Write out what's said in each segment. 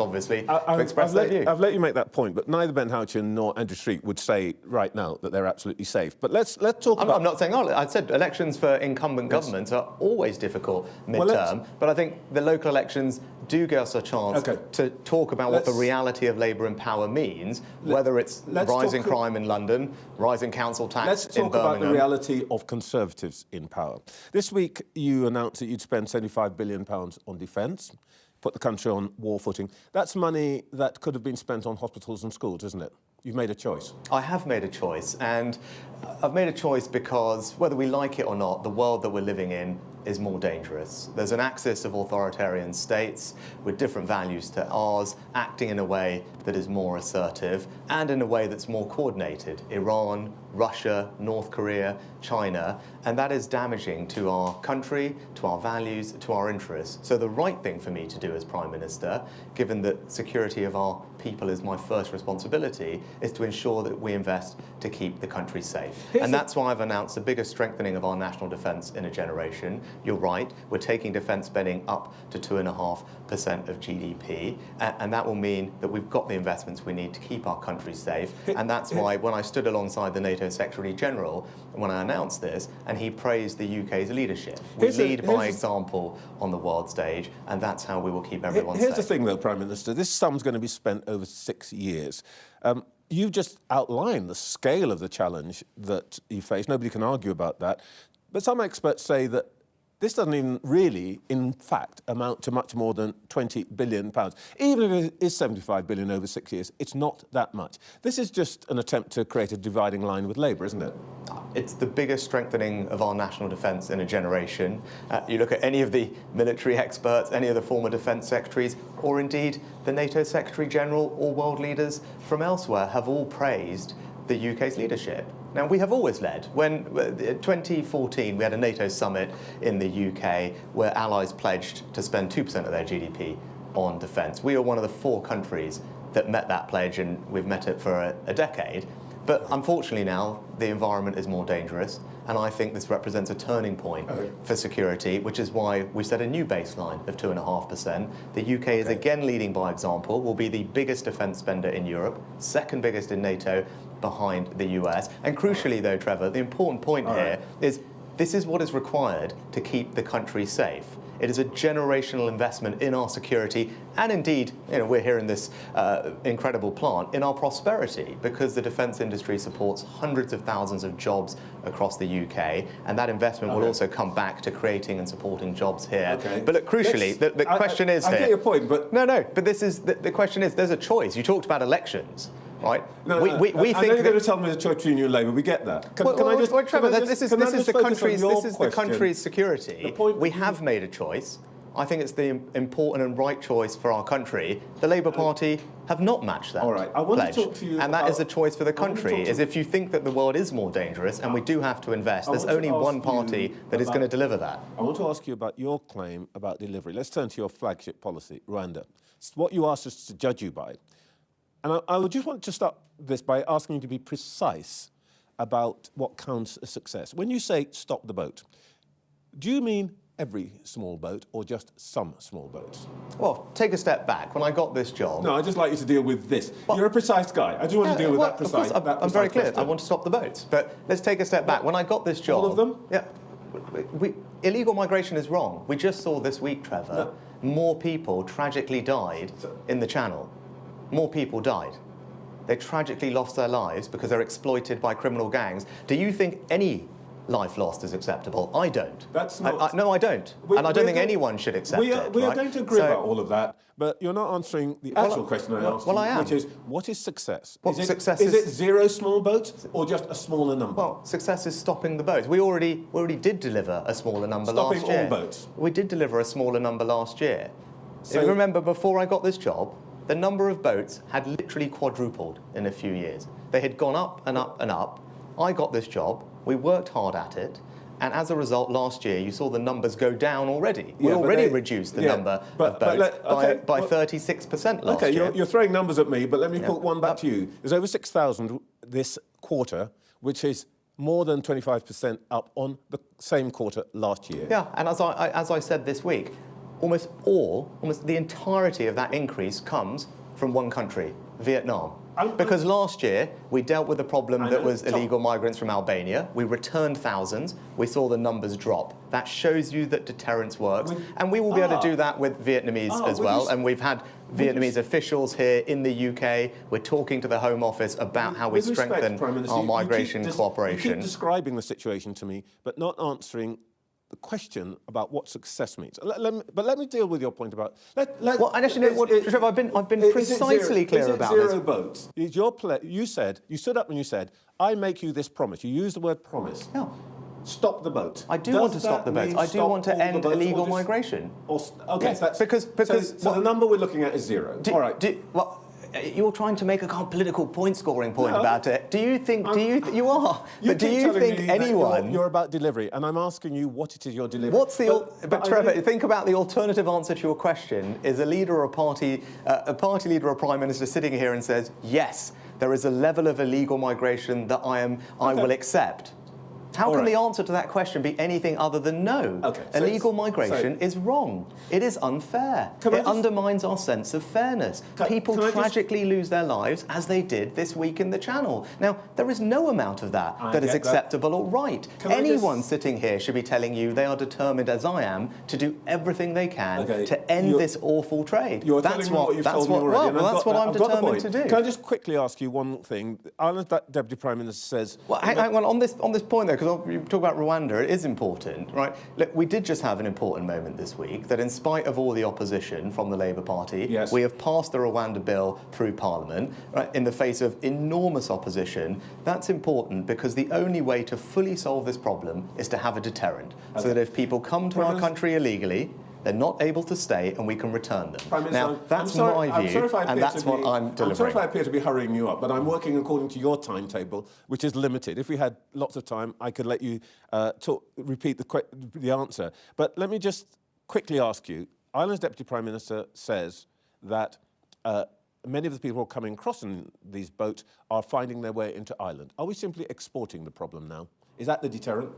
obviously, to express their view. I've let you make that point, but neither Ben Houchen nor Andrew Street would say right now that they're absolutely safe. But let's talk about... I'm not saying... I said elections for incumbent governments are always difficult mid-term, but I think the local elections do give us a chance to talk about what the reality of Labour in power means, whether it's rising crime in London, rising council tax in Birmingham. Let's talk about the reality of Conservatives in power. This week, you announced that you'd spend £75 billion on defence, put the country on war footing. That's money that could have been spent on hospitals and schools, isn't it? You've made a choice. I have made a choice, and I've made a choice because, whether we like it or not, the world that we're living in is more dangerous. There's an axis of authoritarian states with different values to ours, acting in a way that is more assertive and in a way that's more coordinated. Iran, Russia, North Korea, China, and that is damaging to our country, to our values, to our interests. So the right thing for me to do as Prime Minister, given that security of our people is my first responsibility, is to ensure that we invest to keep the country safe. And that's why I've announced the biggest strengthening of our national defence in a generation. You're right, we're taking defence spending up to 2.5% of GDP, and that will mean that we've got the investments we need to keep our country safe. And that's why, when I stood alongside the NATO Secretary-General, when I announced this, and he praised the UK's leadership. We lead by example on the world stage, and that's how we will keep everyone safe. Here's the thing, though, Prime Minister. This sum's going to be spent over 6 years. You've just outlined the scale of the challenge that you face. Nobody can argue about that. But some experts say that this doesn't even really, in fact, amount to much more than £20 billion. Even if it is £75 billion over 6 years, it's not that much. This is just an attempt to create a dividing line with Labour, isn't it? It's the biggest strengthening of our national defence in a generation. You look at any of the military experts, any of the former defence secretaries, or indeed the NATO Secretary-General or world leaders from elsewhere have all praised the UK's leadership. Now, we have always led. When, in 2014, we had a NATO summit in the UK where allies pledged to spend 2% of their GDP on defence. We are one of the 4 countries that met that pledge, and we've met it for a decade. But unfortunately now, the environment is more dangerous, and I think this represents a turning point for security, which is why we set a new baseline of 2.5%. The UK is again leading by example, will be the biggest defence spender in Europe, second biggest in NATO, behind the US. And crucially, though, Trevor, the important point here is this is what is required to keep the country safe. It is a generational investment in our security, and indeed, we're here in this incredible plant, in our prosperity, because the defence industry supports hundreds of thousands of jobs across the UK, and that investment will also come back to creating and supporting jobs here. But look, crucially, the question is here... I get your point, but... No, but this is... The question is, there's a choice. You talked about elections. Right? No, we think I know you're going to tell me there's a choice between you and Labour. We get that. Trevor, this is the country's security. We have made a choice. I think it's the important and right choice for our country. The Labour Party have not matched that pledge. To talk to you and that is a choice for the country, is if you think that the world is more dangerous and we do have to invest, there's only one party that is going to deliver that. I want to ask you about your claim about delivery. Let's turn to your flagship policy, Rwanda. It's what you asked us to judge you by. And I would just want to start this by asking you to be precise about what counts as success. When you say stop the boat, do you mean every small boat or just some small boats? Well, take a step back. When I got this job... No, I'd just like you to deal with this. You're a precise guy. I just want to deal with that precise question. I'm very clear. I want to stop the boats. But let's take a step back. When I got this job... All of them? Yeah. Illegal migration is wrong. We just saw this week, Trevor, more people tragically died in the Channel. More people died. They tragically lost their lives because they're exploited by criminal gangs. Do you think any life lost is acceptable? I don't. That's not... No, I don't. And I don't think anyone should accept it. We are going to agree about all of that, but you're not answering the actual question I asked you, I am. which is, what is success? Is it 0 small boats or just a smaller number? Well, success is stopping the boats. We already did deliver a smaller number last year. Stopping all boats? We did deliver a smaller number last year. So, if you remember, before I got this job, the number of boats had literally quadrupled in a few years. They had gone up and up and up. I got this job, we worked hard at it, and as a result, last year, you saw the numbers go down already. We already reduced the number of boats by 36% last year. Okay, you're throwing numbers at me, but let me put one back to you. There's over 6,000 this quarter, which is more than 25% up on the same quarter last year. Yeah, and as I said this week, almost the entirety of that increase comes from one country, Vietnam. Because last year, we dealt with the problem that was illegal migrants from Albania. We returned thousands. We saw the numbers drop. That shows you that deterrence works. And we will be able to do that with Vietnamese as well. And we've had Vietnamese officials here in the UK. We're talking to the Home Office about how we strengthen our migration cooperation. You keep describing the situation to me, but not answering the question about what success means. But let me deal with your point about. Well, actually, Trevor, I've been precisely clear about this. Is it zero boats? You stood up and you said, "I make you this promise." You used the word promise. Yeah. Stop the boat. I do want to stop the boats. I do want to end illegal migration. Okay, yes, because so the number we're looking at is zero. All right. You're trying to make a kind of political point-scoring point about it. Do you think you are? But do you think anyone? You're about delivery, and I'm asking you what it is you're delivering. What's the? But Trevor, think about the alternative answer to your question: is a leader or a party leader or prime minister sitting here and says, "Yes, there is a level of illegal migration that I will accept." How can the answer to that question be anything other than no? Okay, illegal migration is wrong. It is unfair. It undermines our sense of fairness. People tragically lose their lives, as they did this week in the Channel. Now, there is no amount of that is acceptable or right. Anyone sitting here should be telling you they are determined, as I am, to do everything they can to end this awful trade. That's what I'm determined to do. Can I just quickly ask you one thing? Ireland's Deputy Prime Minister says... Well, hang on, on this point, though, because you talk about Rwanda, it is important, right? Look, we did just have an important moment this week that in spite of all the opposition from the Labour Party, we have passed the Rwanda bill through Parliament, right, in the face of enormous opposition. That's important because the only way to fully solve this problem is to have a deterrent, so that if people come to our country illegally, they're not able to stay and we can return them. Now, that's my view, and that's what I'm delivering. I'm sorry if I appear to be hurrying you up, but I'm working according to your timetable, which is limited. If we had lots of time, I could let you repeat the answer. But let me just quickly ask you, Ireland's Deputy Prime Minister says that many of the people who are coming across in these boats are finding their way into Ireland. Are we simply exporting the problem now? Is that the deterrent?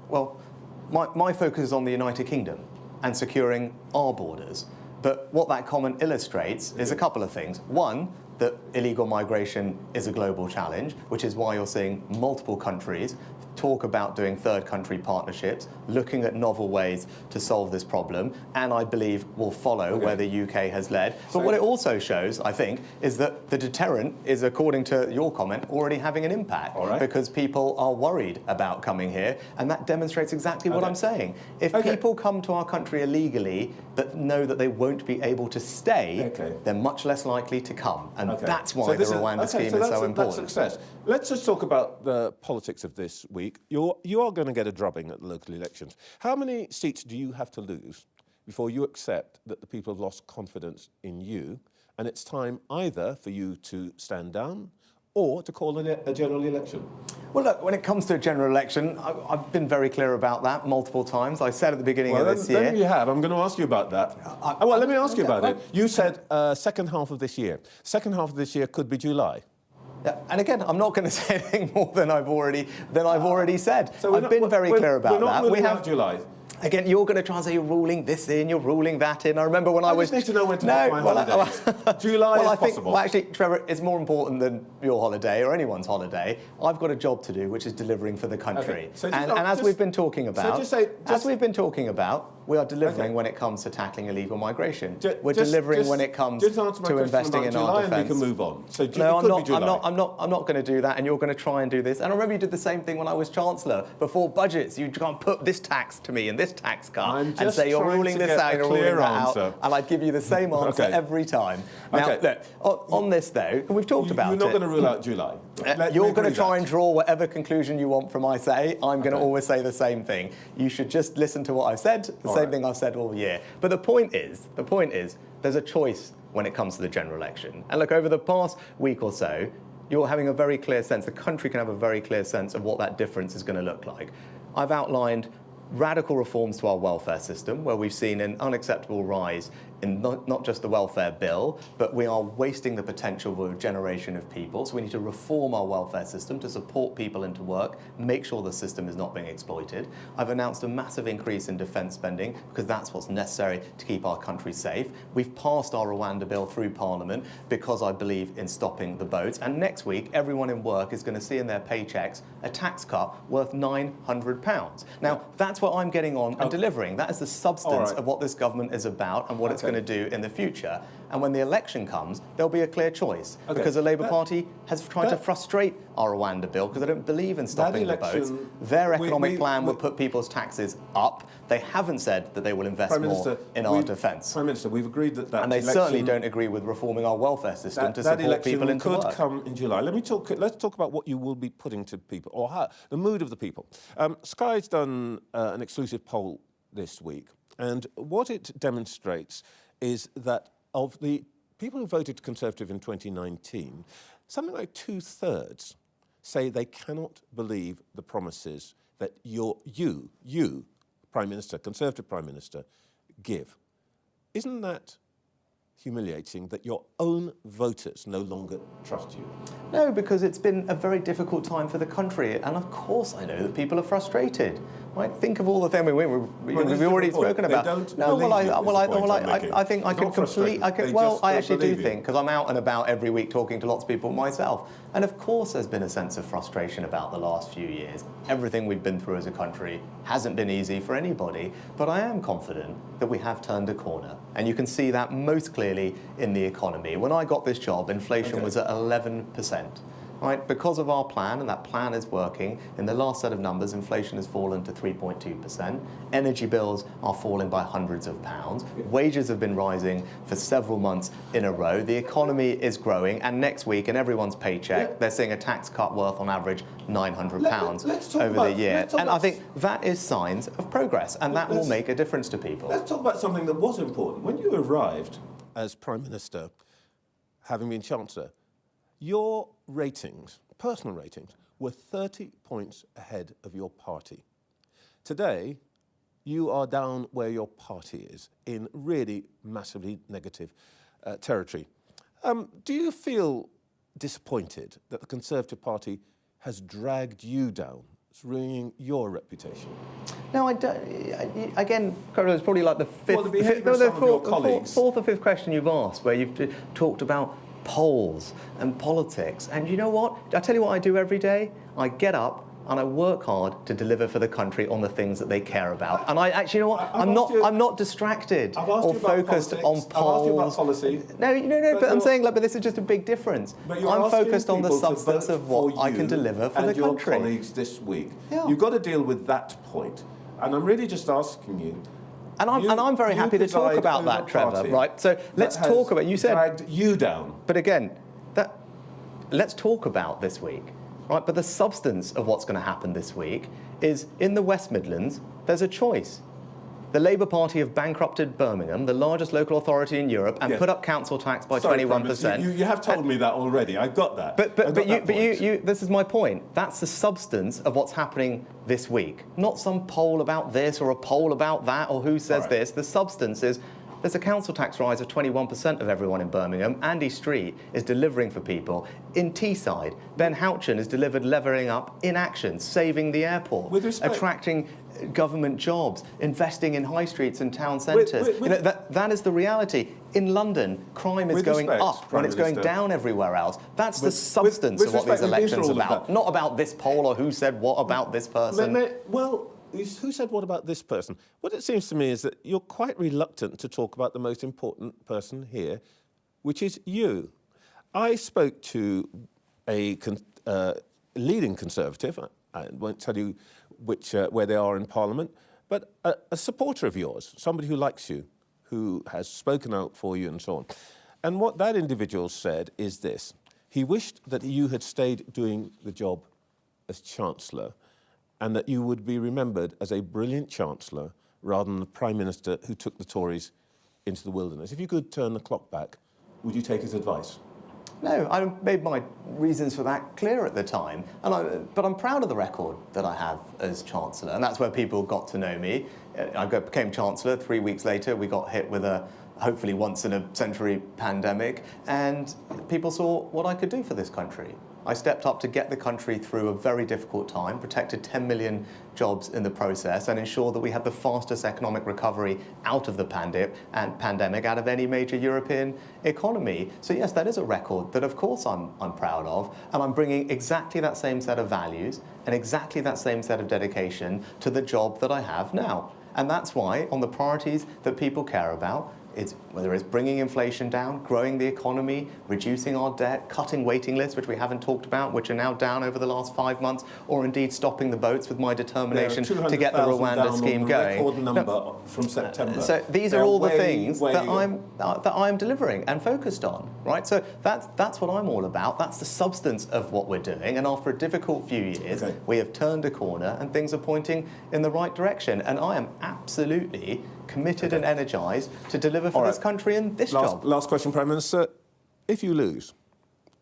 Well, my focus is on the United Kingdom and securing our borders. But what that comment illustrates is a couple of things. One, that illegal migration is a global challenge, which is why you're seeing multiple countries talk about doing third country partnerships, looking at novel ways to solve this problem, and I believe will follow where the UK has led. But what it also shows, I think, is that the deterrent is, according to your comment, already having an impact because people are worried about coming here, and that demonstrates exactly what I'm saying. If people come to our country illegally but know that they won't be able to stay, they're much less likely to come, and that's why the Rwanda scheme is so important. That's success. Let's just talk about the politics of this week. You are going to get a drubbing at the local elections. How many seats do you have to lose before you accept that the people have lost confidence in you, and it's time either for you to stand down or to call a general election? Well, look, when it comes to a general election, I've been very clear about that multiple times. I said at the beginning of this year... Then you have. I'm going to ask you about that. Let me ask you about it. You said second half of this year. Second half of this year could be July. Yeah, and again, I'm not going to say anything more than I've already said. So I've been very clear about that. We have July. Again, you're going to try and say you're ruling this in, you're ruling that in. I remember when I was... I just need to know when to book my holidays. July is possible. Well, actually, Trevor, it's more important than your holiday or anyone's holiday. I've got a job to do, which is delivering for the country. So as we've been talking about, we are delivering when it comes to tackling illegal migration. We're delivering when it comes to investing in our defence. And we can move on. So no, I'm not going to do that, and you're going to try and do this. And I remember you did the same thing when I was Chancellor. Before budgets, you can't put this tax to me and this tax cut and say you're ruling this out, you're ruling that out, and I'd give you the same answer every time. Now, look, on this though, we've talked about it. You're not going to rule out July. You're going to try and draw whatever conclusion you want from I say. I'm going to always say the same thing. You should just listen to what I've said, the same thing I've said all year. But the point is, there's a choice when it comes to the general election. And look, over the past week or so, you're having a very clear sense, the country can have a very clear sense of what that difference is going to look like. I've outlined radical reforms to our welfare system, where we've seen an unacceptable rise in not just the welfare bill, but we are wasting the potential of a generation of people. So we need to reform our welfare system to support people into work, make sure the system is not being exploited. I've announced a massive increase in defence spending because that's what's necessary to keep our country safe. We've passed our Rwanda bill through Parliament because I believe in stopping the boats. And next week, everyone in work is going to see in their paychecks a tax cut worth £900. Now, that's what I'm getting on and delivering. That is the substance of what this government is about and what it's going to do in the future. And when the election comes, there'll be a clear choice because the Labour Party has tried to frustrate our Rwanda bill because they don't believe in stopping the boats. Their economic plan will put people's taxes up. They haven't said that they will invest more in our defence. Prime Minister, we've agreed that and they certainly don't agree with reforming our welfare system to support people into work. That election could come in July. Let's talk about what you will be putting to people, or how, the mood of the people. Sky's done an exclusive poll this week, and what it demonstrates is that of the people who voted Conservative in 2019, something like 2/3 say they cannot believe the promises that you, Prime Minister, Conservative Prime Minister, give. Isn't that humiliating that your own voters no longer trust you? No, because it's been a very difficult time for the country, and of course I know that people are frustrated. Right? Think of all the things we've already spoken about. I think I can completely. I actually do think, because I'm out and about every week talking to lots of people myself, and of course there's been a sense of frustration about the last few years. Everything we've been through as a country hasn't been easy for anybody, but I am confident that we have turned a corner, and you can see that most clearly in the economy. When I got this job, inflation was at 11%. Right, because of our plan, and that plan is working, in the last set of numbers, inflation has fallen to 3.2%. Energy bills are falling by hundreds of pounds. Wages have been rising for several months in a row. The economy is growing, and next week, in everyone's paycheck, they're seeing a tax cut worth, on average, £900 over the year. And I think that is signs of progress, and that will make a difference to people. Let's talk about something that was important. When you arrived as Prime Minister, having been Chancellor, your ratings, personal ratings, were 30 points ahead of your party. Today, you are down where your party is, in really massively negative territory. Do you feel disappointed that the Conservative Party has dragged you down? It's ruining your reputation. No, I don't. Again, it's probably like the fourth or fifth question you've asked, where you've talked about polls and politics. And you know what? I tell you what I do every day. I get up and I work hard to deliver for the country on the things that they care about. And I actually, you know what? I'm not distracted or focused on polls. I've asked you about policy. No. But I'm saying, but this is just a big difference. I'm focused on the substance of what I can deliver for the country. And your colleagues this week. Yeah. You've got to deal with that point. And I'm really just asking you. And I'm very happy to talk about that, Trevor. Right. So let's talk about. You said dragged you down. But again, let's talk about this week. Right, but the substance of what's going to happen this week is, in the West Midlands, there's a choice. The Labour Party have bankrupted Birmingham, the largest local authority in Europe, and put up council tax by 21%. You have told me that already. I've got that. But this is my point. That's the substance of what's happening this week. Not some poll about this or a poll about that or who says this. The substance is, there's a council tax rise of 21% of everyone in Birmingham. Andy Street is delivering for people. In Teesside, Ben Houchin has delivered levelling up in action, saving the airport, attracting government jobs, investing in high streets and town centres. That is the reality. In London, crime is going up when it's going down everywhere else. That's the substance of what these elections are about. Not about this poll or who said what about this person. Who said what about this person? What it seems to me is that you're quite reluctant to talk about the most important person here, which is you. I spoke to a leading Conservative, I won't tell you where they are in Parliament, but a supporter of yours, somebody who likes you, who has spoken out for you and so on. And what that individual said is this: he wished that you had stayed doing the job as Chancellor, and that you would be remembered as a brilliant Chancellor rather than the Prime Minister who took the Tories into the wilderness. If you could turn the clock back, would you take his advice? No, I made my reasons for that clear at the time, but I'm proud of the record that I have as Chancellor, and that's where people got to know me. I became Chancellor. 3 weeks later, we got hit with a hopefully once-in-a-century pandemic, and people saw what I could do for this country. I stepped up to get the country through a very difficult time, protected 10 million jobs in the process, and ensured that we had the fastest economic recovery out of the pandemic out of any major European economy. So yes, that is a record that of course I'm proud of, and I'm bringing exactly that same set of values and exactly that same set of dedication to the job that I have now. And that's why, on the priorities that people care about, whether it's bringing inflation down, growing the economy, reducing our debt, cutting waiting lists, which we haven't talked about, which are now down over the last 5 months, or indeed stopping the boats with my determination to get the Rwanda scheme going. Record number from September. So these are all the things that I'm delivering and focused on, right? So that's what I'm all about. That's the substance of what we're doing. And after a difficult few years, we have turned a corner and things are pointing in the right direction. And I am absolutely committed and energised to deliver for this country and this job. Last question, Prime Minister. If you lose,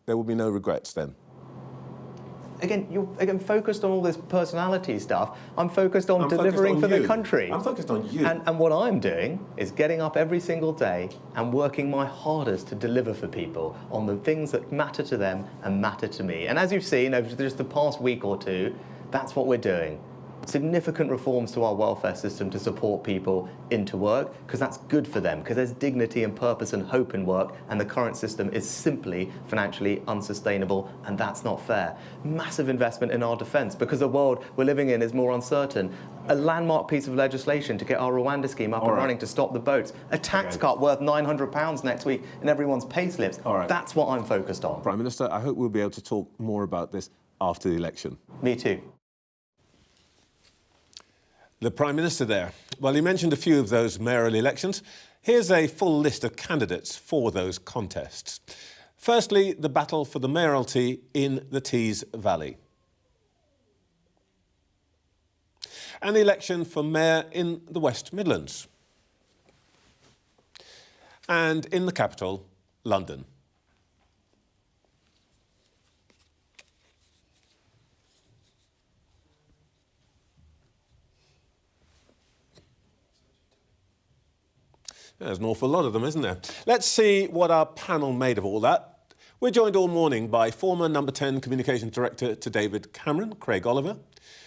there will be no regrets then? Again, you're focused on all this personality stuff. I'm focused on delivering for the country. I'm focused on you. And what I'm doing is getting up every single day and working my hardest to deliver for people on the things that matter to them and matter to me. And as you've seen over just the past week or two, that's what we're doing. Significant reforms to our welfare system to support people into work, because that's good for them, because there's dignity and purpose and hope in work, and the current system is simply financially unsustainable, and that's not fair. Massive investment in our defence, because the world we're living in is more uncertain. A landmark piece of legislation to get our Rwanda scheme up and running to stop the boats. A tax cut worth £900 next week in everyone's pay slips. That's what I'm focused on. Prime Minister, I hope we'll be able to talk more about this after the election. Me too. The Prime Minister there. Well, he mentioned a few of those mayoral elections. Here's a full list of candidates for those contests. Firstly, the battle for the mayoralty in the Tees Valley. An election for mayor in the West Midlands. And in the capital, London. There's an awful lot of them, isn't there? Let's see what our panel made of all that. We're joined all morning by former Number 10 Communications Director to David Cameron, Craig Oliver,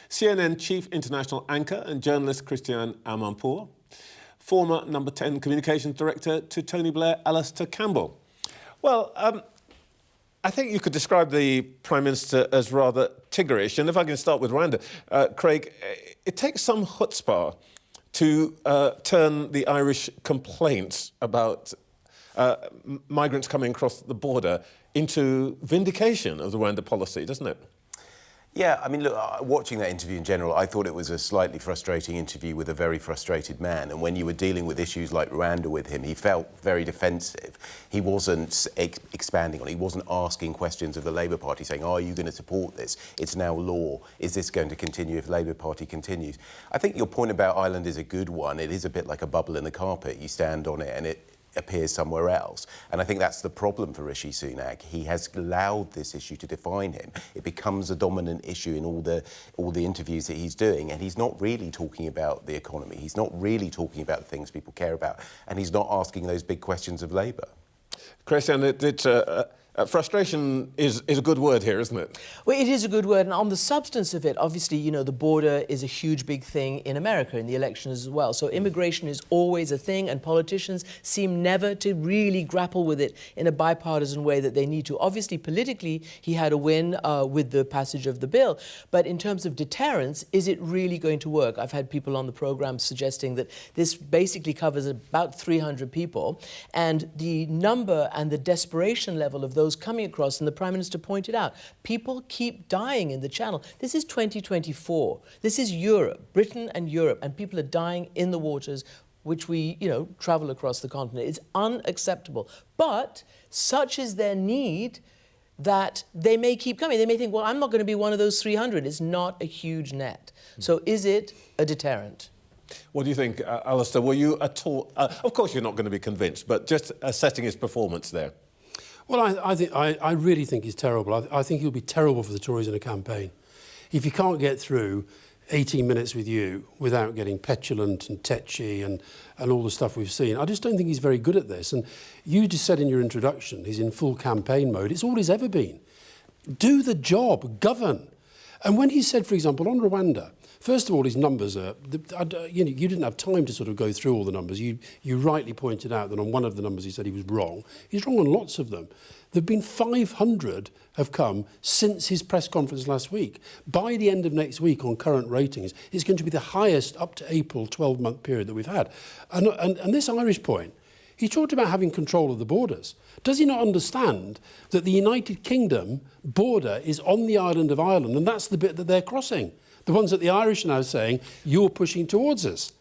CNN Chief International Anchor and journalist Christiane Amanpour, former Number 10 Communications Director to Tony Blair, Alastair Campbell. Well, I think you could describe the Prime Minister as rather Tiggerish. And if I can start with Rwanda, Craig, it takes some chutzpah to turn the Irish complaints about migrants coming across the border into vindication of the Rwanda policy, doesn't it? Yeah, I mean, look, watching that interview in general, I thought it was a slightly frustrating interview with a very frustrated man. And when you were dealing with issues like Rwanda with him, he felt very defensive. He wasn't expanding on it. He wasn't asking questions of the Labour Party, saying, are you going to support this? It's now law. Is this going to continue if the Labour Party continues? I think your point about Ireland is a good one. It is a bit like a bubble in the carpet. You stand on it and it appears somewhere else. And I think that's the problem for Rishi Sunak. He has allowed this issue to define him. It becomes a dominant issue in all the interviews that he's doing, and he's not really talking about the economy. He's not really talking about the things people care about, and he's not asking those big questions of Labour. Christiane, frustration is a good word here, isn't it? Well, it is a good word, and on the substance of it, obviously, you know, the border is a huge, big thing in America, in the elections as well. So immigration is always a thing, and politicians seem never to really grapple with it in a bipartisan way that they need to. Obviously, politically, he had a win with the passage of the bill, but in terms of deterrence, is it really going to work? I've had people on the programme suggesting that this basically covers about 300 people, and the number and the desperation level of those coming across, and the Prime Minister pointed out, people keep dying in the Channel. This is 2024. This is Europe, Britain and Europe, and people are dying in the waters which we, you know, travel across the continent. It's unacceptable. But such is their need that they may keep coming. They may think, well, I'm not going to be one of those 300. It's not a huge net. So is it a deterrent? What do you think, Alastair? Were you at all... of course you're not going to be convinced, but just assessing his performance there. Well, I really think he's terrible. I think he'll be terrible for the Tories in a campaign. If he can't get through, 18 minutes with you without getting petulant and tetchy and all the stuff we've seen. I just don't think he's very good at this. And you just said in your introduction, he's in full campaign mode. It's all he's ever been. Do the job, govern. And when he said, for example, on Rwanda, first of all, his numbers are, you didn't have time to sort of go through all the numbers. You rightly pointed out that on one of the numbers he said he was wrong. He's wrong on lots of them. There have been 500 have come since his press conference last week. By the end of next week, on current ratings, it's going to be the highest up to April 12-month period that we've had. And this Irish point, he talked about having control of the borders. Does he not understand that the United Kingdom border is on the island of Ireland, and that's the bit that they're crossing? The ones that the Irish are now saying, you're pushing towards us.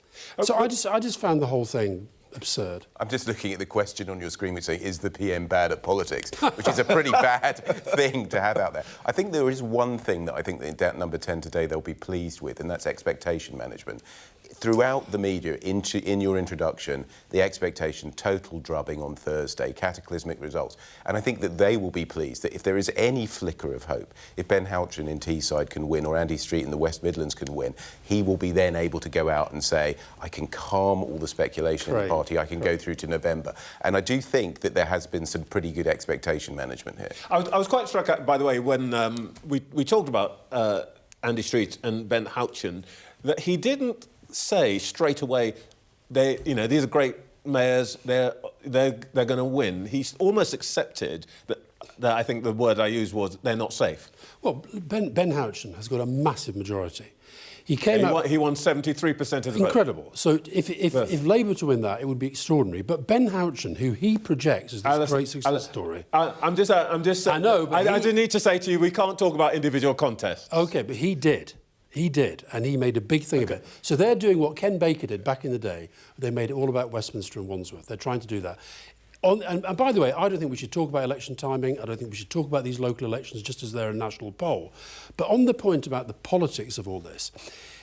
So I just found the whole thing absurd. I'm just looking at the question on your screen which saying, is the PM bad at politics? Which is a pretty bad thing to have out there. I think there is one thing that I think that number 10 today they'll be pleased with, and that's expectation management. Throughout the media, in your introduction, the expectation, total drubbing on Thursday, cataclysmic results. And I think that they will be pleased that if there is any flicker of hope, if Ben Houchen in Teesside can win or Andy Street in the West Midlands can win, he will be then able to go out and say, I can calm all the speculation in the party, I can go through to November. And I do think that there has been some pretty good expectation management here. I was quite struck, by the way, when we talked about Andy Street and Ben Houchen, that he didn't say straight away, these are great mayors, they're going to win. He's almost accepted that I think the word I used was they're not safe. Well, Ben Houchen has got a massive majority. He won 73% of the vote. Incredible. So if Labour to win that, it would be extraordinary. But Ben Houchen, who he projects as this great success story... I'm just saying... I know, but I do need to say to you, we can't talk about individual contests. OK, but he did. He did, and he made a big thing of it. So they're doing what Ken Baker did back in the day. They made it all about Westminster and Wandsworth. They're trying to do that. And by the way, I don't think we should talk about election timing. I don't think we should talk about these local elections just as they're a national poll. But on the point about the politics of all this,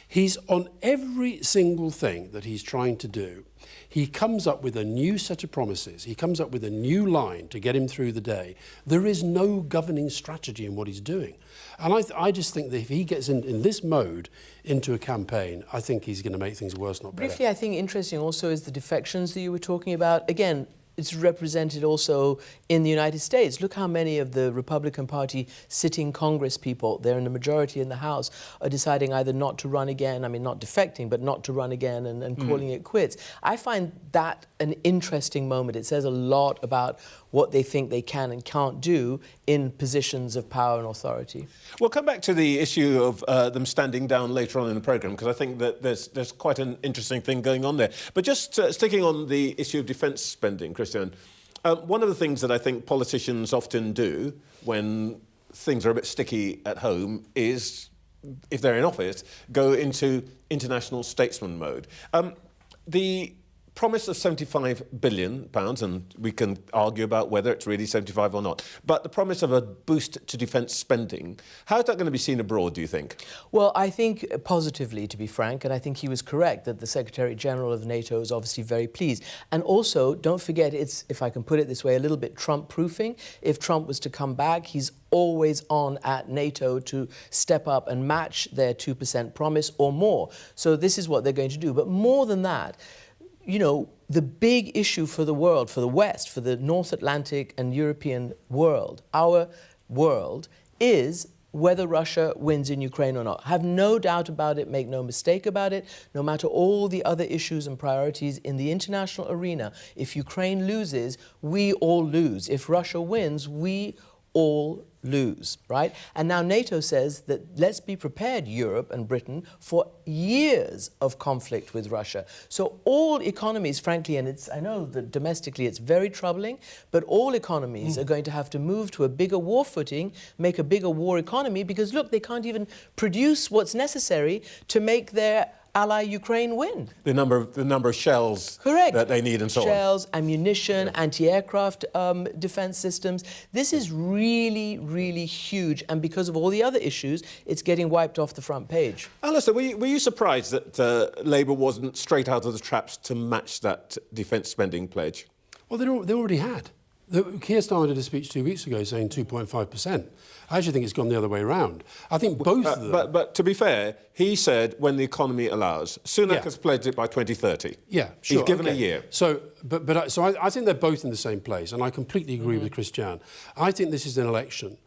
he's on every single thing that he's trying to do. He comes up with a new set of promises. He comes up with a new line to get him through the day. There is no governing strategy in what he's doing. And I just think that if he gets in this mode into a campaign, I think he's going to make things worse, not better. Briefly, I think interesting also is the defections that you were talking about. Again, it's represented also in the United States. Look how many of the Republican Party sitting Congress people, they're in the majority in the House, are deciding either not to run again, I mean, not defecting, but not to run again and calling it quits. I find that an interesting moment. It says a lot about what they think they can and can't do in positions of power and authority. We'll come back to the issue of them standing down later on in the programme, because I think that there's quite an interesting thing going on there. But just sticking on the issue of defence spending, Christiane, one of the things that I think politicians often do when things are a bit sticky at home is, if they're in office, go into international statesman mode. The promise of £75 billion, and we can argue about whether it's really 75 or not, but the promise of a boost to defence spending, how is that going to be seen abroad, do you think? Well, I think positively, to be frank, and I think he was correct that the Secretary-General of NATO is obviously very pleased. And also, don't forget, it's, if I can put it this way, a little bit Trump-proofing. If Trump was to come back, he's always on at NATO to step up and match their 2% promise or more. So this is what they're going to do. But more than that, you know, the big issue for the world, for the West, for the North Atlantic and European world, our world, is whether Russia wins in Ukraine or not. Have no doubt about it, make no mistake about it, no matter all the other issues and priorities in the international arena. If Ukraine loses, we all lose. If Russia wins, we all lose, right? And now NATO says that let's be prepared, Europe and Britain, for years of conflict with Russia. So all economies, frankly, and I know that domestically it's very troubling, but all economies are going to have to move to a bigger war footing, make a bigger war economy, because look, they can't even produce what's necessary to make their ally Ukraine win. The number of shells that they need and so on. Shells, ammunition, anti-aircraft defence systems. This is really, really huge, and because of all the other issues, it's getting wiped off the front page. Alastair, were you surprised that Labour wasn't straight out of the traps to match that defence spending pledge? Well, they already had. Keir Starmer did a speech 2 weeks ago saying 2.5%. I actually think it's gone the other way around. I think both of them... But to be fair, he said when the economy allows. Sunak has pledged it by 2030. Yeah, sure. He's given a year. So, I think they're both in the same place, and I completely agree with Christiane. I think this is an election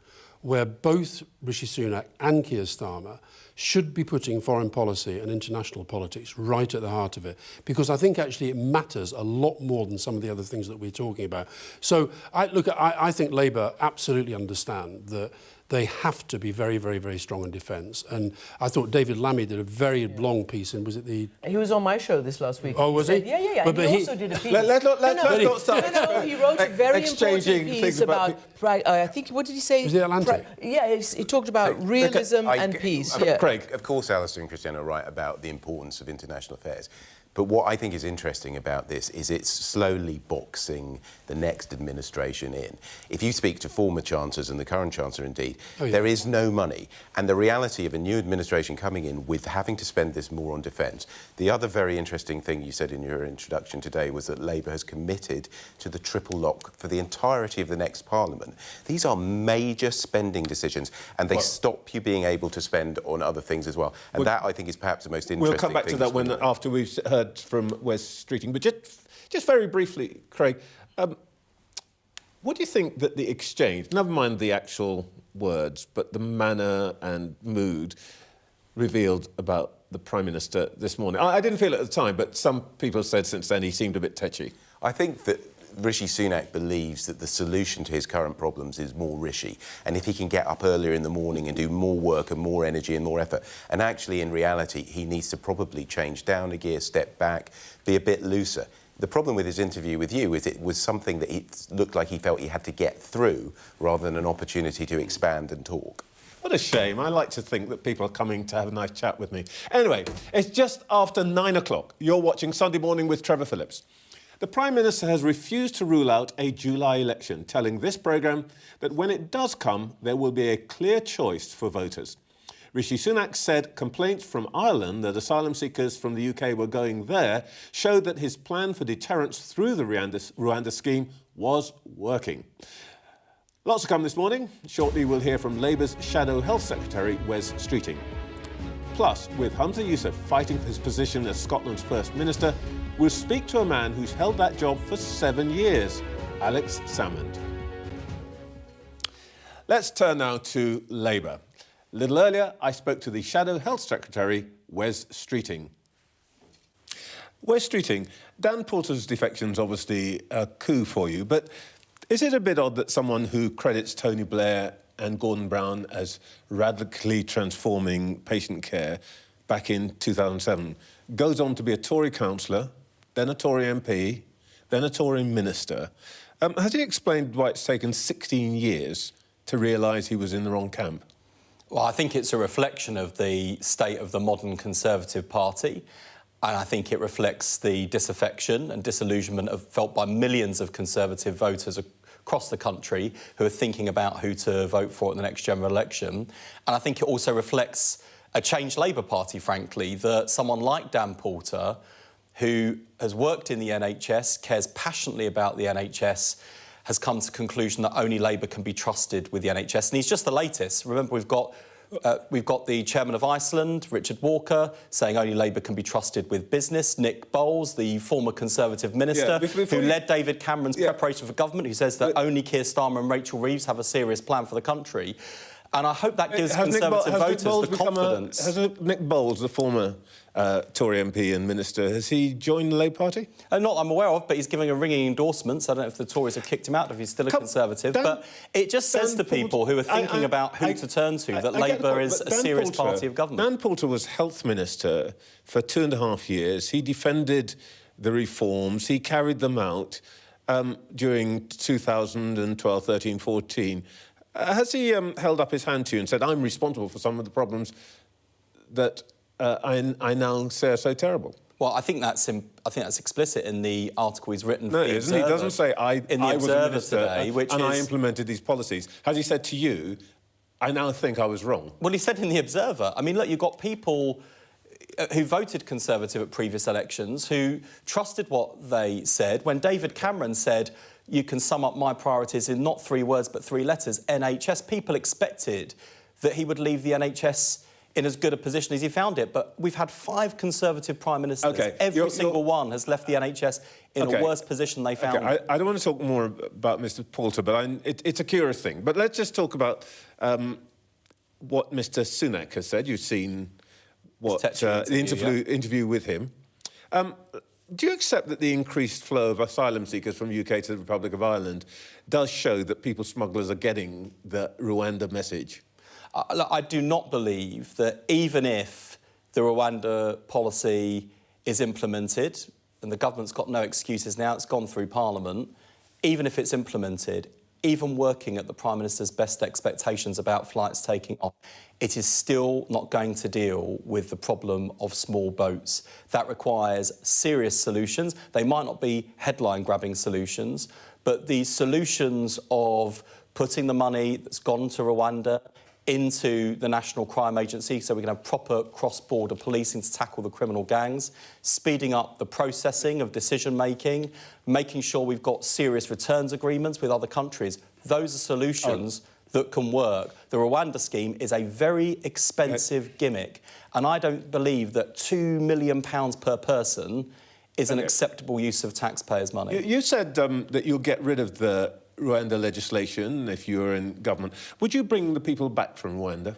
where both Rishi Sunak and Keir Starmer should be putting foreign policy and international politics right at the heart of it, because I think actually it matters a lot more than some of the other things that we're talking about. So I think Labour absolutely understand that they have to be very, very, very strong in defence. And I thought David Lammy did a very long piece, and was it the... He was on my show this last week. Oh, was he? Yeah. But he also did a piece. Let's not start he wrote a very exchanging important piece things about... I think, what did he say? Was it Atlantic? He talked about realism and peace. Craig, of course, Alastair and Christiane are right about the importance of international affairs. But what I think is interesting about this is it's slowly boxing the next administration in. If you speak to former chancellors and the current chancellor, indeed, there is no money. And the reality of a new administration coming in with having to spend this more on defence. The other very interesting thing you said in your introduction today was that Labour has committed to the triple lock for the entirety of the next Parliament. These are major spending decisions, and they stop you being able to spend on other things as well. And that, I think, is perhaps the most interesting thing. We'll come back to that after we've heard from Wes Streeting. But just very briefly, Craig, what do you think that the exchange, never mind the actual words, but the manner and mood revealed about the Prime Minister this morning? I didn't feel it at the time, but some people said since then he seemed a bit tetchy. I think that Rishi Sunak believes that the solution to his current problems is more Rishi. And if he can get up earlier in the morning and do more work and more energy and more effort, and actually in reality he needs to probably change down a gear, step back, be a bit looser. The problem with his interview with you is it was something that it looked like he felt he had to get through rather than an opportunity to expand and talk. What a shame. I like to think that people are coming to have a nice chat with me. Anyway, it's just after 9 o'clock. You're watching Sunday Morning with Trevor Phillips. The Prime Minister has refused to rule out a July election, telling this programme that when it does come, there will be a clear choice for voters. Rishi Sunak said complaints from Ireland that asylum seekers from the UK were going there showed that his plan for deterrence through the Rwanda scheme was working. Lots to come this morning. Shortly we'll hear from Labour's Shadow Health Secretary, Wes Streeting. Plus, with Humza Yousaf fighting for his position as Scotland's First Minister, we'll speak to a man who's held that job for 7 years, Alex Salmond. Let's turn now to Labour. A little earlier, I spoke to the Shadow Health Secretary, Wes Streeting. Wes Streeting, Dan Poulter's defection's obviously a coup for you, but is it a bit odd that someone who credits Tony Blair and Gordon Brown as radically transforming patient care back in 2007 goes on to be a Tory councillor, then a Tory MP, then a Tory minister? Has he explained why it's taken 16 years to realise he was in the wrong camp? Well, I think it's a reflection of the state of the modern Conservative Party. And I think it reflects the disaffection and disillusionment felt by millions of Conservative voters across the country who are thinking about who to vote for at the next general election. And I think it also reflects a changed Labour Party, frankly, that someone like Dan Poulter, who has worked in the NHS, cares passionately about the NHS, has come to the conclusion that only Labour can be trusted with the NHS. And he's just the latest. Remember, we've got the chairman of Iceland, Richard Walker, saying only Labour can be trusted with business. Nick Bowles, the former Conservative minister, who led David Cameron's preparation for government, who says that only Keir Starmer and Rachel Reeves have a serious plan for the country. And I hope that gives Conservative voters the confidence. Has Nick Bowles, the former Tory MP and minister, has he joined the Labour Party? Not that I'm aware of, but he's giving a ringing endorsement. So I don't know if the Tories have kicked him out, if he's still a Conservative. But it just says to people who are thinking about who to turn to that Labour is a serious party of government. Dan Poulter was health minister for 2.5 years. He defended the reforms. He carried them out during 2012, 13, 14. Has he held up his hand to you and said, I'm responsible for some of the problems that I now say are so terrible? Well, I think that's explicit in the article he's written for No, the isn't he? He doesn't say, I was a minister today, and I implemented these policies. Has he said to you, I now think I was wrong? Well, he said in the Observer. I mean, look, you've got people who voted Conservative at previous elections who trusted what they said. When David Cameron said, you can sum up my priorities in not 3 words but 3 letters, NHS. People expected that he would leave the NHS in as good a position as he found it. But we've had 5 Conservative Prime Ministers. Okay. Every single one has left the NHS in a worse position they found it. I don't want to talk more about Mr Poulter, but it's a curious thing. But let's just talk about what Mr Sunak has said. You've seen the interview with him. Do you accept that the increased flow of asylum seekers from the UK to the Republic of Ireland does show that people smugglers are getting the Rwanda message? I do not believe that even if the Rwanda policy is implemented, and the government's got no excuses now, it's gone through Parliament, even if it's implemented, even working at the Prime Minister's best expectations about flights taking off, it is still not going to deal with the problem of small boats. That requires serious solutions. They might not be headline-grabbing solutions, but the solutions of putting the money that's gone to Rwanda into the National Crime Agency so we can have proper cross-border policing to tackle the criminal gangs, speeding up the processing of decision-making, making sure we've got serious returns agreements with other countries. Those are solutions that can work. The Rwanda scheme is a very expensive gimmick, and I don't believe that £2 million per person is an acceptable use of taxpayers' money. You said that you'll get rid of the Rwanda legislation if you're in government. Would you bring the people back from Rwanda?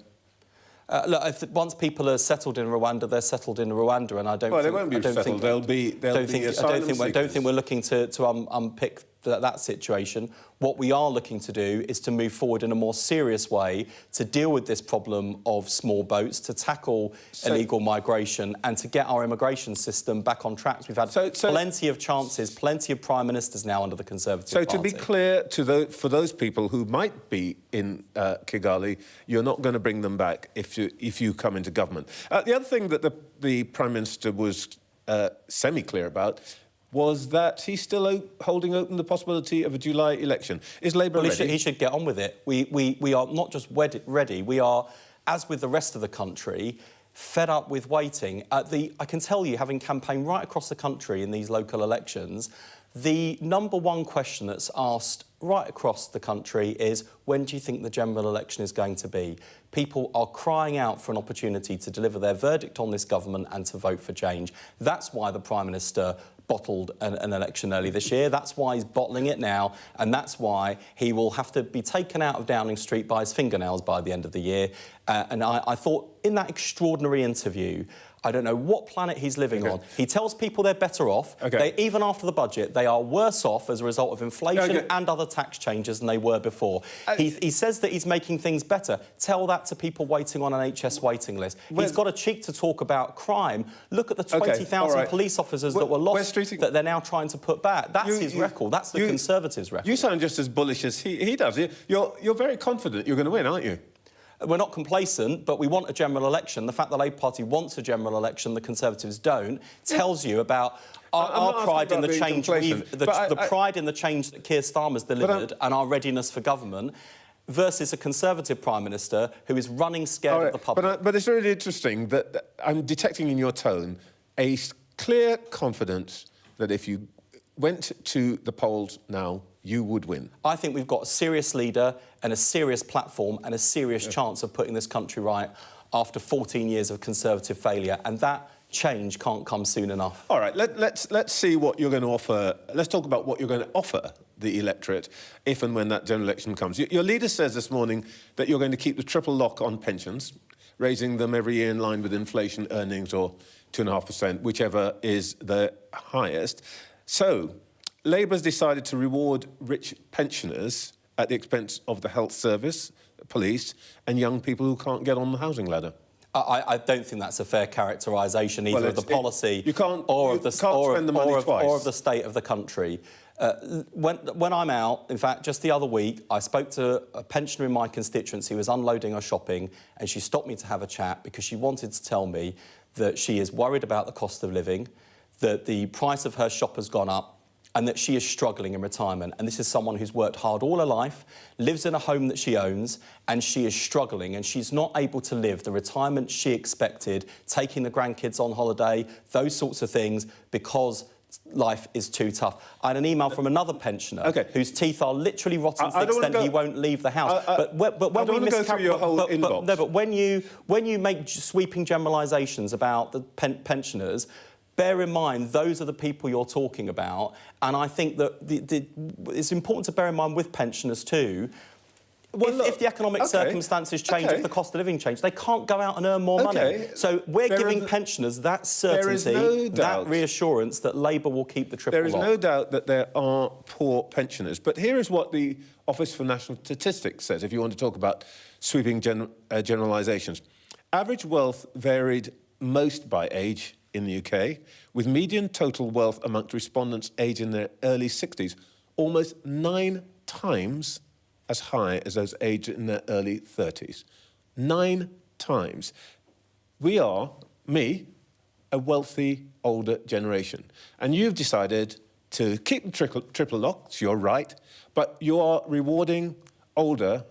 Look, once people are settled in Rwanda, they're settled in Rwanda, and I don't. Well, they won't be settled. They'll be asylum seekers. I don't think we're looking to unpick that situation. What we are looking to do is to move forward in a more serious way to deal with this problem of small boats, to tackle illegal migration, and to get our immigration system back on track. We've had plenty of chances, plenty of prime ministers now under the Conservative Party. So to be clear, for those people who might be in Kigali, you're not going to bring them back if you come into government. The other thing that the Prime Minister was semi-clear about was that he's still holding open the possibility of a July election. Is Labour ready? He should get on with it. We are not just ready, we are, as with the rest of the country, fed up with waiting. I can tell you, having campaigned right across the country in these local elections, the number one question that's asked right across the country is, when do you think the general election is going to be? People are crying out for an opportunity to deliver their verdict on this government and to vote for change. That's why the Prime Minister bottled an election early this year. That's why he's bottling it now, and that's why he will have to be taken out of Downing Street by his fingernails by the end of the year. And I thought, in that extraordinary interview, I don't know what planet he's living on. He tells people they're better off. Even after the budget, they are worse off as a result of inflation and other tax changes than they were before. He says that he's making things better. Tell that to people waiting on an NHS waiting list. He's got a cheek to talk about crime. Look at the 20,000 police officers that were lost that they're now trying to put back. That's his record. That's the Conservatives' record. You sound just as bullish as he does. You're very confident you're going to win, aren't you? We're not complacent, but we want a general election. The fact the Labour Party wants a general election, the Conservatives don't, tells you about our pride in the change, the pride in the change that Keir Starmer's delivered and our readiness for government, versus a Conservative Prime Minister who is running scared of the public. But it's really interesting that I'm detecting in your tone a clear confidence that if you went to the polls now, you would win. I think we've got a serious leader and a serious platform and a serious chance of putting this country right after 14 years of Conservative failure, and that change can't come soon enough. All right, let's see what you're going to offer. Let's talk about what you're going to offer the electorate if and when that general election comes. Your leader says this morning that you're going to keep the triple lock on pensions, raising them every year in line with inflation earnings, or 2.5%, whichever is the highest. So Labour's decided to reward rich pensioners at the expense of the health service, police and young people who can't get on the housing ladder. I don't think that's a fair characterisation either of the policy or of the state of the country. When I'm out, in fact, just the other week, I spoke to a pensioner in my constituency who was unloading her shopping, and she stopped me to have a chat because she wanted to tell me that she is worried about the cost of living, that the price of her shop has gone up, and that she is struggling in retirement. And this is someone who's worked hard all her life, lives in a home that she owns, and she is struggling, and she's not able to live the retirement she expected, taking the grandkids on holiday, those sorts of things, because life is too tough. I had an email from another pensioner whose teeth are literally rotten to the extent he won't leave the house. But when we go through your whole inbox. No, but when you make sweeping generalisations about the pensioners, bear in mind those are the people you're talking about, and I think that it's important to bear in mind with pensioners too. Well, if the economic circumstances change, if the cost of living change, they can't go out and earn more money. So we're giving pensioners that certainty, that reassurance that Labour will keep the triple lock. There is no doubt that there are poor pensioners. But here is what the Office for National Statistics says, if you want to talk about sweeping generalisations. Average wealth varied most by age in the UK, with median total wealth amongst respondents aged in their early 60s almost 9 times as high as those aged in their early 30s. 9 times. We are, a wealthy older generation. And you've decided to keep the triple locks, you're right, but you are rewarding older,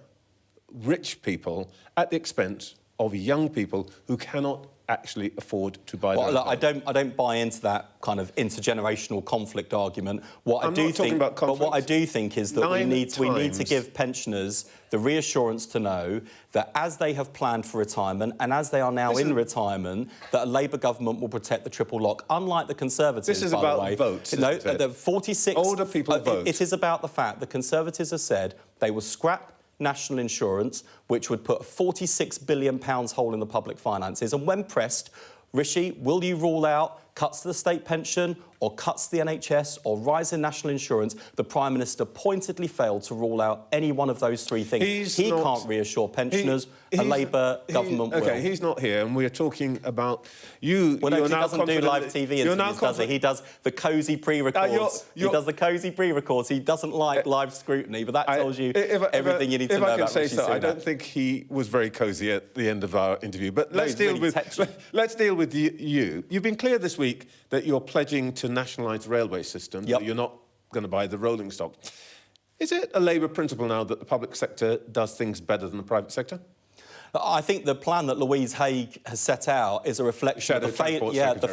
rich people at the expense of young people who cannot actually afford to buy their own look, home. I don't buy into that kind of intergenerational conflict argument. What I do think is that we need to give pensioners the reassurance to know that as they have planned for retirement and as they are now in retirement, that a Labour government will protect the triple lock, unlike the Conservatives. This is about votes. No, the 46 older people vote. It is about the fact the Conservatives have said they will scrap national insurance, which would put a £46 billion hole in the public finances. And when pressed, Rishi, will you rule out cuts to the state pension or cuts to the NHS or rise in national insurance? The Prime Minister pointedly failed to rule out any one of those three things. He can't reassure pensioners. A Labour government will. OK, he's not here, and we're talking about you. Well, no, he doesn't do live TV interviews, does he? He does the cosy pre-records. He does the cosy pre-records. He doesn't like live scrutiny, but that tells you everything you need to know about Rishi Sunak. I don't think he was very cosy at the end of our interview. But let's deal with you. You've been clear this week that you're pledging to nationalise the railway system. That you're not going to buy the rolling stock. Is it a Labour principle now that the public sector does things better than the private sector? I think the plan that Louise Haigh has set out is a reflection of the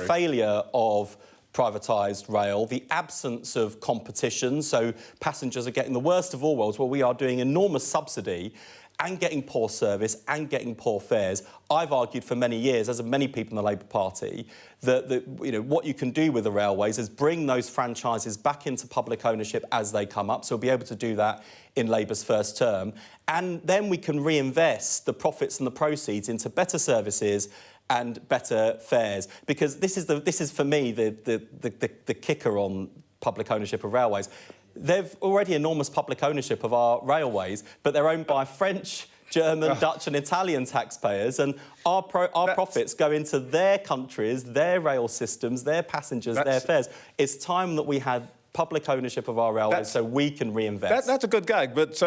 failure of privatised rail, the absence of competition, so passengers are getting the worst of all worlds, where we are doing enormous subsidy and getting poor service and getting poor fares. I've argued for many years, as have many people in the Labour Party, that what you can do with the railways is bring those franchises back into public ownership as they come up. So we'll be able to do that in Labour's first term. And then we can reinvest the profits and the proceeds into better services and better fares. Because this is for me the kicker on public ownership of railways. They've already enormous public ownership of our railways, but they're owned by French, German, Dutch and Italian taxpayers, and our profits go into their countries, their rail systems, their passengers, their fares. It's time that we had public ownership of our railways so we can reinvest. That's a good gag, but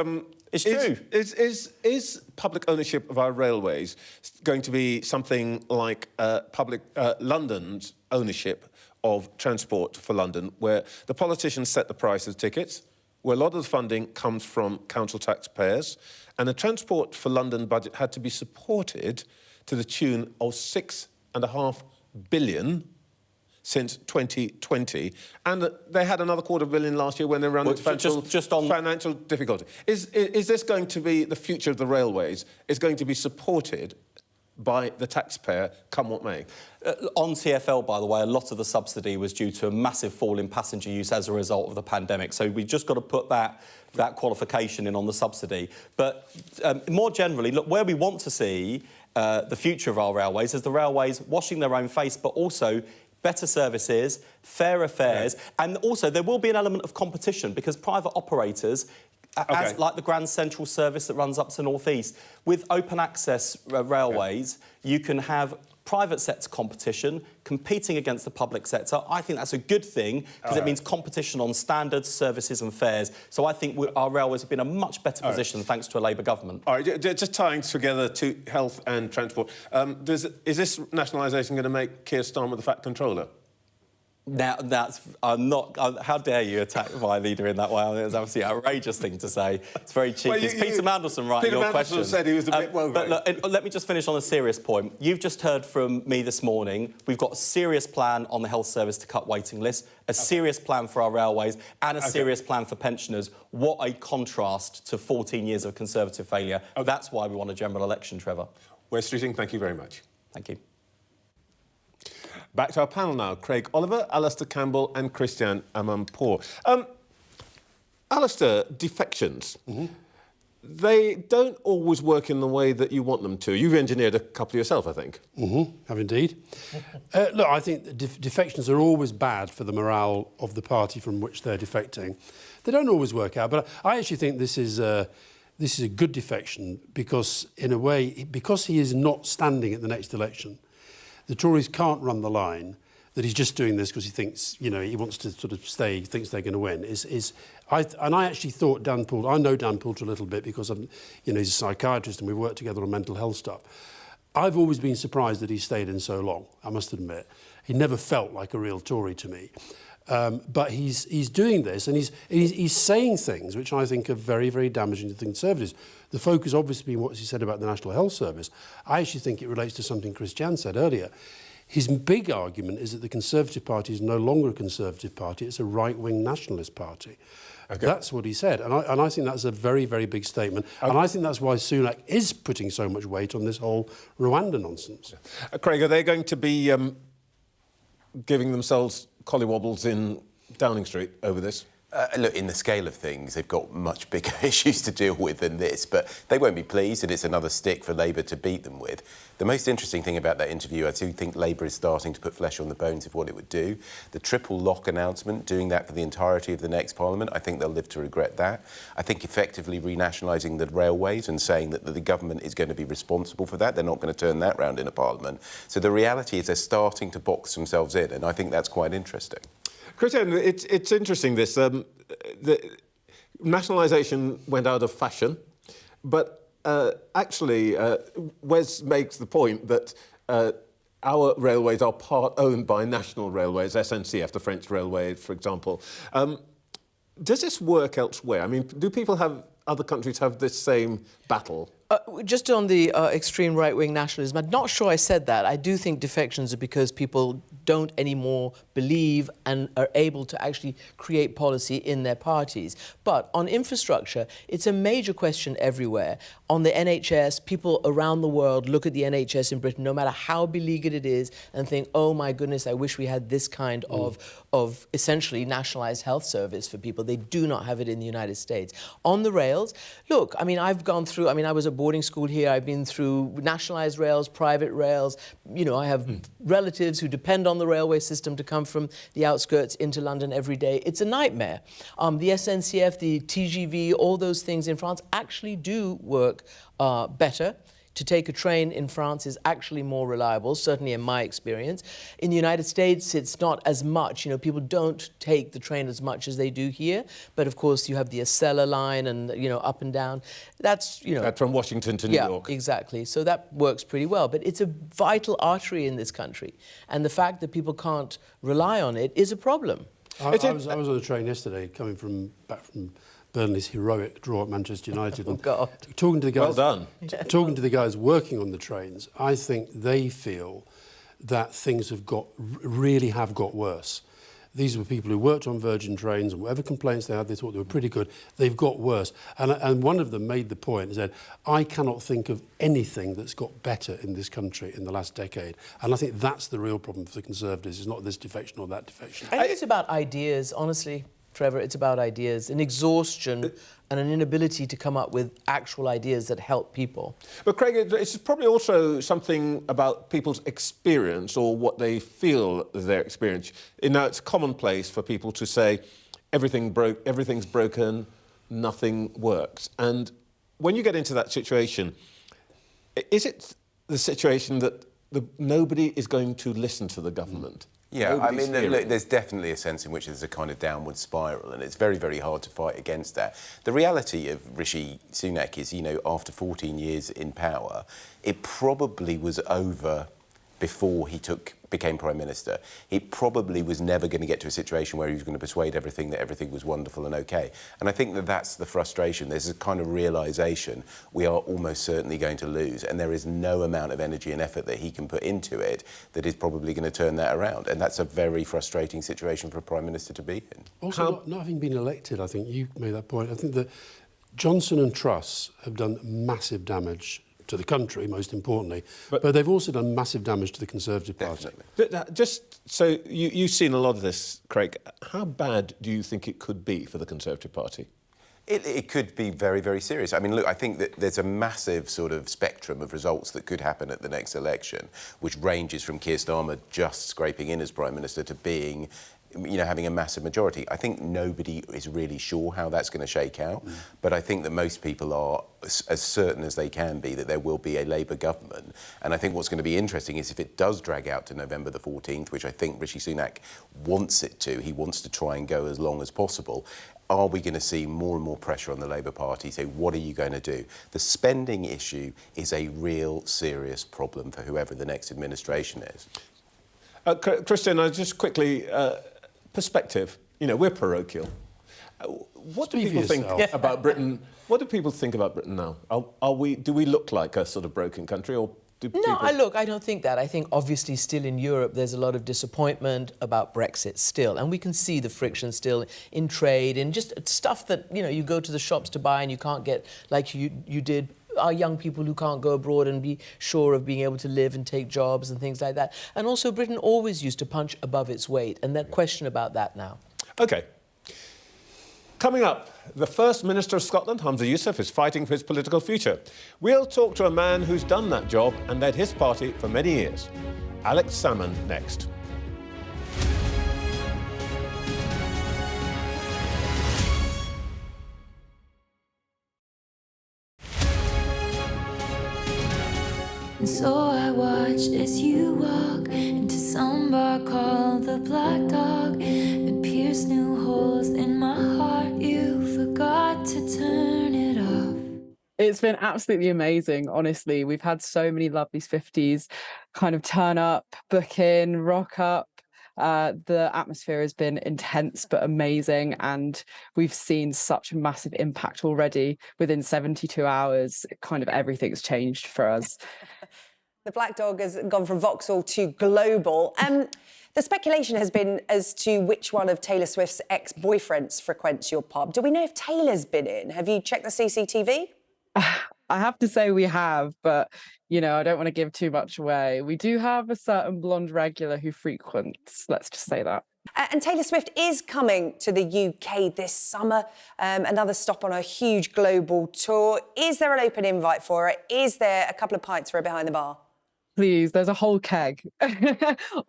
it's true. Is public ownership of our railways going to be something like London's ownership of Transport for London, where the politicians set the price of tickets, where a lot of the funding comes from council taxpayers, and the Transport for London budget had to be supported to the tune of £6.5 billion since 2020, and they had another £250 million last year when they ran into financial difficulty. Is this going to be the future of the railways? Is going to be supported by the taxpayer, come what may? On TfL, by the way, a lot of the subsidy was due to a massive fall in passenger use as a result of the pandemic. So we've just got to put that qualification in on the subsidy. But more generally, look, where we want to see the future of our railways is the railways washing their own face, but also better services, fairer fares, and also there will be an element of competition because private operators, like the Grand Central service that runs up to North East, with open access railways, you can have private sector competition competing against the public sector. I think that's a good thing because it means competition on standards, services and fares. So I think our railways have been in a much better position thanks to a Labour government. All right, just tying together to health and transport, is this nationalisation going to make Keir Starmer the fat controller? Now, I'm not... how dare you attack my leader in that way? I think it's an absolutely outrageous thing to say. It's very cheeky. Well, It's Peter Mandelson writing your question. Peter Mandelson said he was a bit woke. But look, let me just finish on a serious point. You've just heard from me this morning. We've got a serious plan on the health service to cut waiting lists, a serious plan for our railways, and a serious plan for pensioners. What a contrast to 14 years of Conservative failure. That's why we want a general election, Trevor. Wes Streeting, thank you very much. Thank you. Back to our panel now. Craig Oliver, Alastair Campbell and Christiane Amanpour. Alastair, defections. They don't always work in the way that you want them to. You've engineered a couple yourself, I think. Have indeed. Look, I think defections are always bad for the morale of the party from which they're defecting. They don't always work out, but I actually think this is a good defection because, in a way, because he is not standing at the next election, the Tories can't run the line that he's just doing this because he thinks, you know, he wants to sort of stay, he thinks they're going to win. I actually thought Dan Poulter, I know Dan Poulter a little bit because he's a psychiatrist and we've worked together on mental health stuff. I've always been surprised that he stayed in so long, I must admit. He never felt like a real Tory to me. But he's doing this and he's saying things which I think are very, very damaging to the Conservatives. The focus obviously being what he said about the National Health Service. I actually think it relates to something Christiane said earlier. His big argument is that the Conservative Party is no longer a Conservative Party, it's a right-wing nationalist party. Okay. That's what he said, and I think that's a very, very big statement, and I think that's why Sunak is putting so much weight on this whole Rwanda nonsense. Craig, are they going to be giving themselves collywobbles in Downing Street over this? Look, in the scale of things, they've got much bigger issues to deal with than this, but they won't be pleased, and it's another stick for Labour to beat them with. The most interesting thing about that interview, I do think Labour is starting to put flesh on the bones of what it would do. The triple lock announcement, doing that for the entirety of the next Parliament, I think they'll live to regret that. I think effectively renationalising the railways and saying that the government is going to be responsible for that, they're not going to turn that round in a Parliament. So the reality is they're starting to box themselves in, and I think that's quite interesting. Christiane, it's interesting this. The nationalisation went out of fashion, but actually Wes makes the point that our railways are part owned by national railways, SNCF, the French railway, for example. Does this work elsewhere? I mean, do other countries have this same battle? Just on the extreme right-wing nationalism, I'm not sure I said that. I do think defections are because people don't anymore believe and are able to actually create policy in their parties. But on infrastructure, it's a major question everywhere. On the NHS, people around the world look at the NHS in Britain, no matter how beleaguered it is, and think, oh my goodness, I wish we had this kind of essentially nationalised health service for people. They do not have it in the United States. On the rails, look, I mean, I was at boarding school here. I've been through nationalised rails, private rails. You know, I have relatives who depend on the railway system to come from the outskirts into London every day. It's a nightmare. The SNCF, the TGV, all those things in France actually do work better. To take a train in France is actually more reliable, certainly in my experience. In the United States, it's not as much. You know, people don't take the train as much as they do here. But of course, you have the Acela line and, you know, up and down. That's, you know... That's from Washington to New York. Yeah, exactly. So that works pretty well. But it's a vital artery in this country. And the fact that people can't rely on it is a problem. I was on a train yesterday, coming back from Burnley's heroic draw at Manchester United. And talking to the guys, well done. Talking to the guys working on the trains, I think they feel that things have really got worse. These were people who worked on Virgin trains, and whatever complaints they had, they thought they were pretty good. They've got worse. And one of them made the point and said, I cannot think of anything that's got better in this country in the last decade. And I think that's the real problem for the Conservatives. It's not this defection or that defection. I think it's about ideas, honestly. Trevor, it's about ideas, an exhaustion and an inability to come up with actual ideas that help people. But Craig, it's probably also something about people's experience or what they feel is their experience. Now, it's commonplace for people to say, everything's broken, nothing works. And when you get into that situation, is it the situation that nobody is going to listen to the government? Yeah, I mean, look, there's definitely a sense in which there's a kind of downward spiral, and it's very, very hard to fight against that. The reality of Rishi Sunak is, you know, after 14 years in power, it probably was over before he became Prime Minister, he probably was never going to get to a situation where he was going to persuade everything that everything was wonderful and okay. And I think that that's the frustration. There's a kind of realisation we are almost certainly going to lose, and there is no amount of energy and effort that he can put into it that is probably going to turn that around. And that's a very frustrating situation for a Prime Minister to be in. Also, not having been elected, I think you made that point. I think that Johnson and Truss have done massive damage to the country, most importantly, but they've also done massive damage to the Conservative Party. But, just so you've seen a lot of this, Craig, how bad do you think it could be for the Conservative Party? It could be very, very serious. I mean, look, I think that there's a massive sort of spectrum of results that could happen at the next election, which ranges from Keir Starmer just scraping in as Prime Minister to being, you know, having a massive majority. I think nobody is really sure how that's going to shake out, but I think that most people are as certain as they can be that there will be a Labour government. And I think what's going to be interesting is if it does drag out to November the 14th, which I think Rishi Sunak wants it to, he wants to try and go as long as possible, are we going to see more and more pressure on the Labour Party? Say, what are you going to do? The spending issue is a real serious problem for whoever the next administration is. Christiane, just quickly, perspective. You know, we're parochial. What do people think about Britain? What do people think about Britain now? Do we look like a sort of broken country, or do people... No, I don't think that. I think obviously still in Europe there's a lot of disappointment about Brexit still, and we can see the friction still in trade and just stuff that, you know, you go to the shops to buy and you can't get like you did. Our young people who can't go abroad and be sure of being able to live and take jobs and things like that. And also Britain always used to punch above its weight, and that question about that now. OK. Coming up, the First Minister of Scotland, Humza Yousaf, is fighting for his political future. We'll talk to a man who's done that job and led his party for many years. Alex Salmon next. And so I watched as you walk into some bar called the Black Dog and pierced new holes in my heart. You forgot to turn it off. It's been absolutely amazing, honestly. We've had so many lovely Swifties kind of turn up, book in, rock up. The atmosphere has been intense but amazing, and we've seen such a massive impact already. Within 72 hours, kind of everything's changed for us. The Black Dog has gone from Vauxhall to global. The speculation has been as to which one of Taylor Swift's ex-boyfriends frequents your pub. Do we know if Taylor's been in? Have you checked the CCTV? I have to say we have, but, you know, I don't want to give too much away. We do have a certain blonde regular who frequents, let's just say that. And Taylor Swift is coming to the UK this summer, another stop on a huge global tour. Is there an open invite for her? Is there a couple of pints for her behind the bar? Please, there's a whole keg.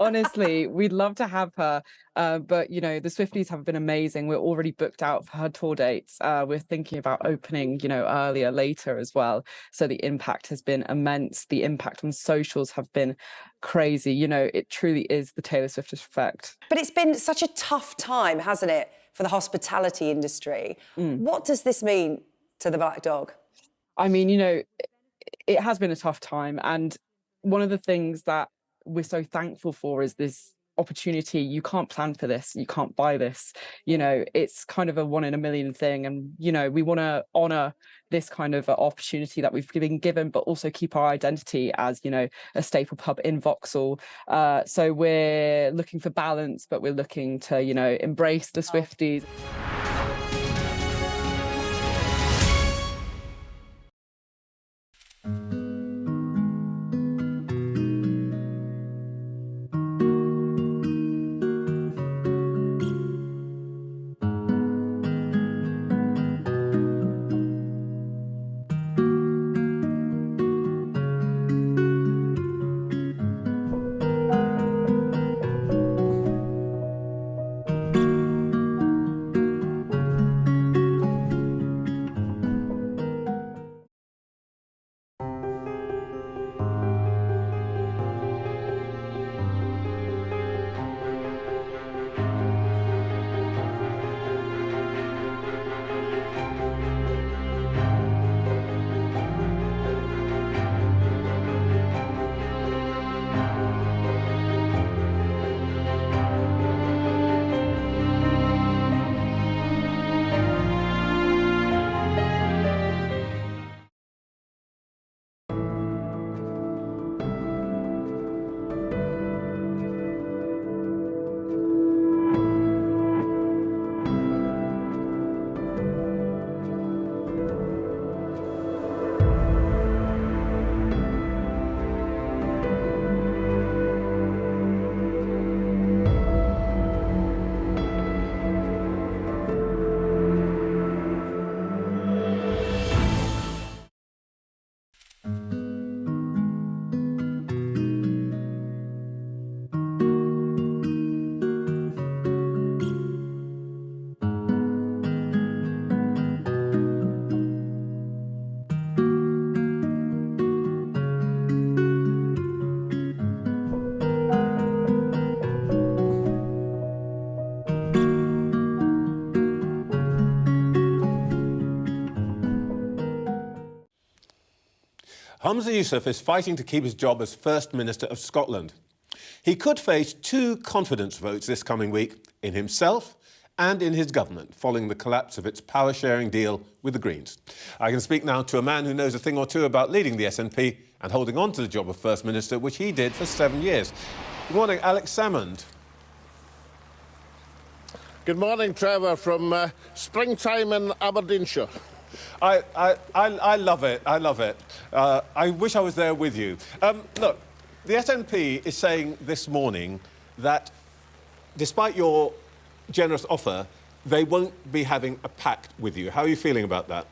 Honestly, we'd love to have her. But, you know, the Swifties have been amazing. We're already booked out for her tour dates. We're thinking about opening, you know, earlier, later as well. So the impact has been immense. The impact on socials have been crazy. You know, it truly is the Taylor Swift effect. But it's been such a tough time, hasn't it, for the hospitality industry? What does this mean to the Black Dog? I mean, you know, it has been a tough time, and one of the things that we're so thankful for is this opportunity. You can't plan for this. You can't buy this. You know, it's kind of a one in a million thing. And, you know, we want to honour this kind of opportunity that we've been given, but also keep our identity as, you know, a staple pub in Vauxhall. So we're looking for balance, but we're looking to, you know, embrace the Swifties. Humza Yousaf is fighting to keep his job as First Minister of Scotland. He could face 2 confidence votes this coming week, in himself and in his government, following the collapse of its power-sharing deal with the Greens. I can speak now to a man who knows a thing or two about leading the SNP and holding on to the job of First Minister, which he did for 7 years. Good morning, Alex Salmond. Good morning, Trevor, from springtime in Aberdeenshire. I love it. I love it. I wish I was there with you. Look, the SNP is saying this morning that despite your generous offer, they won't be having a pact with you. How are you feeling about that?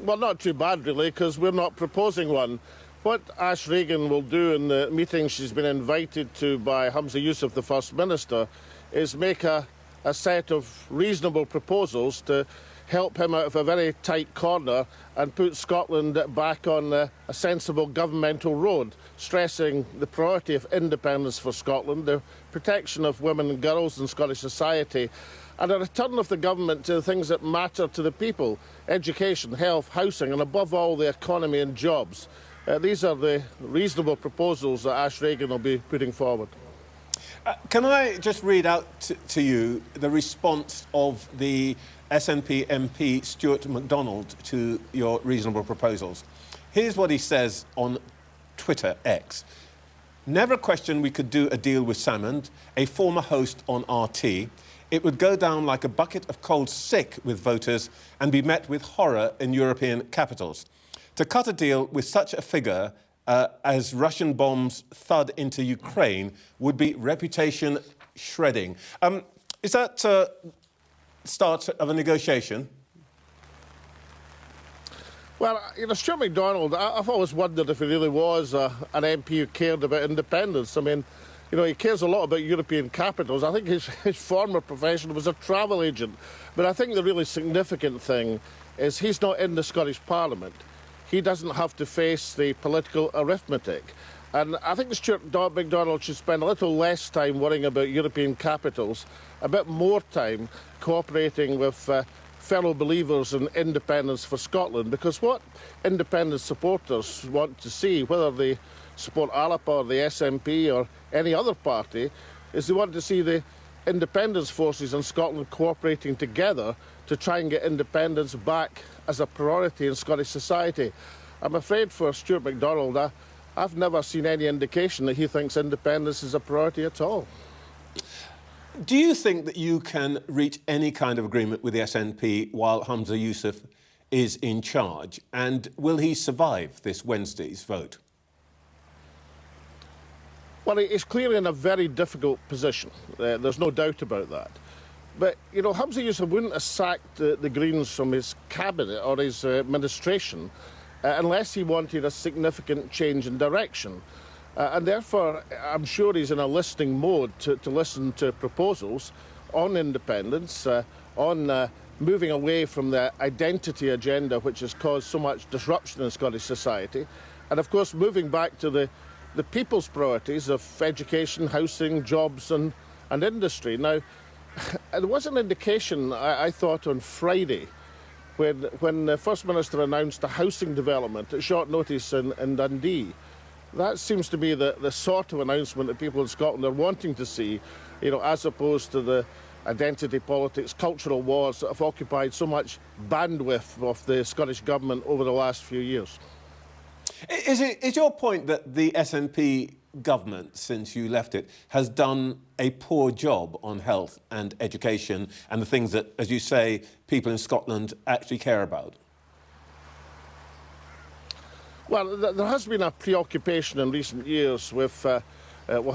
Well, not too bad, really, because we're not proposing one. What Ash Regan will do in the meeting she's been invited to by Humza Yousaf, the First Minister, is make a set of reasonable proposals to help him out of a very tight corner and put Scotland back on a sensible governmental road, stressing the priority of independence for Scotland, the protection of women and girls in Scottish society, and a return of the government to the things that matter to the people: education, health, housing, and above all, the economy and jobs. These are the reasonable proposals that Ash Regan will be putting forward. Can I just read out to you the response of the SNP MP Stuart MacDonald to your reasonable proposals? Here's what he says on Twitter X. Never question we could do a deal with Salmond, a former host on RT. It would go down like a bucket of cold sick with voters and be met with horror in European capitals. To cut a deal with such a figure as Russian bombs thud into Ukraine would be reputation shredding. Is that start of a negotiation? Well, you know, Stuart MacDonald, I've always wondered if he really was an MP who cared about independence. I mean, you know, he cares a lot about European capitals. I think his former profession was a travel agent. But I think the really significant thing is he's not in the Scottish Parliament. He doesn't have to face the political arithmetic. And I think Stuart MacDonald should spend a little less time worrying about European capitals, a bit more time cooperating with fellow believers in independence for Scotland, because what independence supporters want to see, whether they support Alastair or the SNP or any other party, is they want to see the independence forces in Scotland cooperating together to try and get independence back as a priority in Scottish society. I'm afraid for Stuart MacDonald, I've never seen any indication that he thinks independence is a priority at all. Do you think that you can reach any kind of agreement with the SNP while Humza Yousaf is in charge? And will he survive this Wednesday's vote? Well, he's clearly in a very difficult position. There's no doubt about that. But, you know, Humza Yousaf wouldn't have sacked the Greens from his cabinet or his administration unless he wanted a significant change in direction. And therefore, I'm sure he's in a listening mode to listen to proposals on independence, on moving away from the identity agenda which has caused so much disruption in Scottish society, and of course moving back to the people's priorities of education, housing, jobs and industry. Now, there was an indication, I thought, on Friday when the First Minister announced a housing development at short notice in Dundee. That seems to be the sort of announcement that people in Scotland are wanting to see, you know, as opposed to the identity politics, cultural wars that have occupied so much bandwidth of the Scottish Government over the last few years. Is your point that the SNP government, since you left it, has done a poor job on health and education and the things that, as you say, people in Scotland actually care about? Well, there has been a preoccupation in recent years with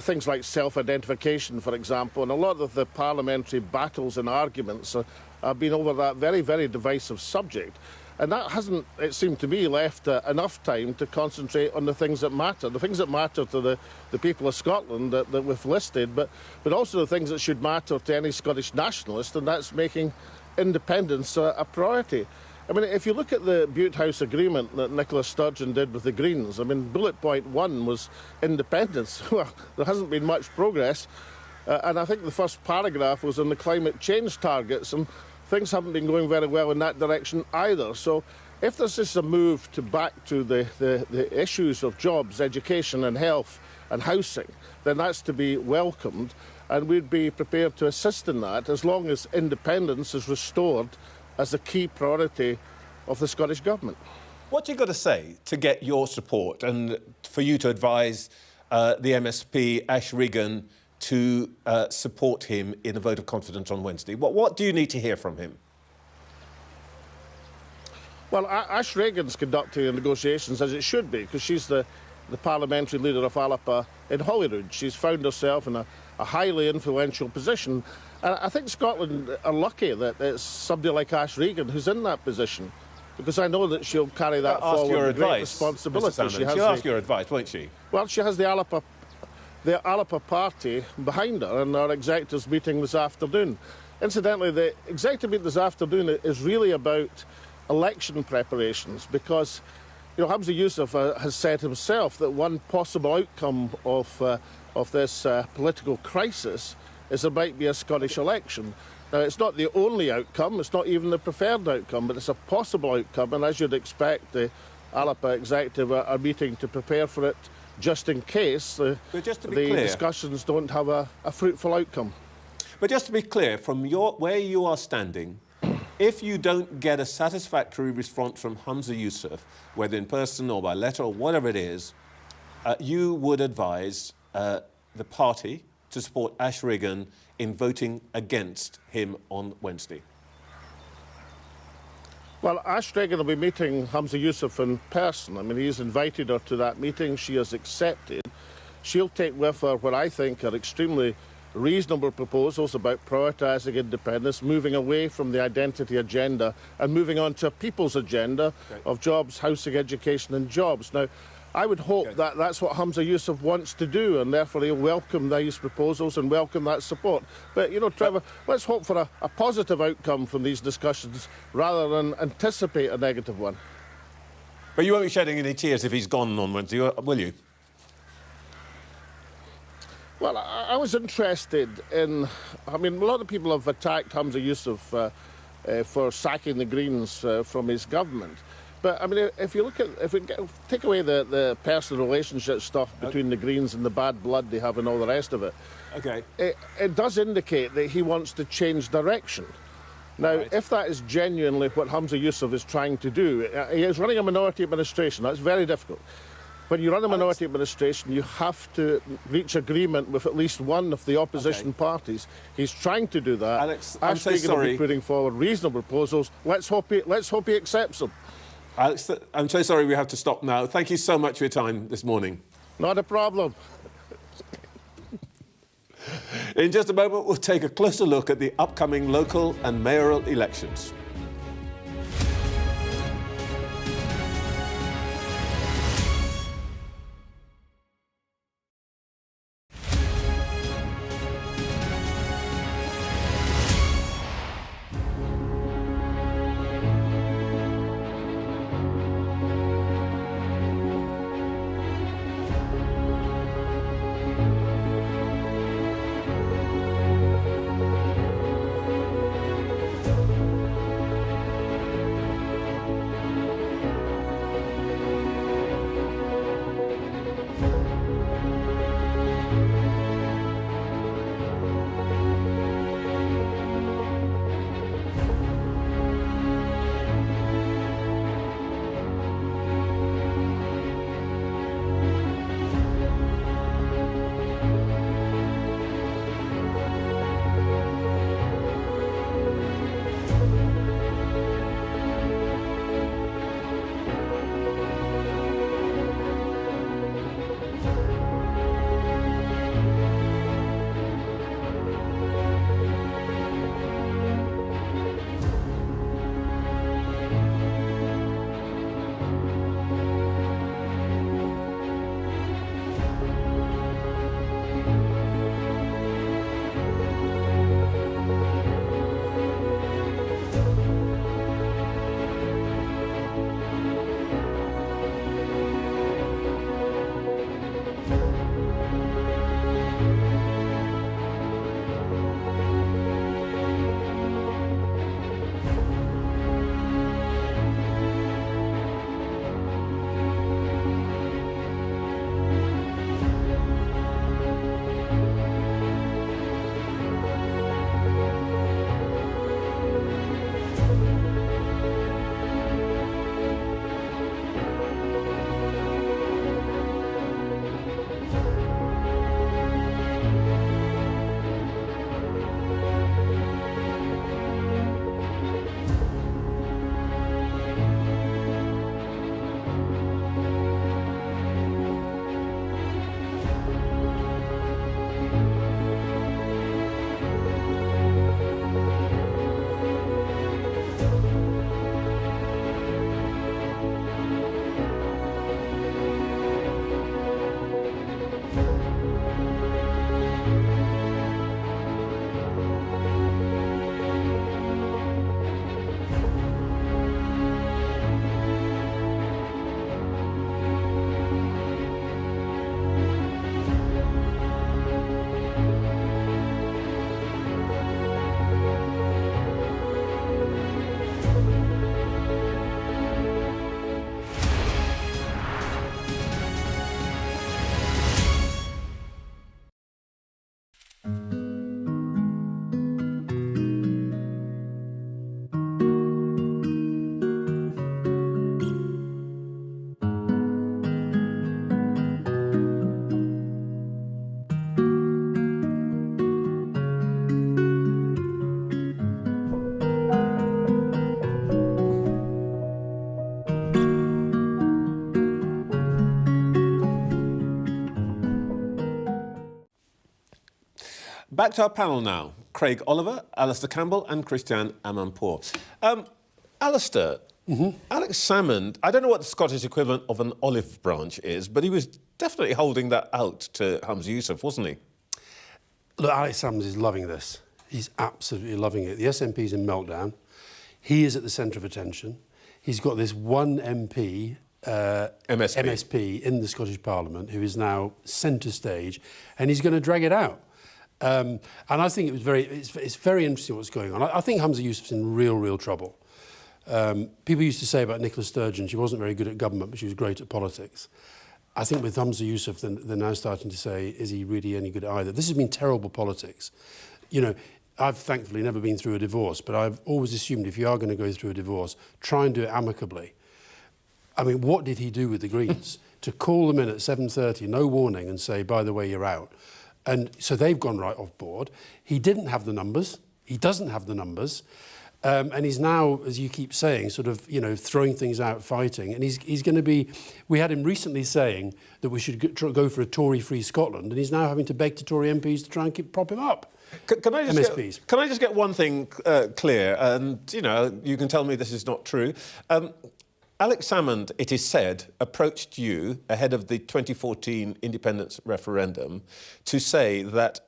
things like self-identification, for example, and a lot of the parliamentary battles and arguments have been over that very, very divisive subject. And that hasn't, it seemed to me, left enough time to concentrate on the things that matter, the things that matter to the people of Scotland that we've listed, but also the things that should matter to any Scottish nationalist, and that's making independence a priority. I mean, if you look at the Butte House agreement that Nicola Sturgeon did with the Greens, I mean, bullet point 1 was independence. Well, there hasn't been much progress. And I think the first paragraph was on the climate change targets. And things haven't been going very well in that direction either. So if this is a move back to the issues of jobs, education and health and housing, then that's to be welcomed, and we'd be prepared to assist in that as long as independence is restored as a key priority of the Scottish Government. What you got to say to get your support and for you to advise the MSP, Ash Regan, to support him in a vote of confidence on Wednesday? What do you need to hear from him? Well, Ash Regan's conducting the negotiations as it should be, because she's the parliamentary leader of Alapa in Holyrood. She's found herself in a highly influential position. And I think Scotland are lucky that it's somebody like Ash Regan who's in that position, because I know that she'll carry that forward with great responsibility. She'll ask your advice, won't she? Well, she has the Alapa party behind her, and our executives meeting this afternoon. Incidentally, the executive meeting this afternoon is really about election preparations, because Hamza Yousaf has said himself that one possible outcome of this political crisis is there might be a Scottish election. Now, it's not the only outcome, it's not even the preferred outcome, but it's a possible outcome, and as you'd expect, the Alapa executive are meeting to prepare for it just in case the discussions don't have a fruitful outcome. But just to be clear, from where you are standing, if you don't get a satisfactory response from Hamza Yousaf, whether in person or by letter or whatever it is, you would advise the party to support Ash Regan in voting against him on Wednesday? Well, Ash Regan will be meeting Hamza Yousaf in person. I mean, he's invited her to that meeting. She has accepted. She'll take with her what I think are extremely reasonable proposals about prioritising independence, moving away from the identity agenda and moving on to a people's agenda of jobs, housing, education and jobs. Now, I would hope that that's what Hamza Yousaf wants to do, and therefore he'll welcome these proposals and welcome that support. But, Trevor, let's hope for a positive outcome from these discussions rather than anticipate a negative one. But you won't be shedding any tears if he's gone on Wednesday, will you? Well, I was interested in... I mean, a lot of people have attacked Hamza Yousaf for sacking the Greens from his government. But, I mean, if we take away the personal relationship stuff between the Greens and the bad blood they have and all the rest of it, it does indicate that he wants to change direction. Now, if that is genuinely what Hamza Yousaf is trying to do, he is running a minority administration. That's very difficult. When you run a minority administration, you have to reach agreement with at least one of the opposition parties. He's trying to do that. Alex, I'm so sorry. Going to be putting forward reasonable proposals. Let's hope he accepts them. Alex, I'm so sorry we have to stop now. Thank you so much for your time this morning. Not a problem. In just a moment, we'll take a closer look at the upcoming local and mayoral elections. Back to our panel now. Craig Oliver, Alastair Campbell and Christiane Amanpour. Alastair, Alex Salmond, I don't know what the Scottish equivalent of an olive branch is, but he was definitely holding that out to Humza Yousaf, wasn't he? Look, Alex Salmond is loving this. He's absolutely loving it. The SNP's in meltdown. He is at the centre of attention. He's got this one MP, MSP, in the Scottish Parliament who is now centre stage, and he's going to drag it out. And I think it's very interesting what's going on. I think Humza Yousaf's in real trouble. People used to say about Nicola Sturgeon, she wasn't very good at government, but she was great at politics. I think with Humza Yousaf, they're now starting to say, is he really any good at either? This has been terrible politics. You know, I've thankfully never been through a divorce, but I've always assumed if you are going to go through a divorce, try and do it amicably. I mean, what did he do with the Greens? To call them in at 7:30, no warning, and say, by the way, you're out. And so they've gone right off board. He didn't have the numbers. He doesn't have the numbers. And he's now, as you keep saying, sort of, you know, throwing things out, fighting. And he's going to be... We had him recently saying that we should go for a Tory-free Scotland, and he's now having to beg to Tory MPs to try and prop him up. Can I just get one thing clear? And, you know, you can tell me this is not true. Alex Salmond, it is said, approached you ahead of the 2014 independence referendum to say that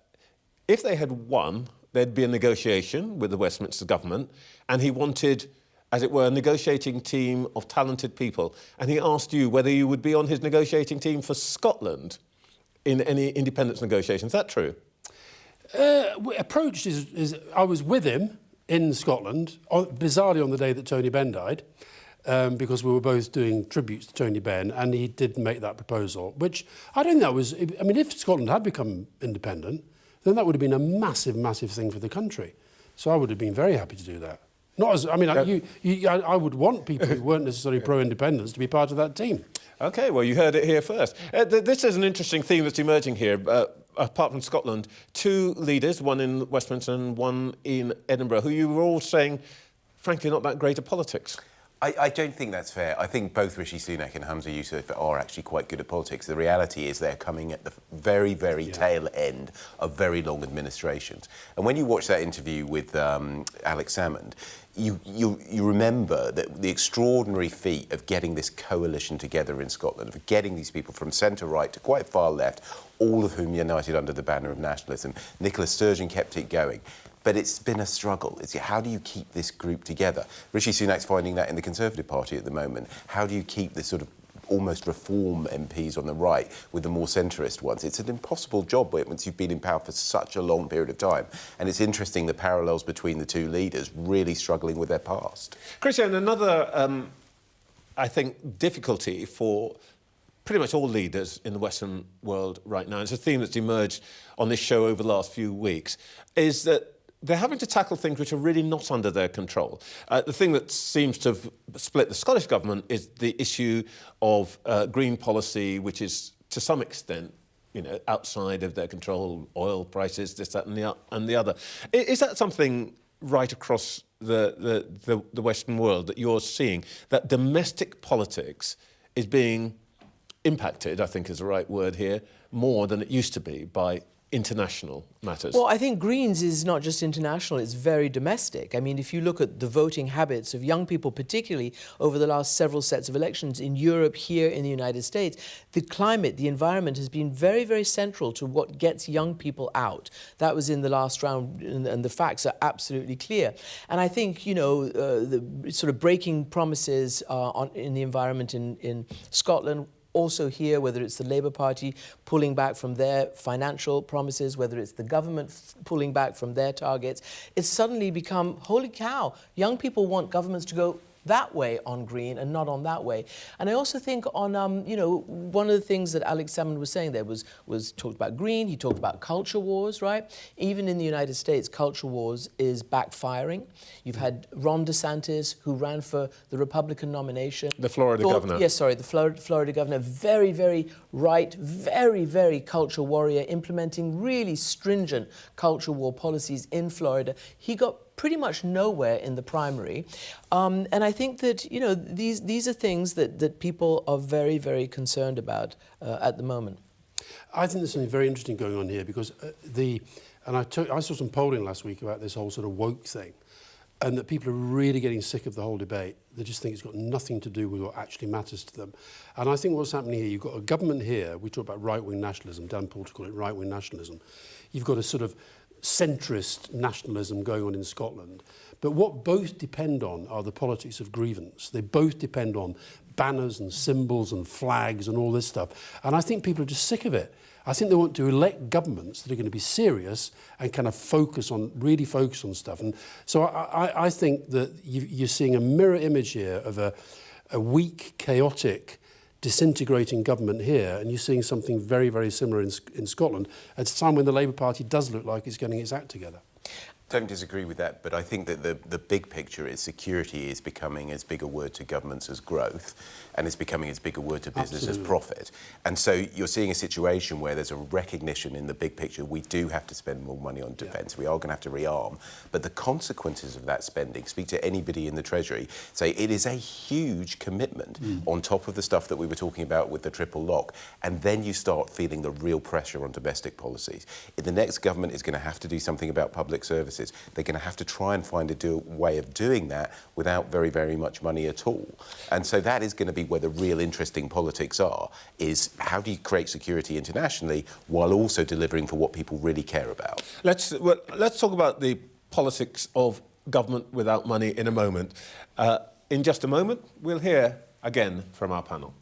if they had won, there'd be a negotiation with the Westminster government, and he wanted, as it were, a negotiating team of talented people. And he asked you whether you would be on his negotiating team for Scotland in any independence negotiations. Is that true? Approached is I was with him in Scotland, bizarrely on the day that Tony Benn died, because we were both doing tributes to Tony Benn, and he did make that proposal, which I don't think that was... I mean, if Scotland had become independent, then that would have been a massive, massive thing for the country. So I would have been very happy to do that. Not as... I mean, I would want people who weren't necessarily pro-independence to be part of that team. OK, well, you heard it here first. This is an interesting theme that's emerging here. Apart from Scotland, two leaders, one in Westminster and one in Edinburgh, who you were all saying, frankly, not that great at politics. I don't think that's fair. I think both Rishi Sunak and Humza Yousaf are actually quite good at politics. The reality is they're coming at the very, very tail end of very long administrations. And when you watch that interview with Alex Salmond, you remember that the extraordinary feat of getting this coalition together in Scotland, of getting these people from centre-right to quite far left, all of whom united under the banner of nationalism. Nicola Sturgeon kept it going. But it's been a struggle. It's how do you keep this group together? Rishi Sunak's finding that in the Conservative Party at the moment. How do you keep this sort of almost reform MPs on the right with the more centrist ones? It's an impossible job once you've been in power for such a long period of time. And it's interesting the parallels between the two leaders really struggling with their past. Christiane, another, I think, difficulty for pretty much all leaders in the Western world right now, it's a theme that's emerged on this show over the last few weeks, is that they're having to tackle things which are really not under their control. The thing that seems to have split the Scottish government is the issue of green policy, which is to some extent, you know, outside of their control. Oil prices, this, that, and the other. Is that something right across the Western world that you're seeing, that domestic politics is being impacted, I think is the right word here, more than it used to be by international matters? Well, I think Greens is not just international, it's very domestic. I mean, if you look at the voting habits of young people, particularly over the last several sets of elections in Europe, here in the United States, the climate, the environment has been very, very central to what gets young people out. That was in the last round, and the facts are absolutely clear. And I think, you know, the sort of breaking promises in the environment in Scotland, also here, whether it's the Labour Party pulling back from their financial promises, whether it's the government pulling back from their targets, it's suddenly become, holy cow, young people want governments to go that way on green and not on that way. And I also think on, you know, one of the things that Alex Salmond was saying there was talked about green, he talked about culture wars, right? Even in the United States, culture wars is backfiring. You've had Ron DeSantis, who ran for the Republican nomination. The Florida governor. Yes, sorry, the Florida governor. Very, very right, very, very culture warrior, implementing really stringent culture war policies in Florida. He got pretty much nowhere in the primary. And I think that, you know, these are things that people are very, very concerned about at the moment. I think there's something very interesting going on here because the And I saw some polling last week about this whole sort of woke thing, and that people are really getting sick of the whole debate. They just think it's got nothing to do with what actually matters to them. And I think what's happening here, you've got a government here, we talk about right-wing nationalism, Dan Poulter called it right-wing nationalism. You've got a sort of centrist nationalism going on in Scotland. But what both depend on are the politics of grievance. They both depend on banners and symbols and flags and all this stuff. And I think people are just sick of it. I think they want to elect governments that are going to be serious and kind of really focus on stuff. And so I think that you're seeing a mirror image here of a weak, chaotic, disintegrating government here, and you're seeing something very, very similar in Scotland at a time when the Labour Party does look like it's getting its act together. Don't disagree with that, but I think that the big picture is security is becoming as big a word to governments as growth, and it's becoming as big a word to business as profit. And so you're seeing a situation where there's a recognition in the big picture we do have to spend more money on defence. We are going to have to rearm, but the consequences of that spending, speak to anybody in the Treasury, say it is a huge commitment on top of the stuff that we were talking about with the triple lock, and then you start feeling the real pressure on domestic policies. If the next government is going to have to do something about public services, they're going to have to try and find a way of doing that without very, very much money at all. And so that is going to be where the real interesting politics are, is how do you create security internationally while also delivering for what people really care about? Let's talk about the politics of government without money in a moment. In just a moment, we'll hear again from our panel.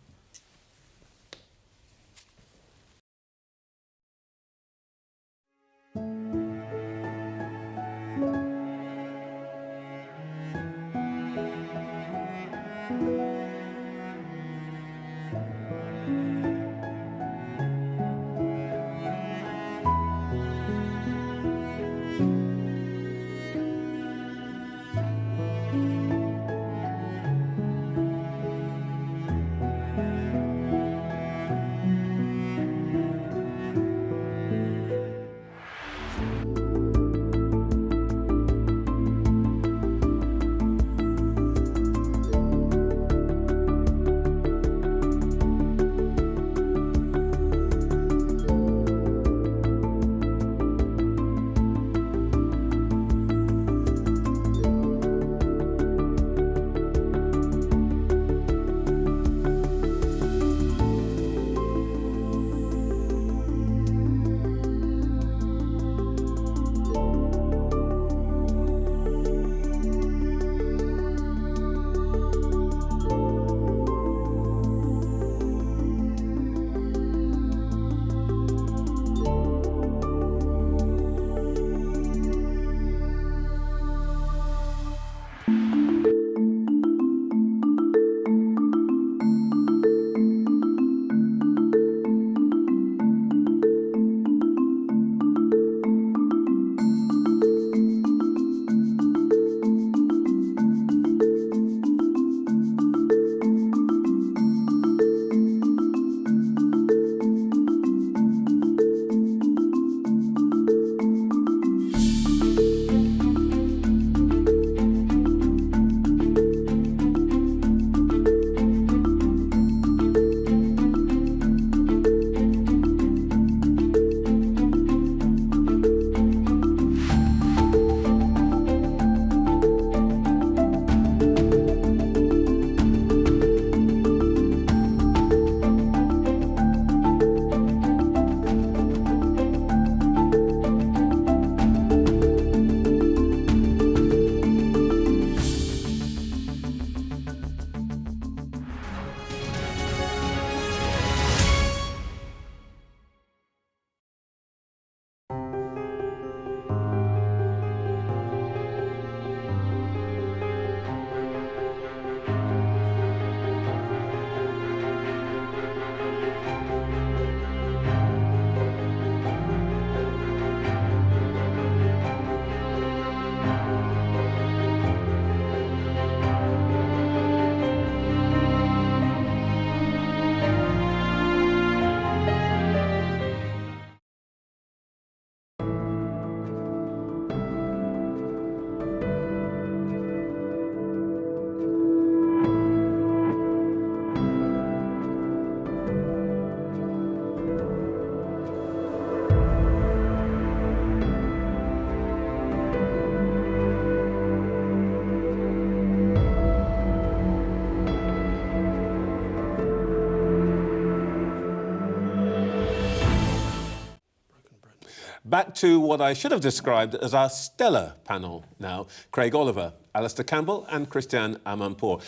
back to what I should have described as our stellar panel now. Craig Oliver, Alastair Campbell and Christiane Amanpour.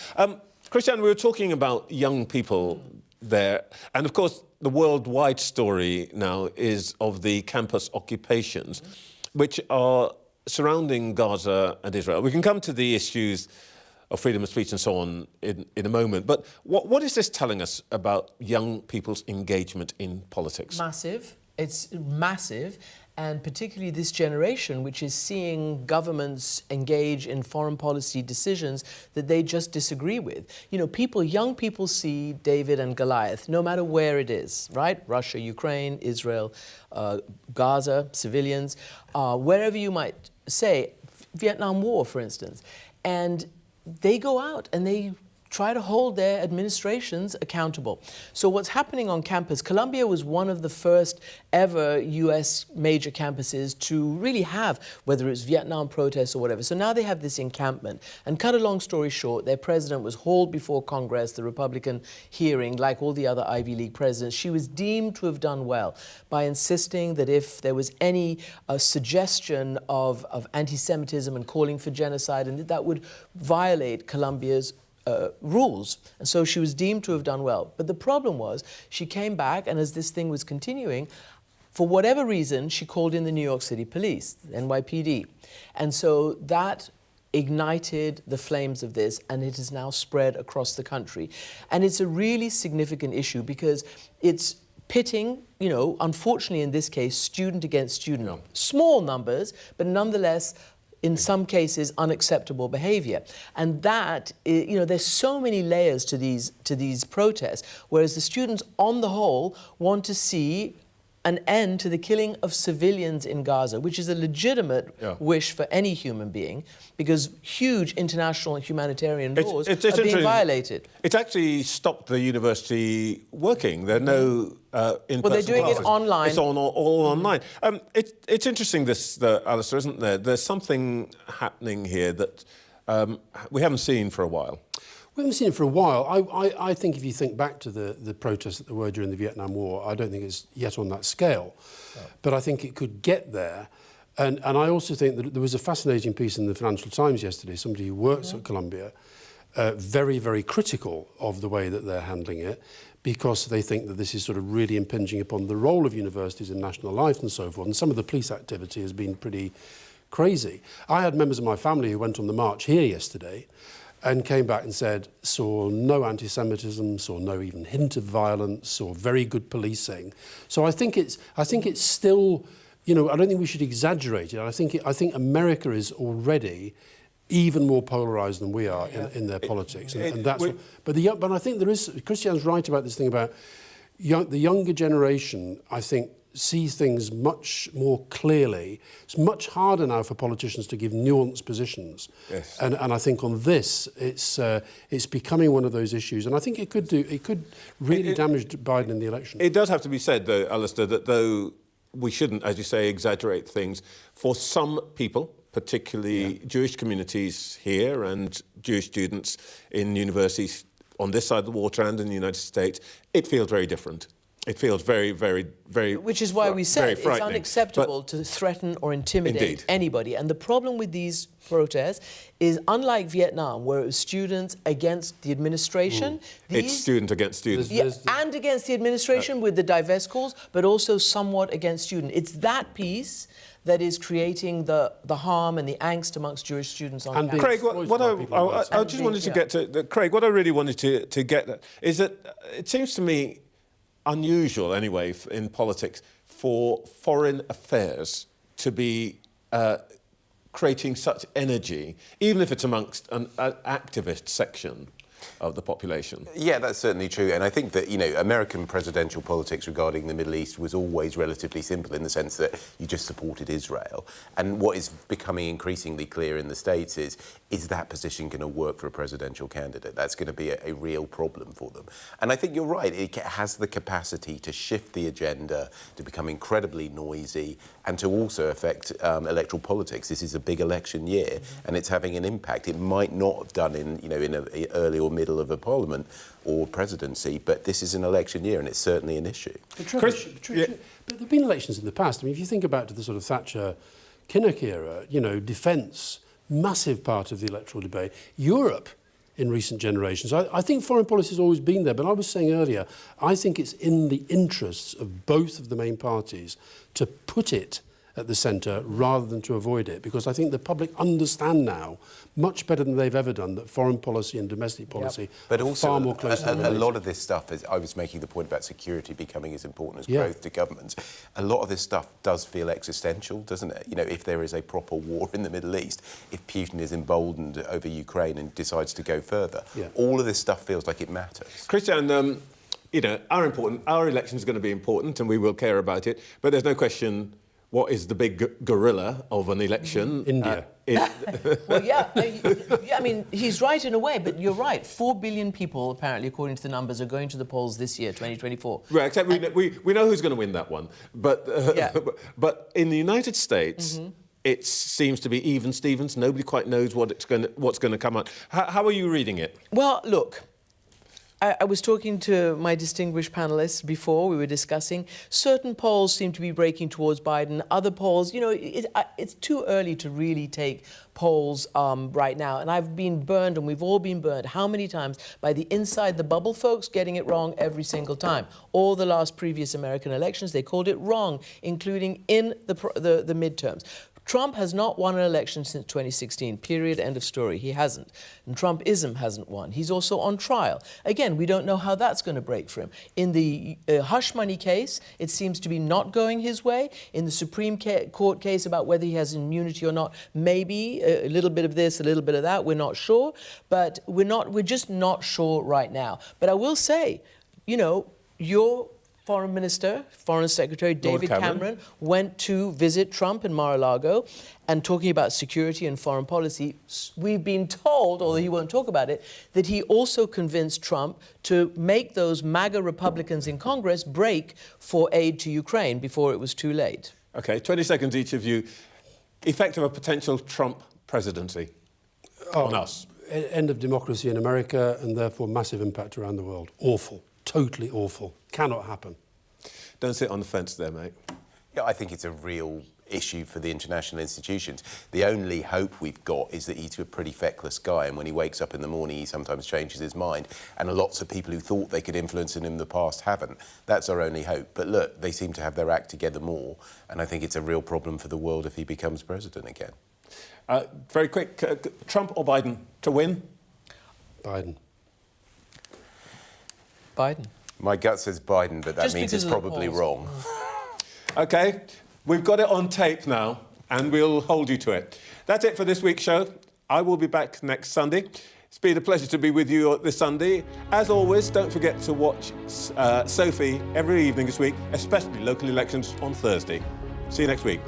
Christiane, we were talking about young people there, and of course the worldwide story now is of the campus occupations, which are surrounding Gaza and Israel. We can come to the issues of freedom of speech and so on in a moment, but what is this telling us about young people's engagement in politics? Massive. It's massive, and particularly this generation, which is seeing governments engage in foreign policy decisions that they just disagree with. You know, young people see David and Goliath, no matter where it is, right? Russia, Ukraine, Israel, Gaza, civilians, wherever you might say, Vietnam War, for instance. And they go out and they try to hold their administrations accountable. So what's happening on campus, Columbia was one of the first ever US major campuses to really have, whether it's Vietnam protests or whatever. So now they have this encampment. And cut a long story short, their president was hauled before Congress, the Republican hearing, like all the other Ivy League presidents. She was deemed to have done well by insisting that if there was any suggestion of anti-Semitism and calling for genocide, and that would violate Columbia's rules. And so she was deemed to have done well. But the problem was, she came back, and as this thing was continuing, for whatever reason, she called in the New York City Police, NYPD. And so that ignited the flames of this, and it has now spread across the country. And it's a really significant issue because it's pitting, you know, unfortunately in this case, student against student. No. Small numbers, but nonetheless, in some cases, unacceptable behaviour. And that, you know, there's so many layers to these protests, whereas the students, on the whole, want to see an end to the killing of civilians in Gaza, which is a legitimate wish for any human being, because huge international humanitarian laws are being violated. It's actually stopped the university working. There are no in-person Well, they're doing classes. it online. It's all online. It's interesting, this, Alastair, isn't there? There's something happening here that we haven't seen for a while. We haven't seen it for a while. I think if you think back to the protests that there were during the Vietnam War, I don't think it's yet on that scale. No. But I think it could get there. And I also think that there was a fascinating piece in the Financial Times yesterday, somebody who works at Columbia, very, very critical of the way that they're handling it, because they think that this is sort of really impinging upon the role of universities in national life and so forth. And some of the police activity has been pretty crazy. I had members of my family who went on the march here yesterday and came back and said, saw no anti-Semitism, saw no even hint of violence, saw very good policing. So I think it's still, you know, I don't think we should exaggerate it. I think America is already even more polarised than we are in their politics, and that's. But I think there is. Christiane's right about this thing about the younger generation. I think sees things much more clearly. It's much harder now for politicians to give nuanced positions. Yes. And I think on this, it's becoming one of those issues. And I think it could really damage Biden in the election. It does have to be said, though, Alastair, that though we shouldn't, as you say, exaggerate things, for some people, particularly Jewish communities here and Jewish students in universities on this side of the water and in the United States, it feels very different. It feels very, very, very... Which is why we said it's unacceptable to threaten or intimidate anybody. And the problem with these protests is, unlike Vietnam, where it was students against the administration... It's student against student. And against the administration with the divest calls, but also somewhat against student. It's that piece that is creating the harm and the angst amongst Jewish students on campus. Craig, I just wanted to get to... Craig, what I really wanted to get at is that it seems to me unusual, anyway, in politics, for foreign affairs to be creating such energy, even if it's amongst an activist section of the population. Yeah, that's certainly true. And I think that, you know, American presidential politics regarding the Middle East was always relatively simple in the sense that you just supported Israel. And what is becoming increasingly clear in the States is that position going to work for a presidential candidate? That's going to be a real problem for them. And I think you're right. It has the capacity to shift the agenda, to become incredibly noisy, and to also affect electoral politics. This is a big election year, and it's having an impact. It might not have done in an early or middle of a parliament or presidency, but this is an election year and it's certainly an issue. But Trevor, but there have been elections in the past. I mean, if you think about to the sort of Thatcher-Kinnock era, you know, defence, massive part of the electoral debate. Europe, in recent generations. I think foreign policy has always been there, but I was saying earlier, I think it's in the interests of both of the main parties to put it at the centre rather than to avoid it, because I think the public understand now, much better than they've ever done, that foreign policy and domestic policy but are also far more closely related. A lot of this stuff, as I was making the point about security becoming as important as growth to governments, a lot of this stuff does feel existential, doesn't it? You know, if there is a proper war in the Middle East, if Putin is emboldened over Ukraine and decides to go further, all of this stuff feels like it matters. Christiane, you know, our election is going to be important and we will care about it, but there's no question what is the big gorilla of an election? India. Well, yeah, I mean, he's right in a way, but you're right. 4 billion people, apparently, according to the numbers, are going to the polls this year, 2024. Right, except we know who's going to win that one. But, but in the United States, it seems to be even Stevens. Nobody quite knows what's going to come out. How are you reading it? Well, look, I was talking to my distinguished panelists before, we were discussing. Certain polls seem to be breaking towards Biden. Other polls, you know, it's too early to really take polls right now. And I've been burned, and we've all been burned, how many times, by the inside the bubble folks getting it wrong every single time. All the last previous American elections, they called it wrong, including in the midterms. Trump has not won an election since 2016, period, end of story. He hasn't. And Trumpism hasn't won. He's also on trial. Again, we don't know how that's going to break for him. In the hush money case, it seems to be not going his way. In the Supreme Court case about whether he has immunity or not, maybe a little bit of this, a little bit of that, we're not sure. But we're just not sure right now. But I will say, you know, your Foreign Minister, Foreign Secretary David Cameron went to visit Trump in Mar-a-Lago, and talking about security and foreign policy, we've been told, although he won't talk about it, that he also convinced Trump to make those MAGA Republicans in Congress break for aid to Ukraine before it was too late. OK, 20 seconds each of you. Effect of a potential Trump presidency on us? End of democracy in America, and therefore massive impact around the world. Awful. Totally awful. Cannot happen. Don't sit on the fence there, mate. Yeah, I think it's a real issue for the international institutions. The only hope we've got is that he's a pretty feckless guy, and when he wakes up in the morning, he sometimes changes his mind. And lots of people who thought they could influence him in the past haven't. That's our only hope. But look, they seem to have their act together more, and I think it's a real problem for the world if he becomes president again. Very quick, Trump or Biden to win? Biden. Biden. My gut says Biden, but that Just means it's probably wrong. OK, we've got it on tape now, and we'll hold you to it. That's it for this week's show. I will be back next Sunday. It's been a pleasure to be with you this Sunday. As always, don't forget to watch Sophie every evening this week, especially local elections on Thursday. See you next week.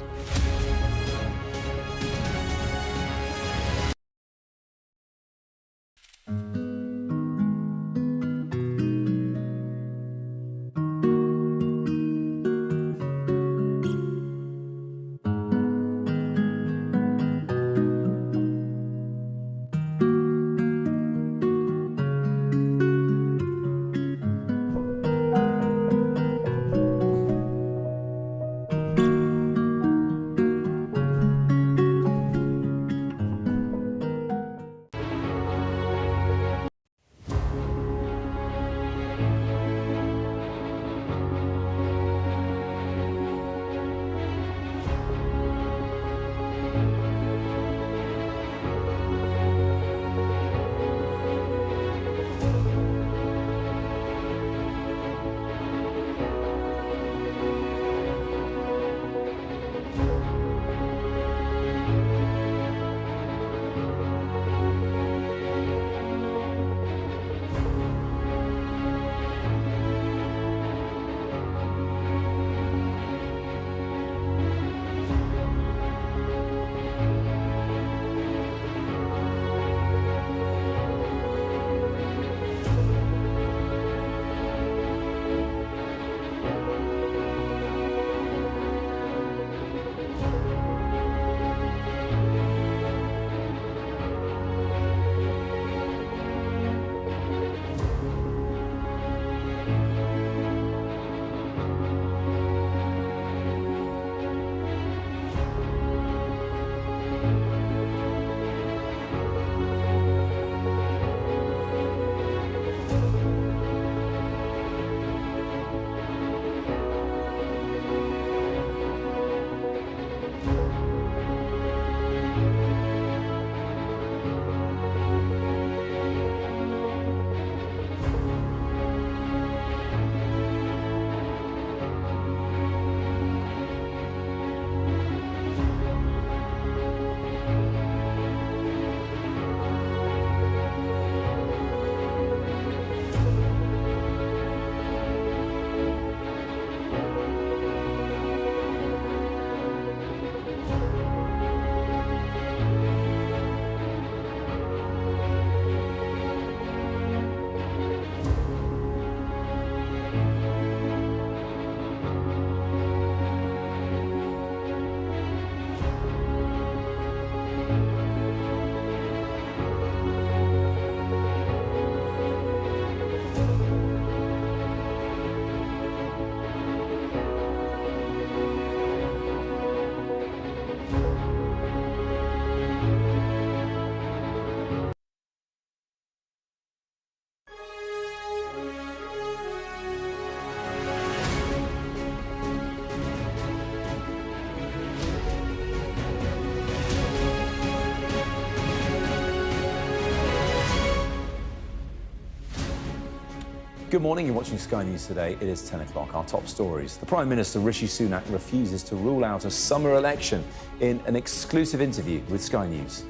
Good morning, you're watching Sky News Today. It is 10 o'clock. Our top stories. The Prime Minister, Rishi Sunak, refuses to rule out a summer election in an exclusive interview with Sky News.